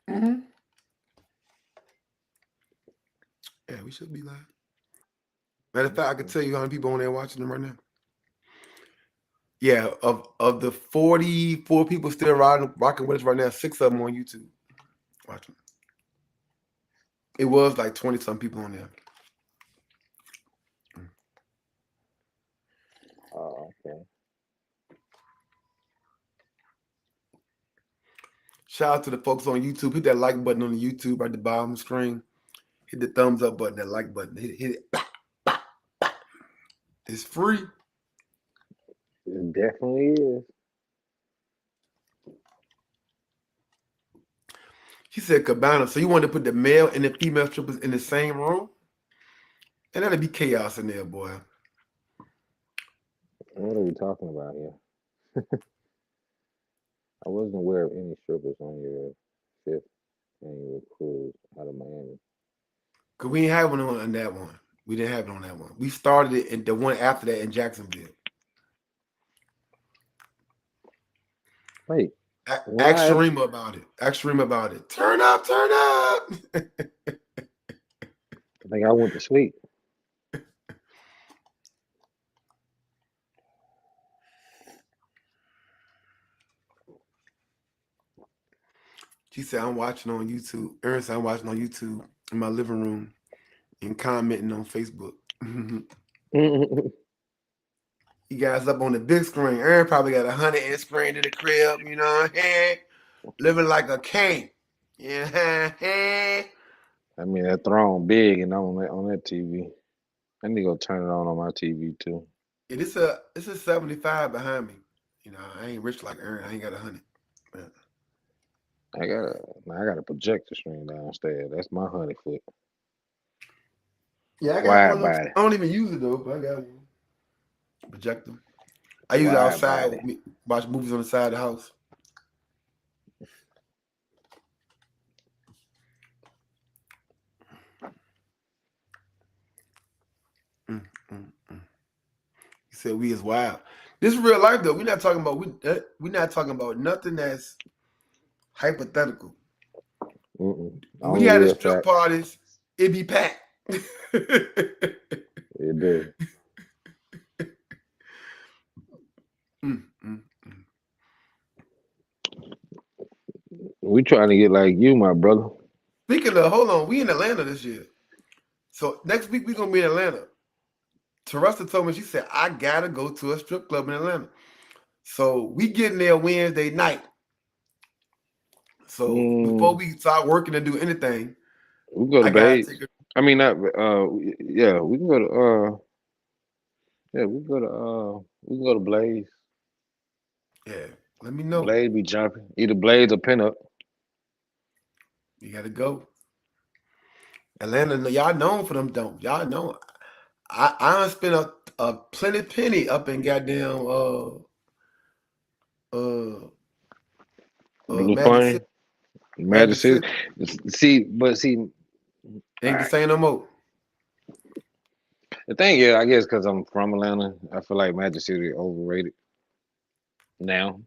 Mm-hmm. Yeah, we should be live. Matter of fact, I could tell you how many people on there watching them right now. Yeah, of the 44 people still rocking with us right now, 6 of them on YouTube watching. It was like 20 some people on there. Oh, okay. Shout out to the folks on YouTube. Hit that like button on the YouTube right at the bottom of the screen. Hit the thumbs up button, that like button. Hit it. Bah, bah, bah. It's free. It definitely is. She said Cabana. So you wanted to put the male and the female strippers in the same room? And that'd be chaos in there, boy. What are we talking about here? I wasn't aware of any strippers on your fifth annual cruise out of Miami. Cause we didn't have one on that one. We didn't have it on that one. We started it in the one after that in Jacksonville. Wait, Ask why? Sharima about it. Ask Sharima about it. Turn up, turn up. I think I went to sleep. She said, I'm watching on YouTube. Erin said, I'm watching on YouTube in my living room and commenting on Facebook. You guys up on the big screen. Erin probably got 100 inch screen in the crib, you know what I'm saying? Living like a king. Yeah. I mean, that throne big and on that TV. I need to go turn it on my TV too. It's a 75 behind me. You know, I ain't rich like Erin. I ain't got 100. But I got a projector screen downstairs. That's my 100 foot yeah, I got wide one of those. body. I don't even use it though, but I got one. Projector. I use it Wide outside body. with me, watch movies on the side of the house. Mm, mm, mm. He said we is wild. This is real life though. We're not talking about nothing that's hypothetical. When we Only had the real strip facts. parties, it be packed. It do. Mm, mm, mm. We trying to get like you, my brother. Speaking of, hold on, we in Atlanta this year. So next week we gonna be in Atlanta. Teresa told me, she said, I gotta go to a strip club in Atlanta. So we getting there Wednesday night. So before Mm, we start working and do anything, we go to I gotta Bates. take a I mean, not. Yeah, we can go to. Yeah, we can go to Blaze. yeah. Let me know. Blaze be jumping. Either Blaze or Pinup. You gotta go. Atlanta, y'all known for them don't. Y'all know. I done spent a plenty penny up in goddamn uh Blue Magic City. Plain, Magic Magic City. City See, all ain't the right. same no more. The thing is, I guess because I'm from Atlanta, I feel like Magic City overrated now.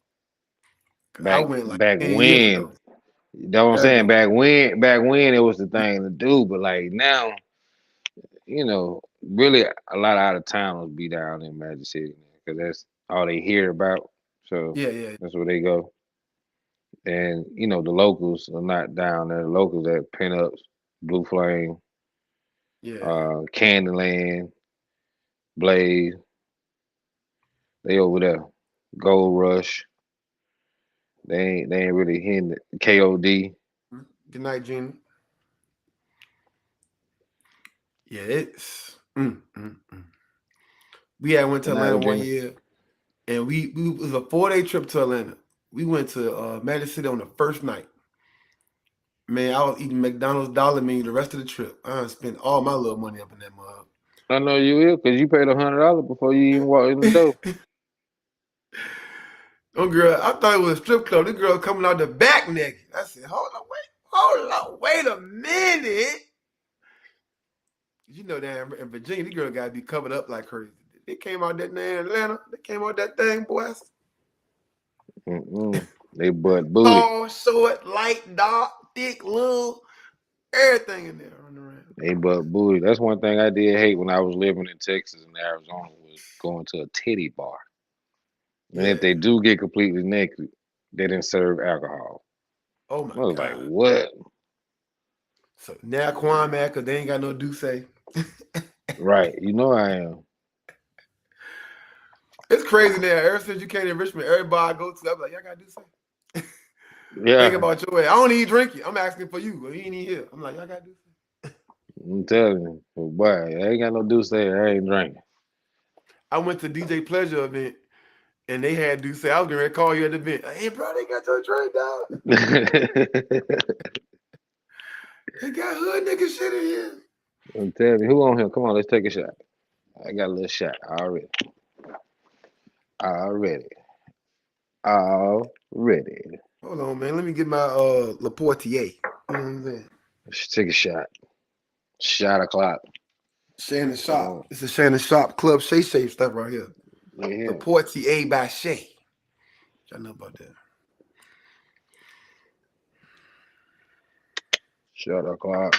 I Back went like back 10 years when, ago. you know what I'm That saying? joint. Back when it was the thing to do, but like now, really a lot of out of towners be down in Magic City because that's all they hear about. So Yeah, yeah, that's where they go. And the locals are not down there. The locals at Pinups, Blue Flame, yeah. Candyland, Blaze, they over there. Gold Rush, they ain't really hitting it. KOD, Good night, Gina. Yeah, it's. We had went to good night, Atlanta one Regina. year, and we it was a 4-day trip to Atlanta. We went to Magic City on the first night. Man, I was eating McDonald's dollar menu the rest of the trip. I done spent all my little money up in that mug. I know you will, cause you paid $100 before you even walk in the door. Oh girl, I thought it was a strip club. This girl coming out the back naked. I said, hold on, wait a minute. You know that in Virginia, the girl gotta be covered up like crazy. They came out that in Atlanta. They came out that thing, boy. Mm-mm. They butt booty. Tall, short, light, dark, thick, little, everything in there running around. They butt booty. That's one thing I did hate when I was living in Texas and Arizona was going to a titty bar. And if Yeah. they do get completely naked, they didn't serve alcohol. Oh my I was like, God. what? So now Quan mad because they ain't got no Douce. Right. You know I am. It's crazy now. Ever since you came to Richmond, everybody I go to, I'm like, y'all got Douce. Think Yeah. about your way. I don't even drink it. I'm asking for you. But you ain't even here. I'm like, y'all got Douce. I'm telling you. But boy, I ain't got no do say I ain't drinking. I went to DJ Pleasure event and they had Douce. I was going to call you at the event. Like, hey, bro, they got your drink, dog. They got hood nigga shit in here. I'm telling you, who on here? Come on, let's take a shot. I got a little shot already. Already. Already. Hold on, man. Let me get my Laportier. You know what I'm saying? Let's take a shot. Shot o'clock. Shannon Come Sharp. on. It's a Shannon Sharp Club Shay Shay stuff right here. Yeah. Laportier by Shay. Y'all know about that. Shot o'clock.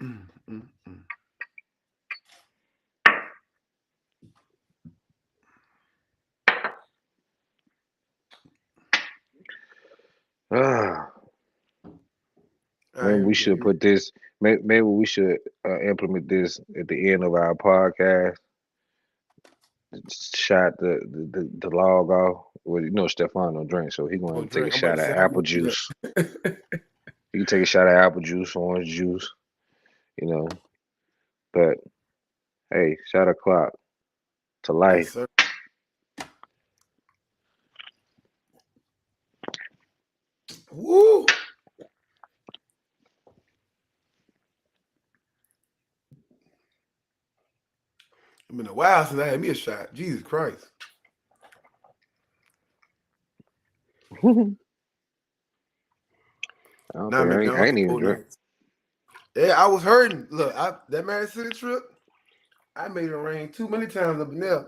Mm, mm, mm. Ah, All right, maybe here we we go. should put this. Maybe we should implement this at the end of our podcast. Shot the log off. Well, Stefan don't drink, so he gonna Oh, have to take a drink. I'm about shot to of say I apple won't do juice. that. He can take a shot of apple juice, orange juice, you know. But hey, shot o'clock to Yes, life. sir. Woo! It's been a while since I had me a shot. Jesus Christ. I don't Now think I'm I down ain't for even four drink. nights. Yeah, I was hurting. Look, that Mad City trip, I made it rain too many times up in there.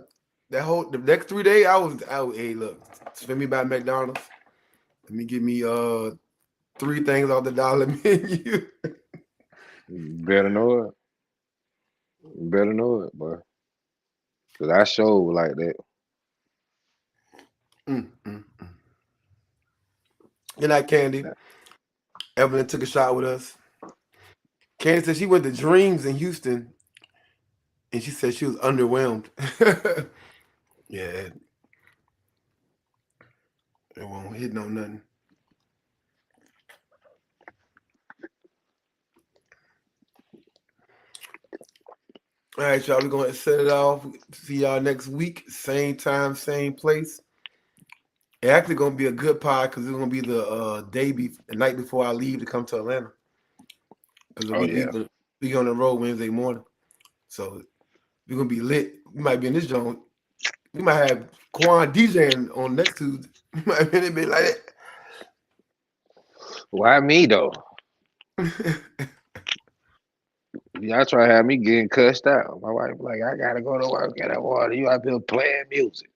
The next 3 days, hey, look, spend me by McDonald's. Let me give me three things off the dollar menu. You better know it. You better know it, boy. Cause I showed like that. Mm. Good night, Candy. Evelyn took a shot with us. Candy said she went to Dreams in Houston, and she said she was underwhelmed. Yeah, it won't hit no nothing. All right, y'all. We're gonna set it off. See y'all next week. Same time, same place. It's actually gonna be a good pod because it's gonna be the night before I leave to come to Atlanta. Because Oh we yeah. we we on the road Wednesday morning. So We're gonna be lit. We might be in this joint. We might have Quan DJing on next Tuesday. We might be in it be like Why me though? that. Y'all try to have me getting cussed out. My wife like, I gotta go to work at that water. You out here playing music.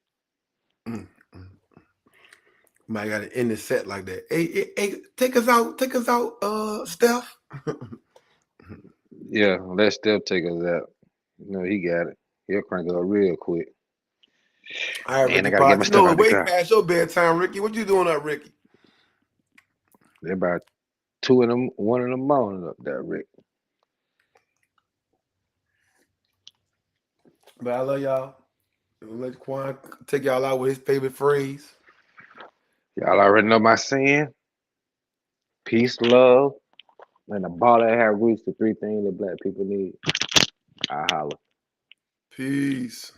Mm, mm. Might gotta end the set like that. Hey, take us out, Steph. Yeah, let Steph take us out. You know, he got it. He'll crank it up real quick. All right, Man, I Ricky gotta get my Potts. You stuff know, out the way car. past your bedtime, Ricky. What you doing up, Ricky? They're about 1 in the morning up there, Rick. But I love y'all. Let Quan take y'all out with his favorite phrase. Y'all already know my sin. Peace, love, and a ball that have roots, the three things that black people need. I holla. Peace.